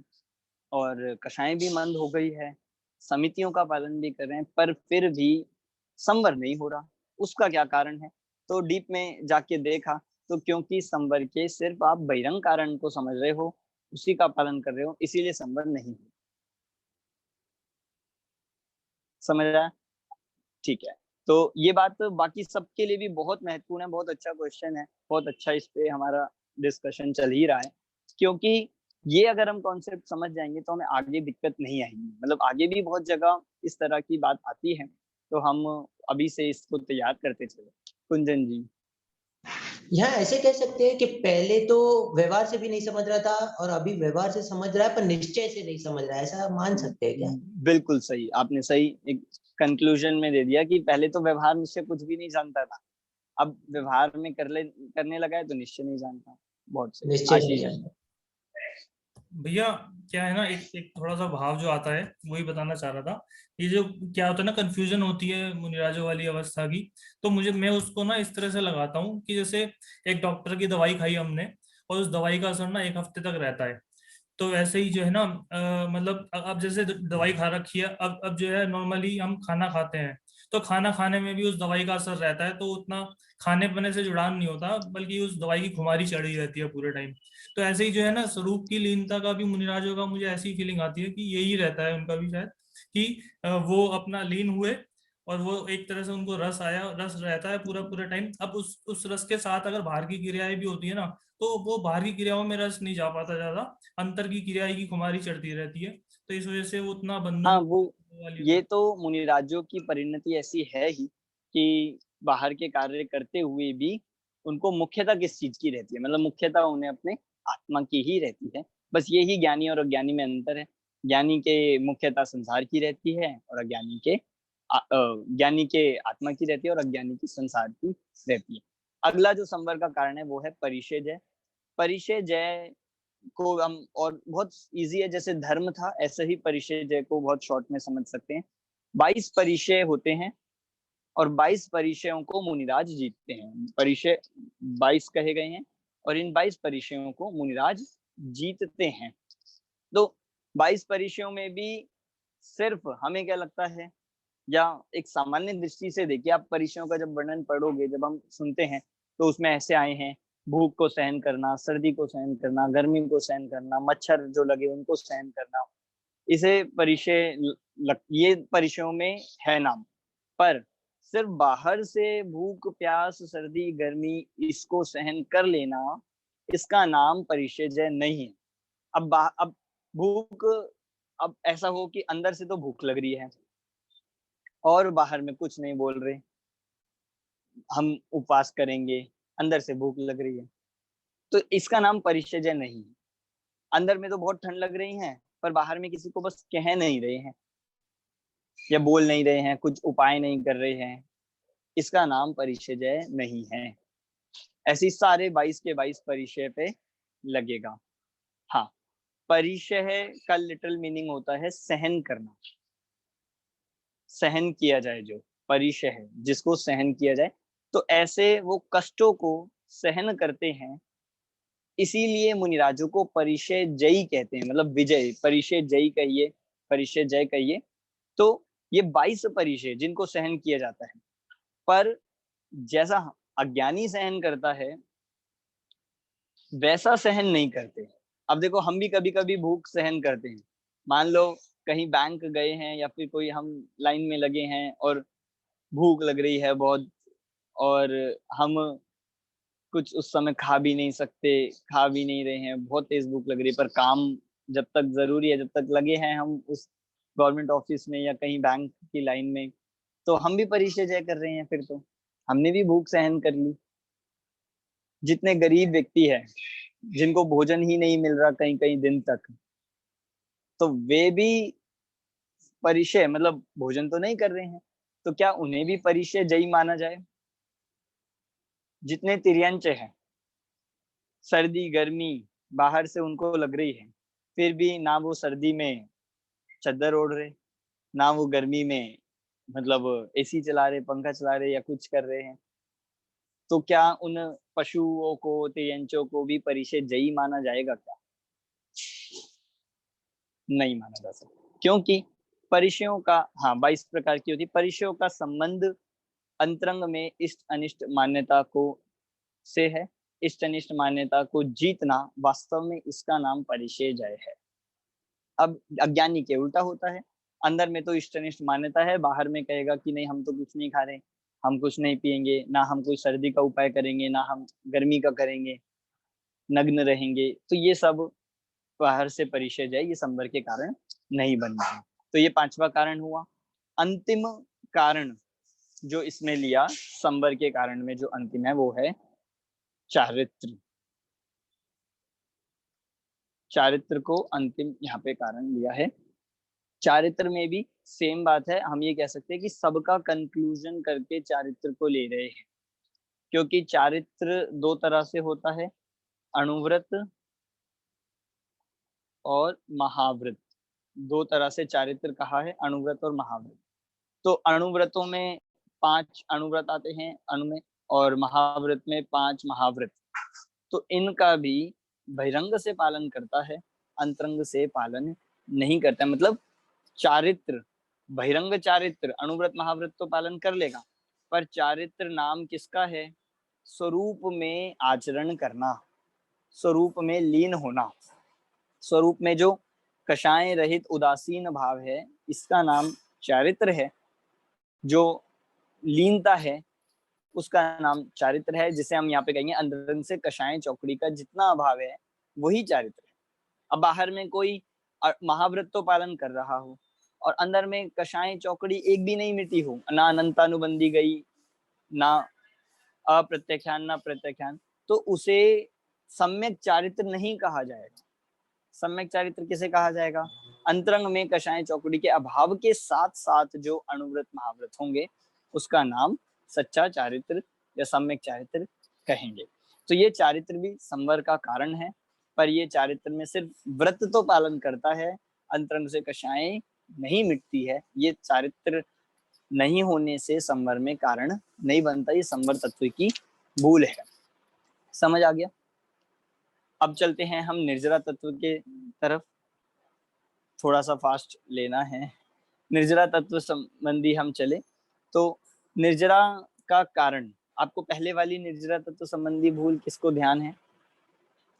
और कषाएं भी मंद हो गई है, समितियों का पालन भी कर रहे हैं, पर फिर भी संवर नहीं हो रहा। उसका क्या कारण है? तो डीप में जाके देखा तो क्योंकि संवर के सिर्फ आप बहिरंग कारण को समझ रहे हो, उसी का पालन कर रहे हो, इसीलिए संवर नहीं हो। समझ रहा है? ठीक है, तो ये बात बाकी सबके लिए भी बहुत महत्वपूर्ण है, बहुत अच्छा क्वेश्चन है, बहुत अच्छा इस पे हमारा डिस्कशन चल ही रहा है, क्योंकि ये अगर हम कॉन्सेप्ट समझ जाएंगे तो हमें आगे दिक्कत नहीं आएगी। मतलब आगे भी बहुत जगह इस तरह की बात आती है, तो हम अभी से इसको तैयार करते चले। कुंजन जी, यहाँ ऐसे कह सकते हैं कि पहले तो व्यवहार से भी नहीं समझ रहा था और अभी व्यवहार से समझ रहा है पर निश्चय से नहीं समझ रहा है, ऐसा मान सकते हैं क्या? बिल्कुल सही, आपने सही एक कंक्लूजन में दे दिया कि पहले तो व्यवहार से कुछ भी नहीं जानता था, अब व्यवहार में करने लगा है तो निश्चय नहीं जानता। बहुत सही। निश्चय नहीं आशीष जानता। भैया क्या है ना, एक थोड़ा सा भाव जो आता है वही बताना चाह रहा था। ये जो क्या होता है ना, कंफ्यूजन होती है मुनिराजों वाली अवस्था की, तो मैं उसको ना इस तरह से लगाता हूँ कि जैसे एक डॉक्टर की दवाई खाई हमने और उस दवाई का असर ना 1 हफ्ते तक रहता है, तो वैसे ही जो है ना मतलब अब जैसे दवाई खा रखी है, अब जो है नॉर्मली हम खाना खाते हैं, तो खाना खाने में भी उस दवाई का असर रहता है, तो उतना खाने पीने से जुड़ाव नहीं होता, बल्कि उस दवाई की खुमारी चढ़ी रहती है पूरे टाइम। तो ऐसे ही जो है ना, स्वरूप की लीनता का भी मुनिराजों का मुझे ऐसी फीलिंग आती है कि यही रहता है उनका भी शायद, कि वो अपना लीन हुए और वो एक तरह से उनको रस आया, रस रहता है पूरा पूरा टाइम। अब उस रस के साथ अगर बाहर की क्रियाएं भी होती है ना, तो वो बाहर की क्रियाओं में रस नहीं जा पाता ज्यादा, अंतर की क्रिया की खुमारी चढ़ती रहती है, तो इस वजह से वो उतना बंधन हाँ, वो वाली ये तो मुनिराजों की परिणति ऐसी है ही कि बाहर के कार्य करते हुए भी उनको मुख्यता किस चीज की रहती है, मतलब मुख्यता उन्हें अपने आत्मा की ही रहती है। बस यही ज्ञानी और अज्ञानी में अंतर है। ज्ञानी के मुख्यता संसार की रहती है और ज्ञानी के आत्मा की रहती है और अज्ञानी की संसार की रहती है। अगला जो संवर का कारण है वो है परिचय जय। परिचय जय को हम और बहुत इजी है, जैसे धर्म था ऐसे ही परिचय जय को बहुत शॉर्ट में समझ सकते हैं। 22 परिचय होते हैं और 22 परिचयों को मुनिराज जीतते हैं। परिचय 22 कहे गए हैं और इन 22 परिचयों को मुनिराज जीतते हैं। तो 22 परिचयों में भी सिर्फ हमें क्या लगता है, या एक सामान्य दृष्टि से देखिए, आप परिचयों का जब वर्णन पढ़ोगे, जब हम सुनते हैं तो उसमें ऐसे आए हैं, भूख को सहन करना, सर्दी को सहन करना, गर्मी को सहन करना, मच्छर जो लगे उनको सहन करना, इसे परिचय ये परिचयों में है नाम। पर सिर्फ बाहर से भूख प्यास सर्दी गर्मी इसको सहन कर लेना, इसका नाम परिचय नहीं है। अब भूख, अब ऐसा हो कि अंदर से तो भूख लग रही है और बाहर में कुछ नहीं बोल रहे, हम उपवास करेंगे, अंदर से भूख लग रही है, तो इसका नाम परिचय नहीं है। अंदर में तो बहुत ठंड लग रही है, पर बाहर में किसी को बस कह नहीं रहे हैं या बोल नहीं रहे हैं, कुछ उपाय नहीं कर रहे हैं, इसका नाम परिचय नहीं है। ऐसी सारे 22 के 22 परिचय पे लगेगा। हाँ, परिचय का लिटिल मीनिंग होता है सहन करना, सहन किया जाए, जो परिचय है जिसको सहन किया जाए, तो ऐसे वो कष्टों को सहन करते हैं, इसीलिए मुनिराजों को परिचय जयी कहते हैं, मतलब विजय, परिचय जयी कहिए, परिचय जय कहिए। तो ये 22 परिचय जिनको सहन किया जाता है, पर जैसा अज्ञानी सहन करता है वैसा सहन नहीं करते। अब देखो, हम भी कभी कभी भूख सहन करते हैं, मान लो कहीं बैंक गए हैं या फिर कोई हम लाइन में लगे हैं और भूख लग रही है बहुत, और हम कुछ उस समय खा भी नहीं सकते, खा भी नहीं रहे हैं, बहुत तेज भूख लग रही है, पर काम जब तक जरूरी है, जब तक लगे हैं हम उस गवर्नमेंट ऑफिस में या कहीं बैंक की लाइन में, तो हम भी परिचय जय कर रहे हैं, फिर तो हमने भी भूख सहन कर ली। जितने गरीब व्यक्ति है जिनको भोजन ही नहीं मिल रहा कई कई दिन तक, तो वे भी परिचय, मतलब भोजन तो नहीं कर रहे हैं, तो क्या उन्हें भी परिचय जयी माना जाए? जितने तिर्यंच है, सर्दी गर्मी बाहर से उनको लग रही है, फिर भी ना वो सर्दी में चद्दर ओढ़ रहे, ना वो गर्मी में मतलब एसी चला रहे, पंखा चला रहे या कुछ कर रहे हैं, तो क्या उन पशुओं को, तिर्यंचों को भी परिचय जयी माना जाएगा क्या? नहीं माना जा सकता, क्योंकि परिचयों का, हाँ 22 प्रकार की होती, परिचयों का संबंध अंतरंग में इष्ट अनिष्ट मान्यता को से है। इष्ट अनिष्ट मान्यता को जीतना वास्तव में इसका नाम परिचय जय है। अब अज्ञानी के उल्टा होता है, अंदर में तो इष्ट अनिष्ट मान्यता है, बाहर में कहेगा कि नहीं हम तो कुछ नहीं खा रहे, हम कुछ नहीं पिएंगे, ना हम कोई सर्दी का उपाय करेंगे, ना हम गर्मी का करेंगे, नग्न रहेंगे, तो ये सब बाहर से परिचय जय, ये संवर के कारण नहीं बनता। तो ये 5वां कारण हुआ। अंतिम कारण जो इसमें लिया संवर के कारण में, जो अंतिम है वो है चारित्र। चारित्र को अंतिम यहाँ पे कारण लिया है। चारित्र में भी सेम बात है, हम ये कह सकते हैं कि सबका कंक्लूजन करके चारित्र को ले रहे हैं, क्योंकि चारित्र 2 तरह से होता है, अणुव्रत और महाव्रत। 2 तरह से चारित्र कहा है, अणुव्रत और महाव्रत। तो अणुव्रतों में 5 अणुव्रत आते हैं अणु में, और महाव्रत में 5 महाव्रत। तो इनका भी बहिरंग से पालन करता है, अंतरंग से पालन नहीं करता है। मतलब चारित्र, बहिरंग चारित्र, अणुव्रत महाव्रत तो पालन कर लेगा, पर चारित्र नाम किसका है? स्वरूप में आचरण करना, स्वरूप में लीन होना, स्वरूप में जो कषाय रहित उदासीन भाव है, इसका नाम चारित्र है। जो लीनता है उसका नाम चारित्र है, जिसे हम यहाँ पे कहेंगे अंदर से कषाय चौकड़ी का जितना अभाव है वही चारित्र है। अब बाहर में कोई महाव्रत तो पालन कर रहा हो और अंदर में कषाय चौकड़ी एक भी नहीं मिटी हो, ना अनंतानुबंधी गई, ना अप्रत्याख्यान ना प्रत्याख्यान, तो उसे सम्यक चारित्र नहीं कहा जाएगा। सम्यक चारित्र किसे कहा जाएगा? अंतरंग में कषाय चौकड़ी के अभाव के साथ साथ जो अणुव्रत महाव्रत होंगे, उसका नाम सच्चा चारित्र या सम्यक चारित्र कहेंगे। तो ये चारित्र भी संवर का कारण है, पर ये चारित्र में सिर्फ व्रत तो पालन करता है, अंतरंग से कषाय नहीं मिटती है। ये चारित्र नहीं होने से संवर में कारण नहीं बनता, ये संवर तत्व की भूल है। समझ आ गया? अब चलते हैं हम निर्जरा तत्व के तरफ, थोड़ा सा फास्ट लेना है निर्जरा तत्व संबंधी हम चले तो निर्जरा का कारण, आपको पहले वाली निर्जरा तत्व संबंधी भूल किसको ध्यान है?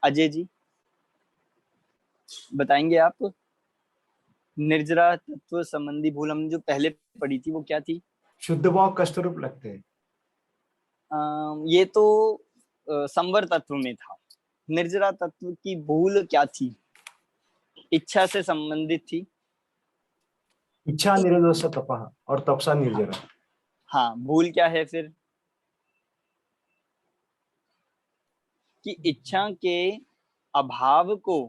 अजय जी बताएंगे आप? निर्जरा तत्व संबंधी भूल हमने जो पहले पढ़ी थी वो क्या थी? शुद्ध भाव कष्ट रूप लगते हैं। ये तो संवर तत्व में था। निर्जरा तत्व की भूल क्या थी? इच्छा से संबंधित थी। इच्छा निरोधस तपः और तपसा निर्जरा। हाँ, भूल क्या है फिर? कि इच्छा के अभाव को,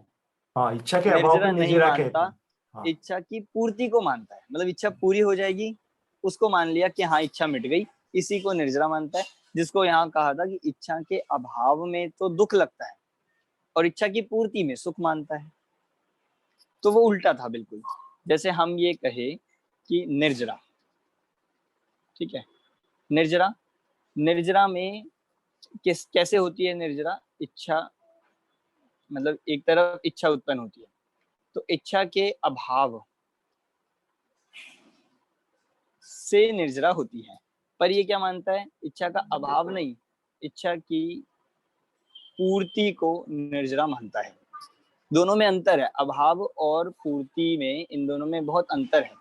हाँ, इच्छा के अभाव को नहीं निर्जरा कहते मानता, हैं। हाँ। इच्छा की पूर्ति को मानता है। मतलब इच्छा पूरी हो जाएगी, उसको मान लिया कि हाँ इच्छा मिट गई, इसी को निर्जरा मानता है। जिसको यहाँ कहा था कि इच्छा के अभाव में तो दुख लगता है और इच्छा की पूर्ति में सुख मानता है, तो वो उल्टा था बिल्कुल। जैसे हम ये कहे कि निर्जरा, ठीक है, निर्जरा, निर्जरा में कैसे होती है निर्जरा? इच्छा, मतलब एक तरफ इच्छा उत्पन्न होती है तो इच्छा के अभाव से निर्जरा होती है। पर ये क्या मानता है? इच्छा का अभाव नहीं, इच्छा की पूर्ति को निर्जरा मानता है। दोनों में अंतर है, अभाव और पूर्ति में, इन दोनों में बहुत अंतर है।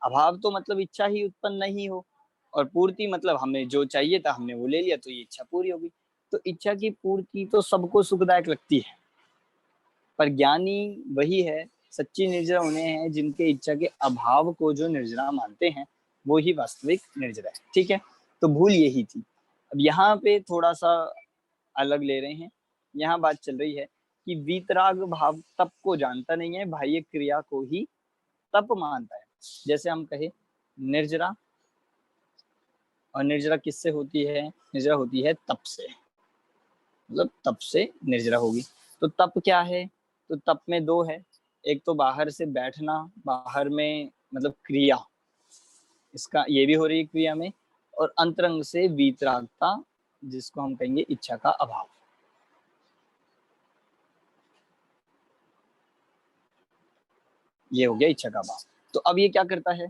अभाव तो मतलब इच्छा ही उत्पन्न नहीं हो, और पूर्ति मतलब हमें जो चाहिए था हमने वो ले लिया तो ये इच्छा पूरी हो गई। तो इच्छा की पूर्ति तो सबको सुखदायक लगती है, पर ज्ञानी वही है, सच्ची निर्जरा उन्हें है जिनके इच्छा के अभाव को जो निर्जरा मानते हैं, वो ही वास्तविक निर्जरा है। ठीक है, तो भूल यही थी। अब यहाँ पे थोड़ा सा अलग ले रहे हैं। यहाँ बात चल रही है कि वीतराग भाव तप को जानता नहीं है, बाह्य क्रिया को ही तप मानता है। जैसे हम कहे निर्जरा, और निर्जरा किससे होती है? निर्जरा होती है तप से, मतलब तप से निर्जरा होगी। तो तप क्या है? तो तप में दो है, एक तो बाहर से बैठना, बाहर में मतलब क्रिया, इसका ये भी हो रही है क्रिया में, और अंतरंग से वीतरागता, जिसको हम कहेंगे इच्छा का अभाव। ये हो गया इच्छा का अभाव। तो अब ये क्या करता है?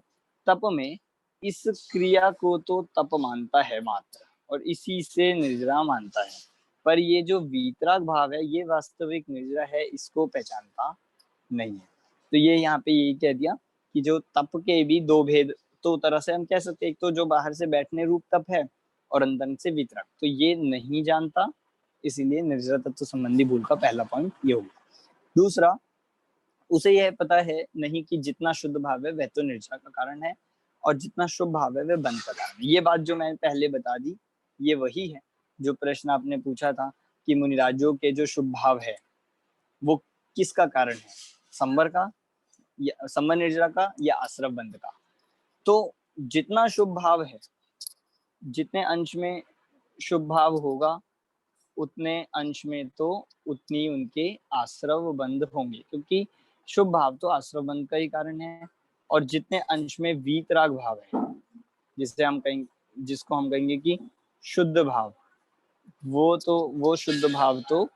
तप में इस क्रिया को तो तप मानता है मात्र, और इसी से निर्जरा मानता है, पर ये जो वीतराग भाव है ये वास्तविक निर्जरा है, इसको पहचानता नहीं है। तो ये यहाँ पे यही कह दिया कि जो तप के भी दो भेद, तो तरह से हम कह सकते हैं, एक तो जो बाहर से बैठने रूप तप है और अंदर से वीतराग, तो ये नहीं जानता, इसीलिए निर्जरा तत्व संबंधी भूल का पहला पॉइंट ये होगा। दूसरा, उसे यह पता है नहीं कि जितना शुद्ध भाव है वह तो निर्जरा का कारण है, और जितना शुभ भाव है वह बंध का कारण है। ये बात जो मैंने पहले बता दी, ये वही है जो प्रश्न आपने पूछा था कि मुनिराजों के जो शुभ भाव है वो किसका कारण है? संवर का, या संवर निर्जरा का, या आश्रव बंध का? तो जितना शुभ भाव है, जितने अंश में शुभ भाव होगा, उतने अंश में तो उतनी उनके आश्रव बंध होंगे, क्योंकि शुभ भाव तो आश्रव बंध का ही कारण है। और जितने अंश में वीतराग भाव है, जिससे हम कहेंगे, जिसको हम कहेंगे कि शुद्ध भाव, वो शुद्ध भाव तो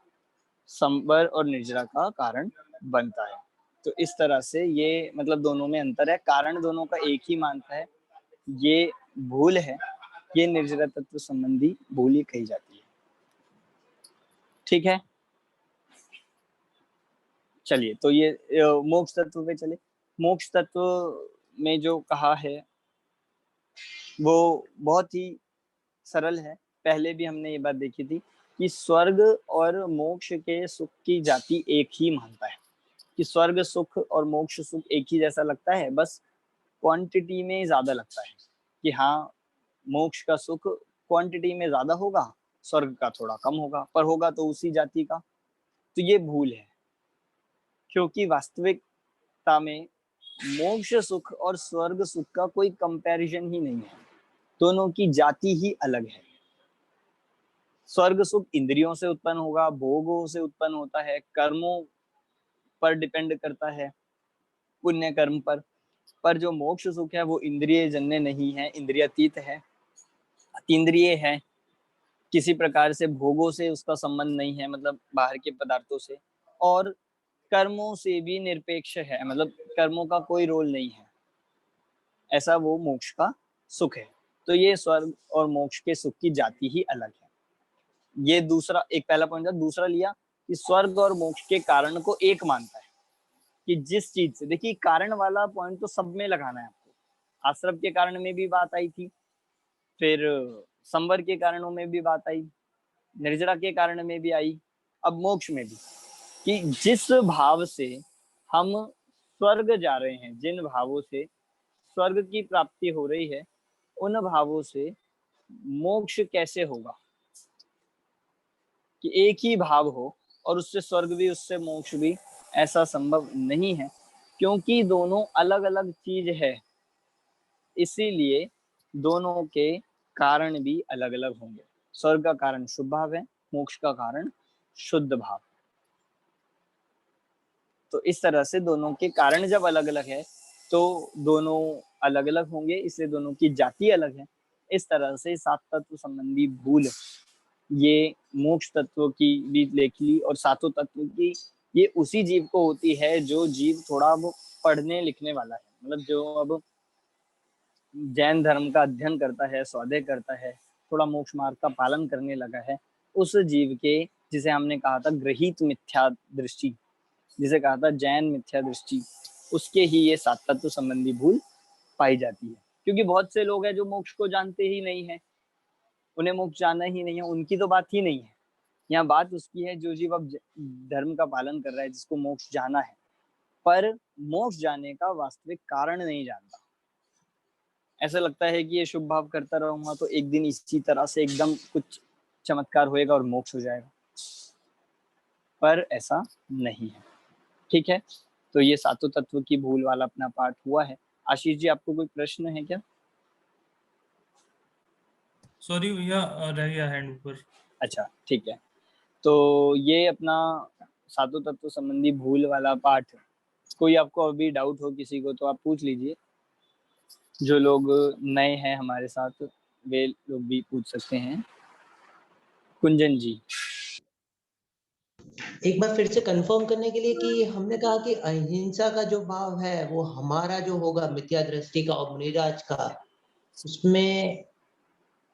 संवर और निर्जरा का कारण बनता है। तो इस तरह से ये मतलब दोनों में अंतर है, कारण दोनों का एक ही मानता है, ये भूल है, ये निर्जरा तत्व संबंधी भूल ही कही जाती है। ठीक है, चलिए, तो ये मोक्ष तत्व पे चले। मोक्ष तत्व में जो कहा है वो बहुत ही सरल है। पहले भी हमने ये बात देखी थी कि स्वर्ग और मोक्ष के सुख की जाति एक ही मानता है, कि स्वर्ग सुख और मोक्ष सुख एक ही जैसा लगता है, बस क्वांटिटी में ज्यादा लगता है, कि हाँ मोक्ष का सुख क्वांटिटी में ज्यादा होगा, स्वर्ग का थोड़ा कम होगा, पर होगा तो उसी जाति का। तो ये भूल है, क्योंकि वास्तविकता में मोक्ष सुख और स्वर्ग सुख का कोई कंपैरिजन ही नहीं है, दोनों की जाति ही अलग है। स्वर्ग सुख इंद्रियों से उत्पन्न होगा, भोगों से उत्पन्न होता है, कर्मों पर डिपेंड करता है, पुण्य कर्म पर जो मोक्ष सुख है वो इंद्रिय जन्य नहीं है, इंद्रियातीत है, अतीन्द्रिय है, किसी प्रकार से भोगों से उसका संबंध नहीं है, मतलब बाहर के पदार्थों से, और कर्मों से भी निरपेक्ष है, मतलब कर्मों का कोई रोल नहीं है। ऐसा वो मोक्ष का सुख है। तो ये स्वर्ग और मोक्ष के सुख की जाति ही अलग है। ये दूसरा, एक पहला पॉइंट था। दूसरा लिया कि स्वर्ग और मोक्ष के कारण को एक मानता है, कि जिस चीज से, देखिए कारण वाला पॉइंट तो सब में लगाना है आपको। आश्रम के कारण में भी बात आई थी, फिर संवर के कारणों में भी बात आई, निर्जरा के कारण में भी आई, अब मोक्ष में भी, कि जिस भाव से हम स्वर्ग जा रहे हैं, जिन भावों से स्वर्ग की प्राप्ति हो रही है, उन भावों से मोक्ष कैसे होगा। कि एक ही भाव हो और उससे स्वर्ग भी उससे मोक्ष भी, ऐसा संभव नहीं है, क्योंकि दोनों अलग अलग चीज है। इसीलिए दोनों के कारण भी अलग अलग होंगे। स्वर्ग का कारण शुभ भाव है, मोक्ष का कारण शुद्ध भाव। तो इस तरह से दोनों के कारण जब अलग अलग है तो दोनों अलग अलग होंगे, इसलिए दोनों की जाति अलग है। इस तरह से सात तत्व संबंधी भूल ये मोक्ष तत्व की भी देख ली, और सातों तत्व की ये उसी जीव को होती है जो जीव थोड़ा अब पढ़ने लिखने वाला है, मतलब जो अब जैन धर्म का अध्ययन करता है, स्वाध्याय करता है, थोड़ा मोक्ष मार्ग का पालन करने लगा है, उस जीव के, जिसे हमने कहा था गृहीत मिथ्या दृष्टि, जिसे कहा था जैन मिथ्या दृष्टि, उसके ही ये सात तत्व संबंधी भूल पाई जाती है। क्योंकि बहुत से लोग हैं जो मोक्ष को जानते ही नहीं है, उन्हें मोक्ष जाना ही नहीं है, उनकी तो बात ही नहीं है। यहाँ बात उसकी है जो जीव अब धर्म का पालन कर रहा है, जिसको मोक्ष जाना है, पर मोक्ष जाने का वास्तविक कारण नहीं जानता। ऐसा लगता है कि ये शुभ भाव करता रहूंगा तो एक दिन इसी तरह से एकदम कुछ चमत्कार होएगा और मोक्ष हो जाएगा, पर ऐसा नहीं है। ठीक है, तो ये सातों तत्व की भूल वाला अपना पाठ हुआ है। आशीष जी, आपको कोई प्रश्न है क्या? सॉरी भैया, रह गया हैंड ऊपर। अच्छा ठीक है, तो ये अपना सातों तत्व संबंधी भूल वाला पाठ, कोई आपको अभी डाउट हो किसी को तो आप पूछ लीजिए। जो लोग नए हैं हमारे साथ वे लोग भी पूछ सकते हैं। कुंजन जी, एक बार फिर से कंफर्म करने के लिए कि हमने कहा कि अहिंसा का जो भाव है वो हमारा जो होगा मिथ्या दृष्टि का और मुनिराज का, उसमें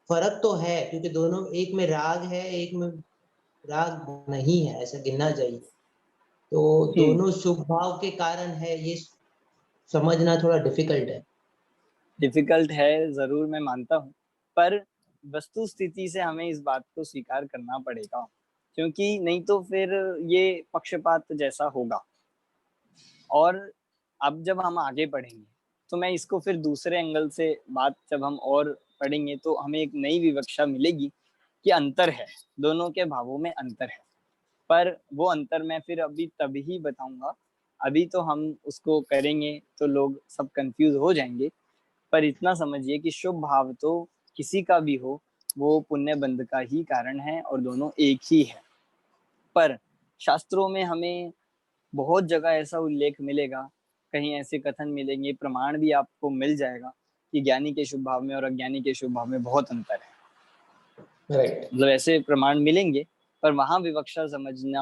फर्क तो है, क्योंकि दोनों, एक में राग है एक में राग नहीं है, ऐसा गिनना चाहिए। तो दोनों शुभ भाव के कारण है, ये समझना थोड़ा डिफिकल्ट है। डिफिकल्ट है जरूर, मैं मानता हूँ, पर वस्तु स्थिति से हमें इस बात को स्वीकार करना पड़ेगा, क्योंकि नहीं तो फिर ये पक्षपात जैसा होगा। और अब जब हम आगे पढ़ेंगे तो मैं इसको फिर दूसरे एंगल से बात जब हम और पढ़ेंगे तो हमें एक नई विवक्षा मिलेगी कि अंतर है, दोनों के भावों में अंतर है। पर वो अंतर मैं फिर अभी तभी बताऊंगा, अभी तो हम उसको करेंगे तो लोग सब कंफ्यूज हो जाएंगे। पर इतना समझिए कि शुभ भाव तो किसी का भी हो, वो पुण्य बंध का ही कारण है और दोनों एक ही है। पर शास्त्रों में हमें बहुत जगह ऐसा उल्लेख मिलेगा, कहीं ऐसे कथन मिलेंगे, प्रमाण भी आपको मिल जाएगा कि ज्ञानी के शुभ भाव में और अज्ञानी के शुभ भाव में बहुत अंतर है। राइट, मतलब ऐसे प्रमाण मिलेंगे, पर वहां विवक्षा समझना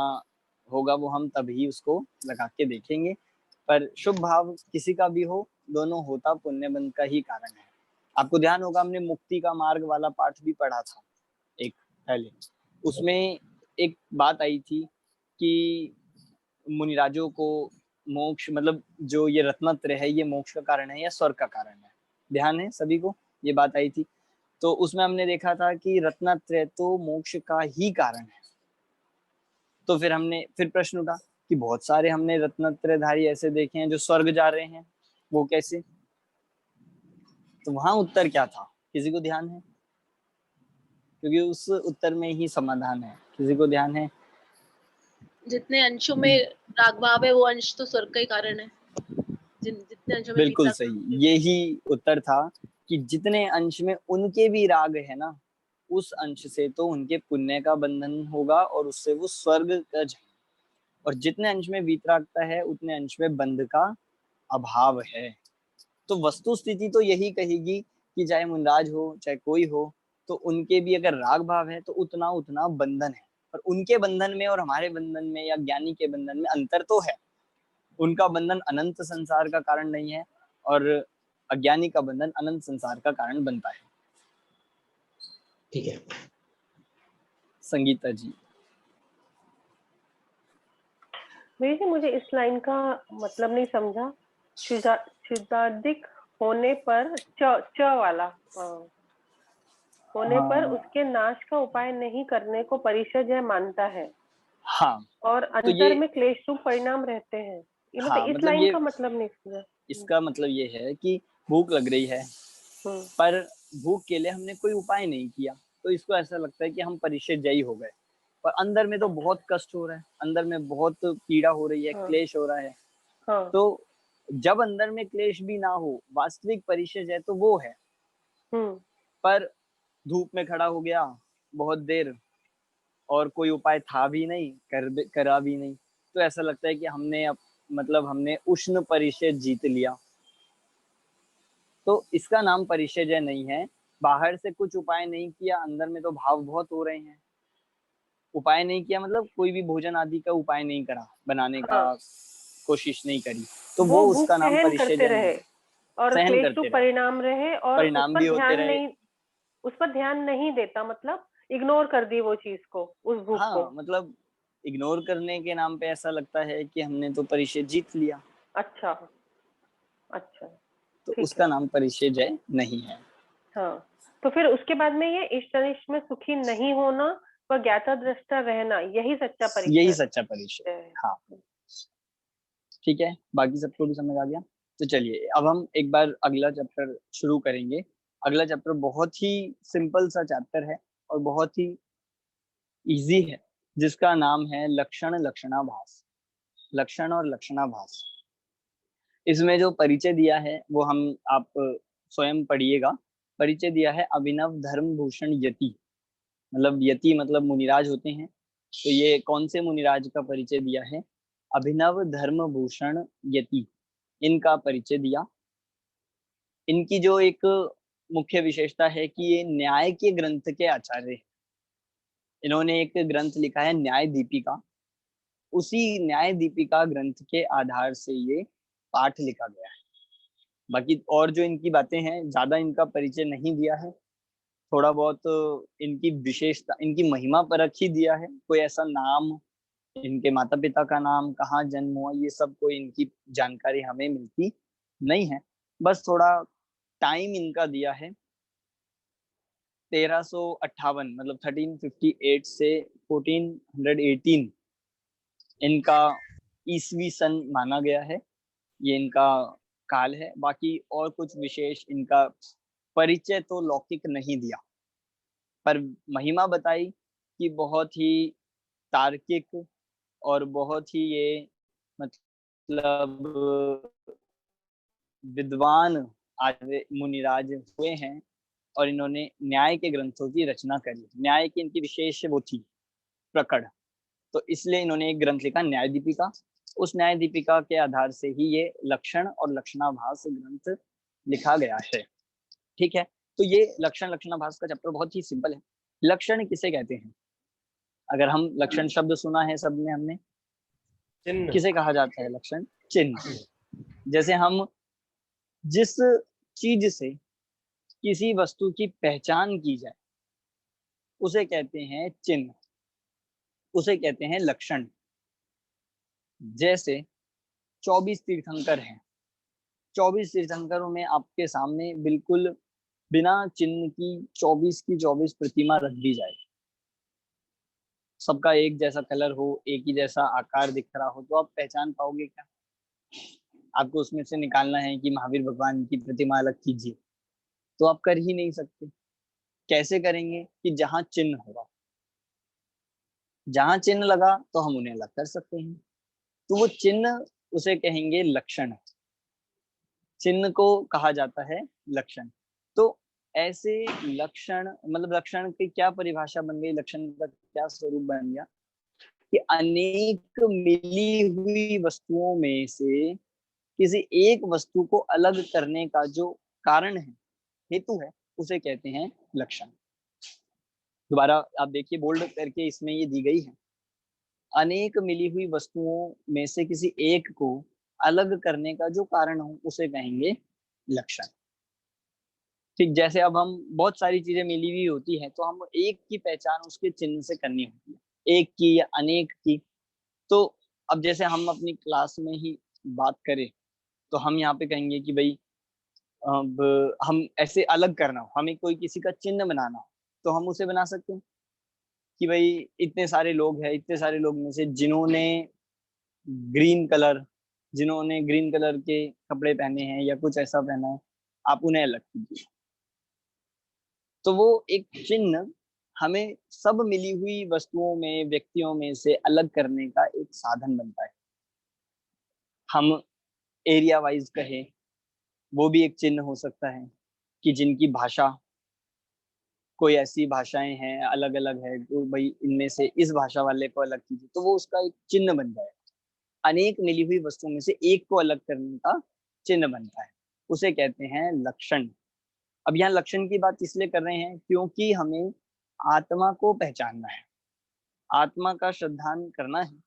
होगा, वो हम तभी उसको लगा के देखेंगे। पर शुभ भाव किसी का भी हो, दोनों होता पुण्य बंध का ही कारण है। आपको ध्यान होगा हमने मुक्ति का मार्ग वाला पाठ भी पढ़ा था एक पहले, उसमें एक बात आई थी कि मुनिराजों को मोक्ष, मतलब जो ये रत्नत्रय है, ये मोक्ष का कारण है या स्वर्ग का कारण है? ध्यान है सभी को, ये बात आई थी। तो उसमें हमने देखा था कि रत्नत्रय तो मोक्ष का ही कारण है। तो फिर हमने फिर प्रश्न उठा कि बहुत सारे हमने रत्नत्रयधारी ऐसे देखे हैं जो स्वर्ग जा रहे हैं, वो कैसे? तो वहां उत्तर क्या था, किसी को ध्यान है? क्योंकि उस उत्तर में ही समाधान है। किसी को ध्यान है? जितने अंशों में राग भाव है वो अंश तो स्वर्ग का ही कारण है। जितने अंशों में बिल्कुल सही, यही उत्तर था कि जितने अंश में उनके भी राग है ना, उस अंश से तो उनके पुण्य का बंधन होगा और उससे वो स्वर्ग का जाएंगे। और जितने अंश में वीतरागता है उतने अंश में बंध का अभाव है। तो वस्तु स्थिति तो यही कहेगी कि चाहे मुनिराज हो चाहे कोई हो, तो उनके भी अगर राग भाव है तो उतना उतना बंधन है। पर उनके बंधन में और हमारे बंधन में या ज्ञानी के बंधन में अंतर तो है। उनका बंधन अनंत संसार का कारण नहीं है और अज्ञानी का बंधन अनंत संसार का कारण बनता है। ठीक है। संगीता जी। भैया जी मुझे इस लाइन का मतलब नहीं समझा। क्षुदाधिक होने पर च वाला होने पर उसके नाश का उपाय नहीं करने को परिषद मानता है। हाँ, और तो अंतर ये में क्लेश रूप परिणाम रहते हैं। ये हाँ, मतलब इस मतलब लाइन ये का मतलब नहीं समझा। इसका मतलब ये है कि भूख लग रही है, पर भूख के लिए हमने कोई उपाय नहीं किया, तो इसको ऐसा लगता है कि हम परिषदजयी हो गए, पर अंदर में तो बहुत कष्ट हो रहा है, अंदर में बहुत पीड़ा हो रही है, क्लेश हो रहा है। तो जब अंदर में क्लेश भी ना हो, वास्तविक परिषद तो वो है। पर धूप में खड़ा हो गया बहुत देर और कोई उपाय था भी नहीं, करा भी नहीं, तो ऐसा लगता है कि हमने उष्ण परिषद जीत लिया। तो इसका नाम परिषद नहीं है। बाहर से कुछ उपाय नहीं किया, अंदर में तो भाव बहुत हो रहे हैं। उपाय नहीं किया मतलब कोई भी भोजन आदि का उपाय नहीं करा, बनाने का कोशिश नहीं करी, तो वो उसका नाम परिषद रहे और सहन क्लेश करते रूप परिणाम रहे और परिणाम भी होते रहे। उस पर ध्यान नहीं देता, मतलब इग्नोर कर दी वो चीज को, उस भूख को। मतलब इग्नोर करने के नाम पे ऐसा लगता है कि हमने तो परिषद जीत लिया। अच्छा, तो उसका नाम परिषद नहीं है। हाँ, तो फिर उसके बाद में ये इष्ट अनिष्ट में सुखी नहीं होना व ज्ञाता दृष्टा रहना, यही सच्चा परिषद। हाँ, ठीक है, बाकी सबको भी समझ आ गया। तो चलिए अब हम एक बार अगला चैप्टर शुरू करेंगे। अगला चैप्टर बहुत ही सिंपल सा चैप्टर है और बहुत ही इजी है, जिसका नाम है लक्षण लक्षणाभास। लक्षण और लक्षणाभास, इसमें जो परिचय दिया है वो आप स्वयं पढ़िएगा। परिचय दिया है अभिनव धर्म भूषण यति, मतलब यति मतलब मुनिराज होते हैं। तो ये कौन से मुनिराज का परिचय दिया है? अभिनव धर्म भूषण यति, इनका परिचय दिया। इनकी जो एक मुख्य विशेषता है कि ये न्याय के ग्रंथ के आचार्य। इन्होंने एक ग्रंथ लिखा है न्याय दीपिका, उसी न्याय दीपिका ग्रंथ के आधार से ये पाठ लिखा गया है। बाकी और जो इनकी बातें हैं, ज्यादा इनका परिचय नहीं दिया है, थोड़ा बहुत इनकी विशेषता, इनकी महिमा परख ही दिया है। कोई ऐसा नाम, इनके माता पिता का नाम, कहाँ जन्म हुआ, ये सब कोई इनकी जानकारी हमें मिलती नहीं है। बस थोड़ा टाइम इनका दिया है 1358, मतलब 1358 से 1418 इनका ईस्वी सन माना गया है, ये इनका काल है। बाकी और कुछ विशेष इनका परिचय तो लौकिक नहीं दिया, पर महिमा बताई कि बहुत ही तार्किक और बहुत ही ये मतलब विद्वान मुनिराज हुए हैं और इन्होंने न्याय के ग्रंथों की रचना करी। न्याय की इनकी विशेष वो थी प्रकड़, तो इसलिए इन्होंने एक ग्रंथ लिखा न्याय दीपिका। उस न्याय दीपिका के आधार से ही ये लक्षण और लक्षणाभास ग्रंथ लिखा गया है। ठीक है, तो ये लक्षण लक्षणाभास का चैप्टर बहुत ही सिंपल है। लक्षण किसे कहते हैं? अगर हम लक्षण शब्द सुना है सबने, हमने किसे कहा जाता है? लक्षण, चिन्ह। जैसे हम जिस चीज से किसी वस्तु की पहचान की जाए उसे कहते हैं चिन्ह, उसे कहते हैं लक्षण। जैसे 24 तीर्थंकर हैं, 24 तीर्थंकरों में आपके सामने बिल्कुल बिना चिन्ह की 24 की 24 प्रतिमा रख दी जाए, सबका एक जैसा कलर हो, एक ही जैसा आकार दिख रहा हो, तो आप पहचान पाओगे क्या? आपको उसमें से निकालना है कि महावीर भगवान की प्रतिमा अलग कीजिए, तो आप कर ही नहीं सकते। कैसे करेंगे? कि जहां चिन्ह होगा, जहां चिन्ह लगा तो हम उन्हें अलग कर सकते हैं। तो वो चिन्ह, उसे कहेंगे लक्षण। चिन्ह को कहा जाता है लक्षण। तो ऐसे लक्षण, मतलब लक्षण की क्या परिभाषा बन गई, लक्षण का क्या स्वरूप बन गया कि अनेक मिली हुई वस्तुओं में से किसी एक वस्तु को अलग करने का जो कारण है, हेतु है, उसे कहते हैं लक्षण। दोबारा आप देखिए, बोल्ड करके इसमें ये दी गई है, अनेक मिली हुई वस्तुओं में से किसी एक को अलग करने का जो कारण हो उसे कहेंगे लक्षण। ठीक, जैसे अब हम बहुत सारी चीजें मिली हुई होती हैं तो हम एक की पहचान उसके चिन्ह से करनी होती है, एक की या अनेक की। तो अब जैसे हम अपनी क्लास में ही बात करें तो हम यहाँ पे कहेंगे कि भाई अब हम ऐसे अलग करना हो, हमें कोई किसी का चिन्ह बनाना हो तो हम उसे बना सकते हैं कि भाई इतने सारे लोग हैं, इतने सारे लोग में से जिन्होंने ग्रीन कलर के कपड़े पहने हैं या कुछ ऐसा पहना है, आप उन्हें अलग कीजिए। तो वो एक चिन्ह हमें सब मिली हुई वस्तुओं में, व्यक्तियों में से अलग करने का एक साधन बनता है। हम एरिया वाइज कहें, वो भी एक चिन्ह हो सकता है कि जिनकी भाषा, कोई ऐसी भाषाएं हैं अलग अलग है तो भाई इनमें से इस भाषा वाले को अलग कीजिए, तो वो उसका एक चिन्ह बन जाए। अनेक मिली हुई वस्तुओं में से एक को अलग करने का चिन्ह बनता है, उसे कहते हैं लक्षण। अब यहाँ लक्षण की बात इसलिए कर रहे हैं क्योंकि हमें आत्मा को पहचानना है, आत्मा का श्रद्धान करना है।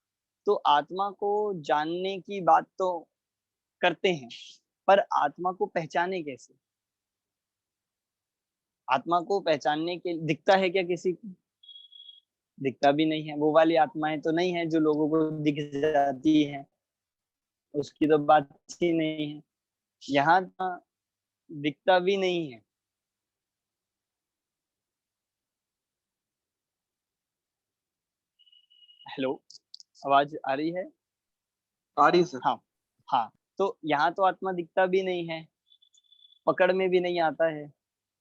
तो आत्मा को जानने की बात तो करते हैं, पर आत्मा को पहचाने कैसे? आत्मा को पहचानने के दिखता है क्या किसी को? दिखता भी नहीं है। वो वाली आत्माएं तो नहीं है जो लोगों को दिख जाती है, उसकी तो बात ही नहीं है। यहाँ दिखता भी नहीं है। हेलो, आवाज आ रही है? आ रही है सर। हाँ हाँ, तो यहाँ तो आत्मा दिखता भी नहीं है, पकड़ में भी नहीं आता है,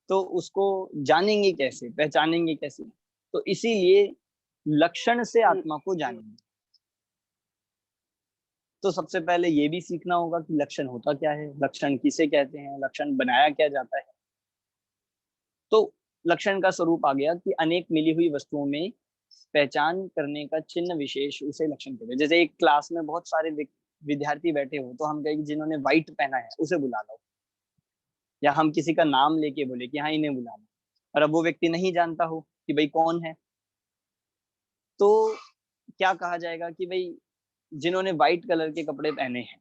तो उसको जानेंगे कैसे, पहचानेंगे कैसे? तो इसीलिए लक्षण से आत्मा को जानेंगे। तो सबसे पहले ये भी सीखना होगा कि लक्षण होता क्या है, लक्षण किसे कहते हैं, लक्षण बनाया क्या जाता है। तो लक्षण का स्वरूप आ गया कि अनेक मिली हुई वस्तुओं में पहचान करने का चिन्ह विशेष, उसे लक्षण कहते हैं। जैसे एक क्लास में बहुत सारे विद्यार्थी बैठे हो तो हम कहेंगे जिन्होंने व्हाइट पहना है उसे बुला लो, या हम किसी का नाम लेके बोले कि हाँ इन्हें बुला लो, और अब वो व्यक्ति नहीं जानता हो कि भाई कौन है, तो क्या कहा जाएगा कि भाई जिन्होंने व्हाइट कलर के कपड़े पहने हैं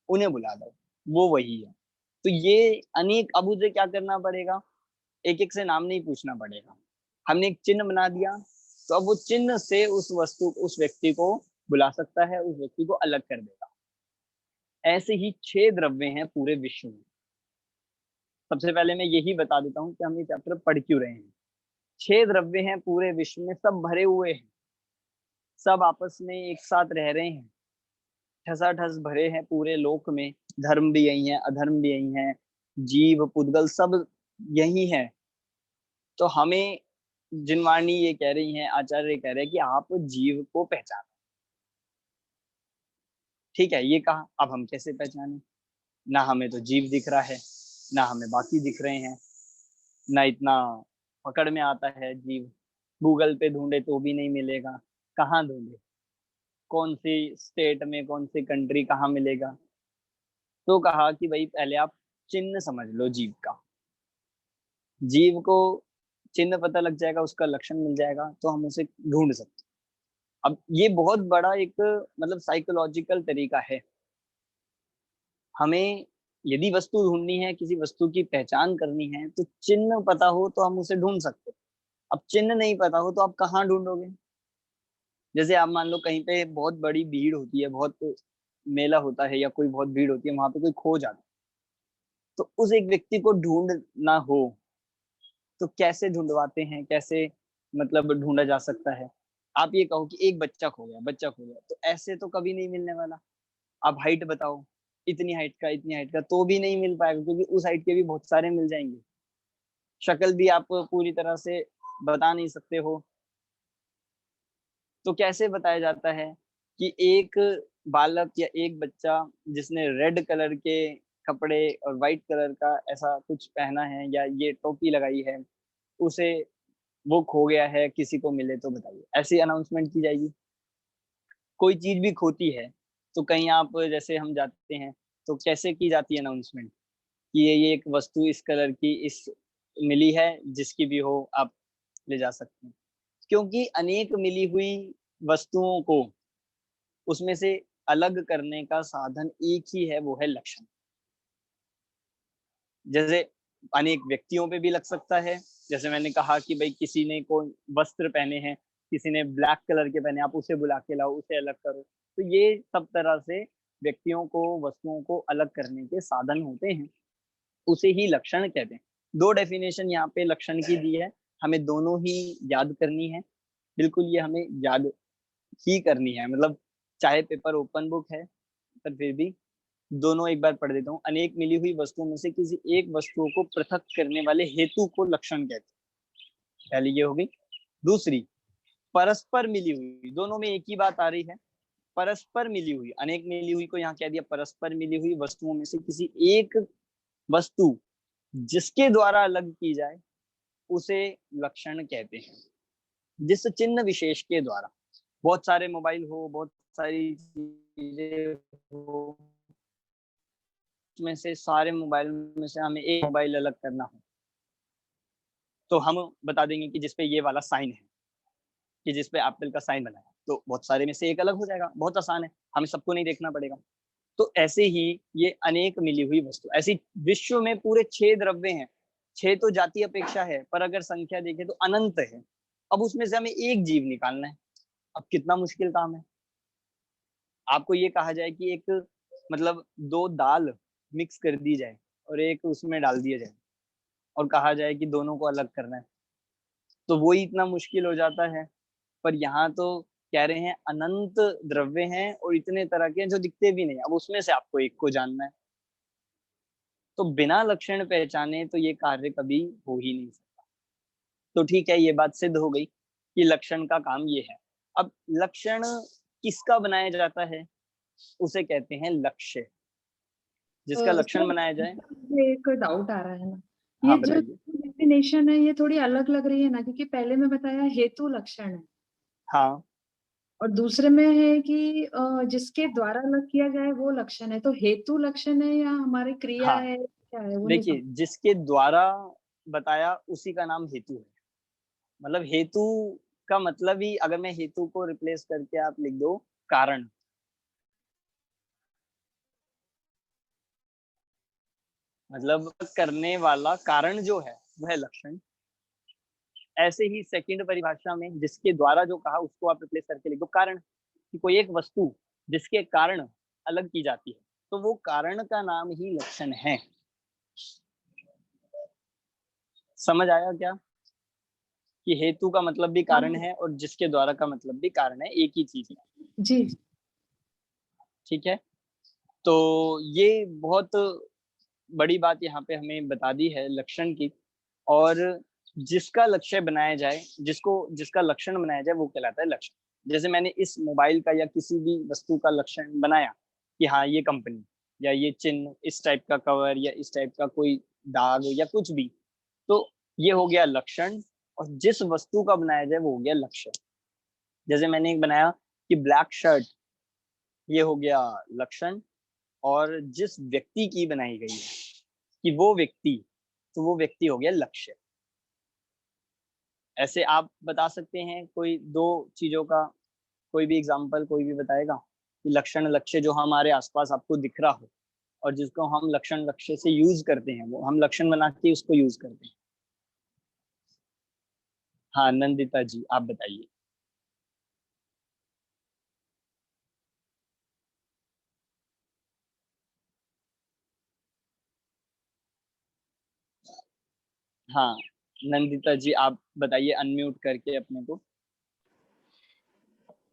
उन्हें बुला दो, वो वही है। तो ये अनेक, अब उसे क्या करना पड़ेगा, एक एक से नाम नहीं पूछना पड़ेगा, हमने एक चिन्ह बना दिया तो अब वो चिन्ह से उस व्यक्ति को बुला सकता है, उस व्यक्ति को अलग कर देगा। ऐसे ही 6 द्रव्य हैं पूरे विश्व में। सबसे पहले मैं यही बता देता हूँ कि हम ये चैप्टर पढ़ क्यों रहे हैं। 6 द्रव्य हैं पूरे विश्व में, सब भरे हुए हैं, सब आपस में एक साथ रह रहे हैं, ठसाठस भरे हैं पूरे लोक में। धर्म भी यही है, अधर्म भी यही है, जीव पुद्गल सब यही है। तो हमें जिनवाणी ये कह रही हैं, आचार्य कह रहे हैं कि आप जीव को पहचानो। ठीक है, ये कहा, अब हम कैसे पहचाने? ना हमें तो जीव दिख रहा है, ना हमें बाकी दिख रहे हैं, ना इतना पकड़ में आता है जीव। गूगल पे ढूंढे तो भी नहीं मिलेगा, कहाँ ढूंढे, कौन सी स्टेट में, कौन सी कंट्री, कहाँ मिलेगा? तो कहा कि भाई पहले आप चिन्ह समझ लो जीव का। जीव को चिन्ह पता लग जाएगा, उसका लक्षण मिल जाएगा तो हम उसे ढूंढ सकते। अब ये बहुत बड़ा एक मतलब साइकोलॉजिकल तरीका है। हमें यदि वस्तु ढूंढनी है, किसी वस्तु की पहचान करनी है, तो चिन्ह पता हो तो हम उसे ढूंढ सकते। अब चिन्ह नहीं पता हो तो आप कहाँ ढूंढोगे? जैसे आप मान लो कहीं पे बहुत बड़ी भीड़ होती है, बहुत मेला होता है या कोई बहुत भीड़ होती है, वहां पे कोई खो जाता है, तो उस एक व्यक्ति को ढूंढना हो तो कैसे ढूंढवाते हैं, कैसे मतलब ढूंढा जा सकता है? आप ये कहो कि एक बच्चा खो गया, तो ऐसे तो कभी नहीं मिलने वाला। आप हाइट बताओ, इतनी हाइट का, तो भी नहीं मिल पाएगा, क्योंकि उस हाइट के भी बहुत सारे मिल जाएंगे। शक्ल भी आप पूरी तरह से बता नहीं सकते हो। तो कैसे बताया जाता है कि एक बालक या एक बच्चा जिसने रेड कलर के कपड़े और व्हाइट कलर का ऐसा कुछ पहना है या ये टोपी लगाई है, उसे वो खो गया है, किसी को मिले तो बताइए। ऐसी अनाउंसमेंट की जाएगी। कोई चीज भी खोती है तो कहीं आप, जैसे हम जाते हैं तो कैसे की जाती है अनाउंसमेंट कि ये एक वस्तु इस कलर की इस मिली है, जिसकी भी हो आप ले जा सकते हैं। क्योंकि अनेक मिली हुई वस्तुओं को उसमें से अलग करने का साधन एक ही है, वो है लक्षण। जैसे अनेक व्यक्तियों पे भी लग सकता है। जैसे मैंने कहा कि भाई किसी ने कोई वस्त्र पहने हैं, किसी ने ब्लैक कलर के पहने, आप उसे बुला के लाओ, उसे अलग करो। तो ये सब तरह से व्यक्तियों को, वस्तुओं को अलग करने के साधन होते हैं, उसे ही लक्षण कहते हैं। 2 डेफिनेशन यहाँ पे लक्षण की दी है, हमें दोनों ही याद करनी है। बिल्कुल ये हमें याद ही करनी है, मतलब चाहे पेपर ओपन बुक है पर फिर भी दोनों एक बार पढ़ देता हूँ। अनेक मिली हुई वस्तुओं में से किसी एक वस्तुओं को पृथक करने वाले हेतु को लक्षण कहते हैं। पहली ये होगी। दूसरी, परस्पर मिली हुई, दोनों में एक ही बात आ रही है, परस्पर मिली हुई। अनेक मिली हुई को यहाँ कह दिया, परस्पर मिली हुई वस्तुओं में से किसी एक वस्तु जिसके द्वारा अलग की जाए उसे लक्षण कहते हैं। जिस चिन्ह विशेष के द्वारा, बहुत सारे मोबाइल हो, बहुत सारी चीजें हो, में से सारे मोबाइल में से हमें एक मोबाइल अलग करना हो तो हम बता देंगे कि जिसपे ये वाला साइन है, कि जिसपे एप्पल का साइन बना है, तो बहुत सारे में से एक अलग हो जाएगा। बहुत आसान है, हमें सबको नहीं देखना पड़ेगा। तो ऐसे ही ये अनेक मिली हुई वस्तु, ऐसी विश्व में पूरे 6 द्रव्य हैं। 6 तो जाति अपेक्षा है, पर अगर संख्या देखें तो अनंत है। अब उसमें से हमें एक जीव निकालना है। अब कितना मुश्किल काम है। आपको ये कहा जाए कि एक मतलब 2 दाल मिक्स कर दी जाए और एक उसमें डाल दिया जाए और कहा जाए कि दोनों को अलग करना है, तो वो ही इतना मुश्किल हो जाता है। पर यहाँ तो कह रहे हैं अनंत द्रव्य हैं और इतने तरह के हैं जो दिखते भी नहीं। अब उसमें से आपको एक को जानना है, तो बिना लक्षण पहचाने तो ये कार्य कभी हो ही नहीं सकता। तो ठीक है, ये बात सिद्ध हो गई कि लक्षण का काम ये है। अब लक्षण किसका बनाया जाता है, उसे कहते हैं लक्ष्य। जिसका लक्षण बनाया जाए। एक डाउट आ रहा है ना, ये हाँ, जो बताइए। डेफिनेशन है ये थोड़ी अलग लग रही है ना, क्योंकि पहले में बताया हेतु लक्षण है हाँ, और दूसरे में है कि जिसके द्वारा अलग किया जाए वो लक्षण है। तो हेतु लक्षण है या हमारी क्रिया हाँ, है, क्या है वो नहीं देखिए जिसके द्वारा बताया उसी का नाम हेतु है। मतलब हेतु का मतलब ही, अगर मैं हेतु को रिप्लेस करके आप लिख दो कारण, मतलब करने वाला कारण जो है वह लक्षण। ऐसे ही सेकंड परिभाषा में जिसके द्वारा जो कहा उसको आप रिप्लेस करके लिख दो कारण, कि कोई एक वस्तु जिसके कारण अलग की जाती है तो वो कारण का नाम ही लक्षण है। समझ आया क्या कि हेतु का मतलब भी कारण है और जिसके द्वारा का मतलब भी कारण है, एक ही चीज है। जी ठीक है, तो ये बहुत बड़ी बात यहाँ पे हमें बता दी है लक्षण की। और जिसका लक्ष्य बनाया जाए, जिसका लक्षण बनाया जाए वो कहलाता है लक्षण। जैसे मैंने इस मोबाइल का या किसी भी वस्तु का लक्षण बनाया कि हाँ ये कंपनी या ये चिन्ह, इस टाइप का कवर या इस टाइप का कोई दाग या कुछ भी, तो ये हो गया लक्षण। और जिस वस्तु का बनाया जाए वो हो गया लक्ष्य। जैसे मैंने एक बनाया कि ब्लैक शर्ट, ये हो गया लक्षण। और जिस व्यक्ति की बनाई गई है कि वो व्यक्ति, तो वो व्यक्ति हो गया लक्ष्य। ऐसे आप बता सकते हैं कोई 2 चीजों का कोई भी एग्जांपल, कोई भी बताएगा कि लक्षण लक्ष्य जो हमारे आसपास आपको दिख रहा हो और जिसको हम लक्षण लक्ष्य से यूज करते हैं, वो हम लक्षण बना के उसको यूज करते हैं। हाँ नंदिता जी, आप बताइए। हाँ नंदिता जी, आप बताइए अनम्यूट करके अपने को।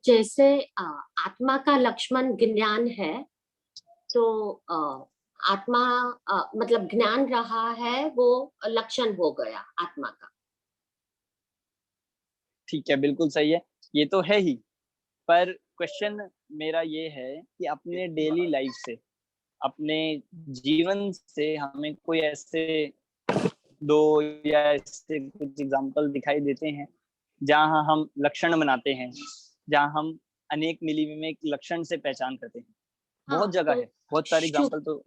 जैसे आत्मा का लक्ष्मण ज्ञान है, तो आत्मा मतलब ज्ञान रहा है वो लक्षण हो गया आत्मा का। ठीक है, बिल्कुल सही है, ये तो है ही। पर क्वेश्चन मेरा ये है कि अपने डेली लाइफ से, अपने जीवन से हमें कोई ऐसे 2 या ऐसे कुछ एग्जांपल दिखाई देते हैं जहां हम लक्षण बनाते हैं, जहां हम अनेक मिली में एक लक्षण से पहचान करते हैं। बहुत हाँ, जगह तो है, बहुत सारे एग्जांपल तो।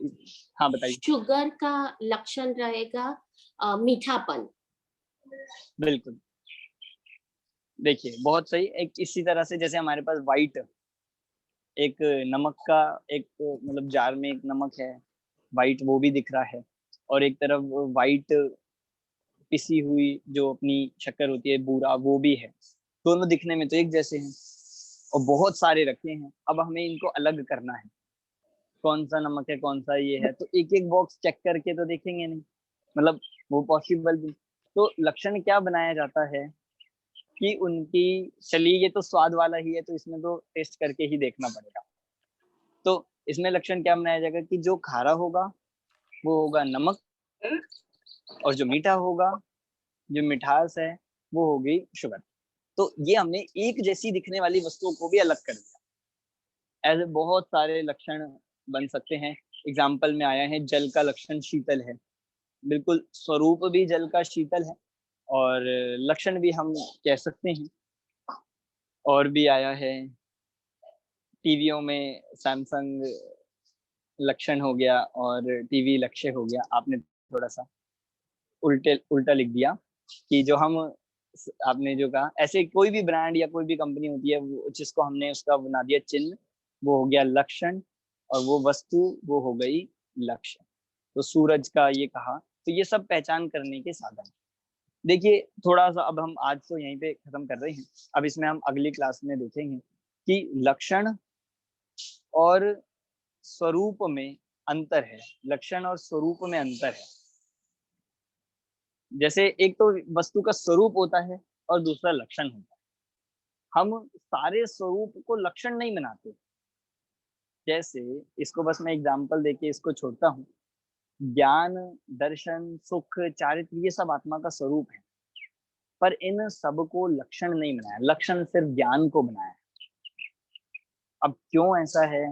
हाँ बताइए। शुगर का लक्षण रहेगा मीठापन। बिल्कुल, देखिए बहुत सही। एक इसी तरह से जैसे हमारे पास वाइट, एक नमक का एक मतलब जार में एक नमक है वाइट, वो भी दिख रहा है। और एक तरफ वाइट पिसी हुई जो अपनी शक्कर होती है, बूरा, वो भी है। दोनों दिखने में तो एक जैसे हैं और बहुत सारे रखे हैं। अब हमें इनको अलग करना है, कौन सा नमक है, कौन सा ये है, तो एक एक बॉक्स चेक करके तो देखेंगे नहीं, मतलब वो पॉसिबल भी। तो लक्षण क्या बनाया जाता है कि उनकी, चलिए ये तो स्वाद वाला ही है तो इसमें तो टेस्ट करके ही देखना पड़ेगा। तो इसमें लक्षण क्या बनाया जाएगा कि जो खारा होगा वो होगा नमक, और जो मीठा होगा, जो मिठास है, वो होगी शुगर। तो ये हमने एक जैसी दिखने वाली वस्तुओं को भी अलग कर दिया। ऐसे बहुत सारे लक्षण बन सकते हैं। एग्जाम्पल में आया है जल का लक्षण शीतल है, बिल्कुल स्वरूप भी जल का शीतल है और लक्षण भी हम कह सकते हैं। और भी आया है टीवियों में सैमसंग लक्षण हो गया और टीवी लक्ष्य हो गया। आपने थोड़ा सा उल्टा लिख दिया कि जो हम, आपने जो कहा, ऐसे कोई भी ब्रांड या कोई भी कंपनी होती है जिसको हमने उसका बना दिया चिन्ह, वो हो गया लक्षण, और वो वस्तु वो हो गई लक्ष्य। तो सूरज का ये कहा, तो ये सब पहचान करने के साधन। देखिए थोड़ा सा अब हम आज तो यहीं पे खत्म कर रहे हैं, अब इसमें हम अगली क्लास में देखेंगे कि लक्षण और स्वरूप में अंतर है। लक्षण और स्वरूप में अंतर है। जैसे एक तो वस्तु का स्वरूप होता है और दूसरा लक्षण होता है। हम सारे स्वरूप को लक्षण नहीं बनाते। जैसे इसको बस मैं एग्जांपल देके इसको छोड़ता हूँ। ज्ञान, दर्शन, सुख, चारित्र, ये सब आत्मा का स्वरूप है, पर इन सब को लक्षण नहीं बनाया। लक्षण सिर्फ ज्ञान को बनाया। अब क्यों ऐसा है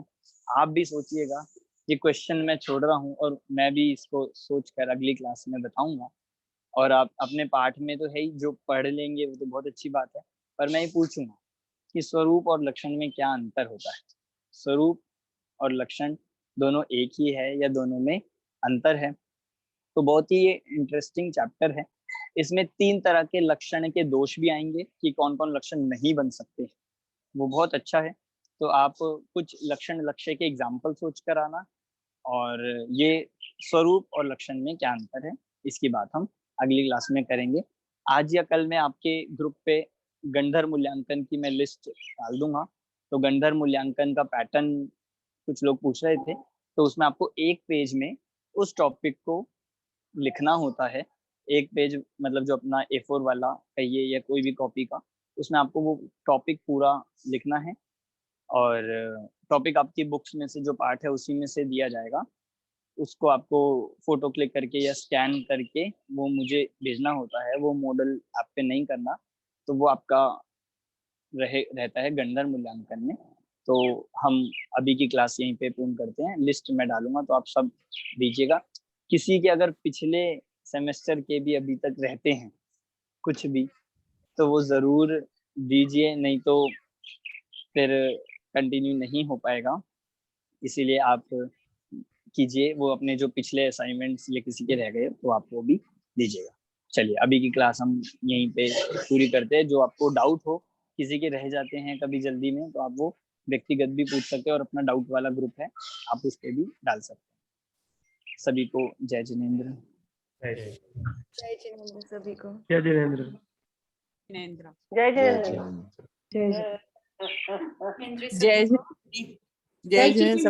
आप भी सोचिएगा। ये क्वेश्चन मैं छोड़ रहा हूँ और मैं भी इसको सोचकर अगली क्लास में बताऊंगा। और आप अपने पाठ में तो है ही, जो पढ़ लेंगे वो तो बहुत अच्छी बात है, पर मैं ये पूछूंगा कि स्वरूप और लक्षण में क्या अंतर होता है। स्वरूप और लक्षण दोनों एक ही है या दोनों में अंतर है? तो बहुत ही ये इंटरेस्टिंग चैप्टर है। इसमें 3 तरह के लक्षण के दोष भी आएंगे कि कौन कौन लक्षण नहीं बन सकते, वो बहुत अच्छा है। तो आप कुछ लक्षण लक्ष्य के एग्जाम्पल सोच कर आना, और ये स्वरूप और लक्षण में क्या अंतर है इसकी बात हम अगली क्लास में करेंगे। आज या कल मैं आपके ग्रुप पे गंधर्व मूल्यांकन की मैं लिस्ट डाल दूंगा। तो गंधर्व मूल्यांकन का पैटर्न कुछ लोग पूछ रहे थे, तो उसमें आपको एक पेज में उस टॉपिक को लिखना होता है। एक पेज मतलब जो अपना A4 वाला कहिए या कोई भी कॉपी का, उसमें आपको वो टॉपिक पूरा लिखना है। और टॉपिक आपकी बुक्स में से जो पार्ट है उसी में से दिया जाएगा। उसको आपको फोटो क्लिक करके या स्कैन करके वो मुझे भेजना होता है। वो मॉडल ऐप पे नहीं करना, तो वो आपका रहता है गंधर्व मूल्यांकन में। तो हम अभी की क्लास यहीं पे पूर्ण करते हैं। लिस्ट में डालूंगा तो आप सब दीजिएगा। किसी के अगर पिछले सेमेस्टर के भी अभी तक रहते हैं कुछ भी, तो वो ज़रूर दीजिए, नहीं तो फिर कंटिन्यू नहीं हो पाएगा। इसीलिए आप कीजिए वो अपने जो पिछले असाइनमेंट्स या किसी के रह गए तो आप वो भी दीजिएगा। चलिए अभी की क्लास हम यहीं पे पूरी करते हैं। जो आपको डाउट हो, किसी के रह जाते हैं कभी जल्दी में, तो आप वो व्यक्तिगत भी पूछ सकते हैं, और अपना डाउट वाला ग्रुप है आप उस पर भी डाल सकते हैं। सभी को जय जिनेंद्र। जय जिनेंद्र सभी को। जय जिनेंद्र। जय जिनेंद्र। जय जिनेंद्र। जय जिनेंद्र।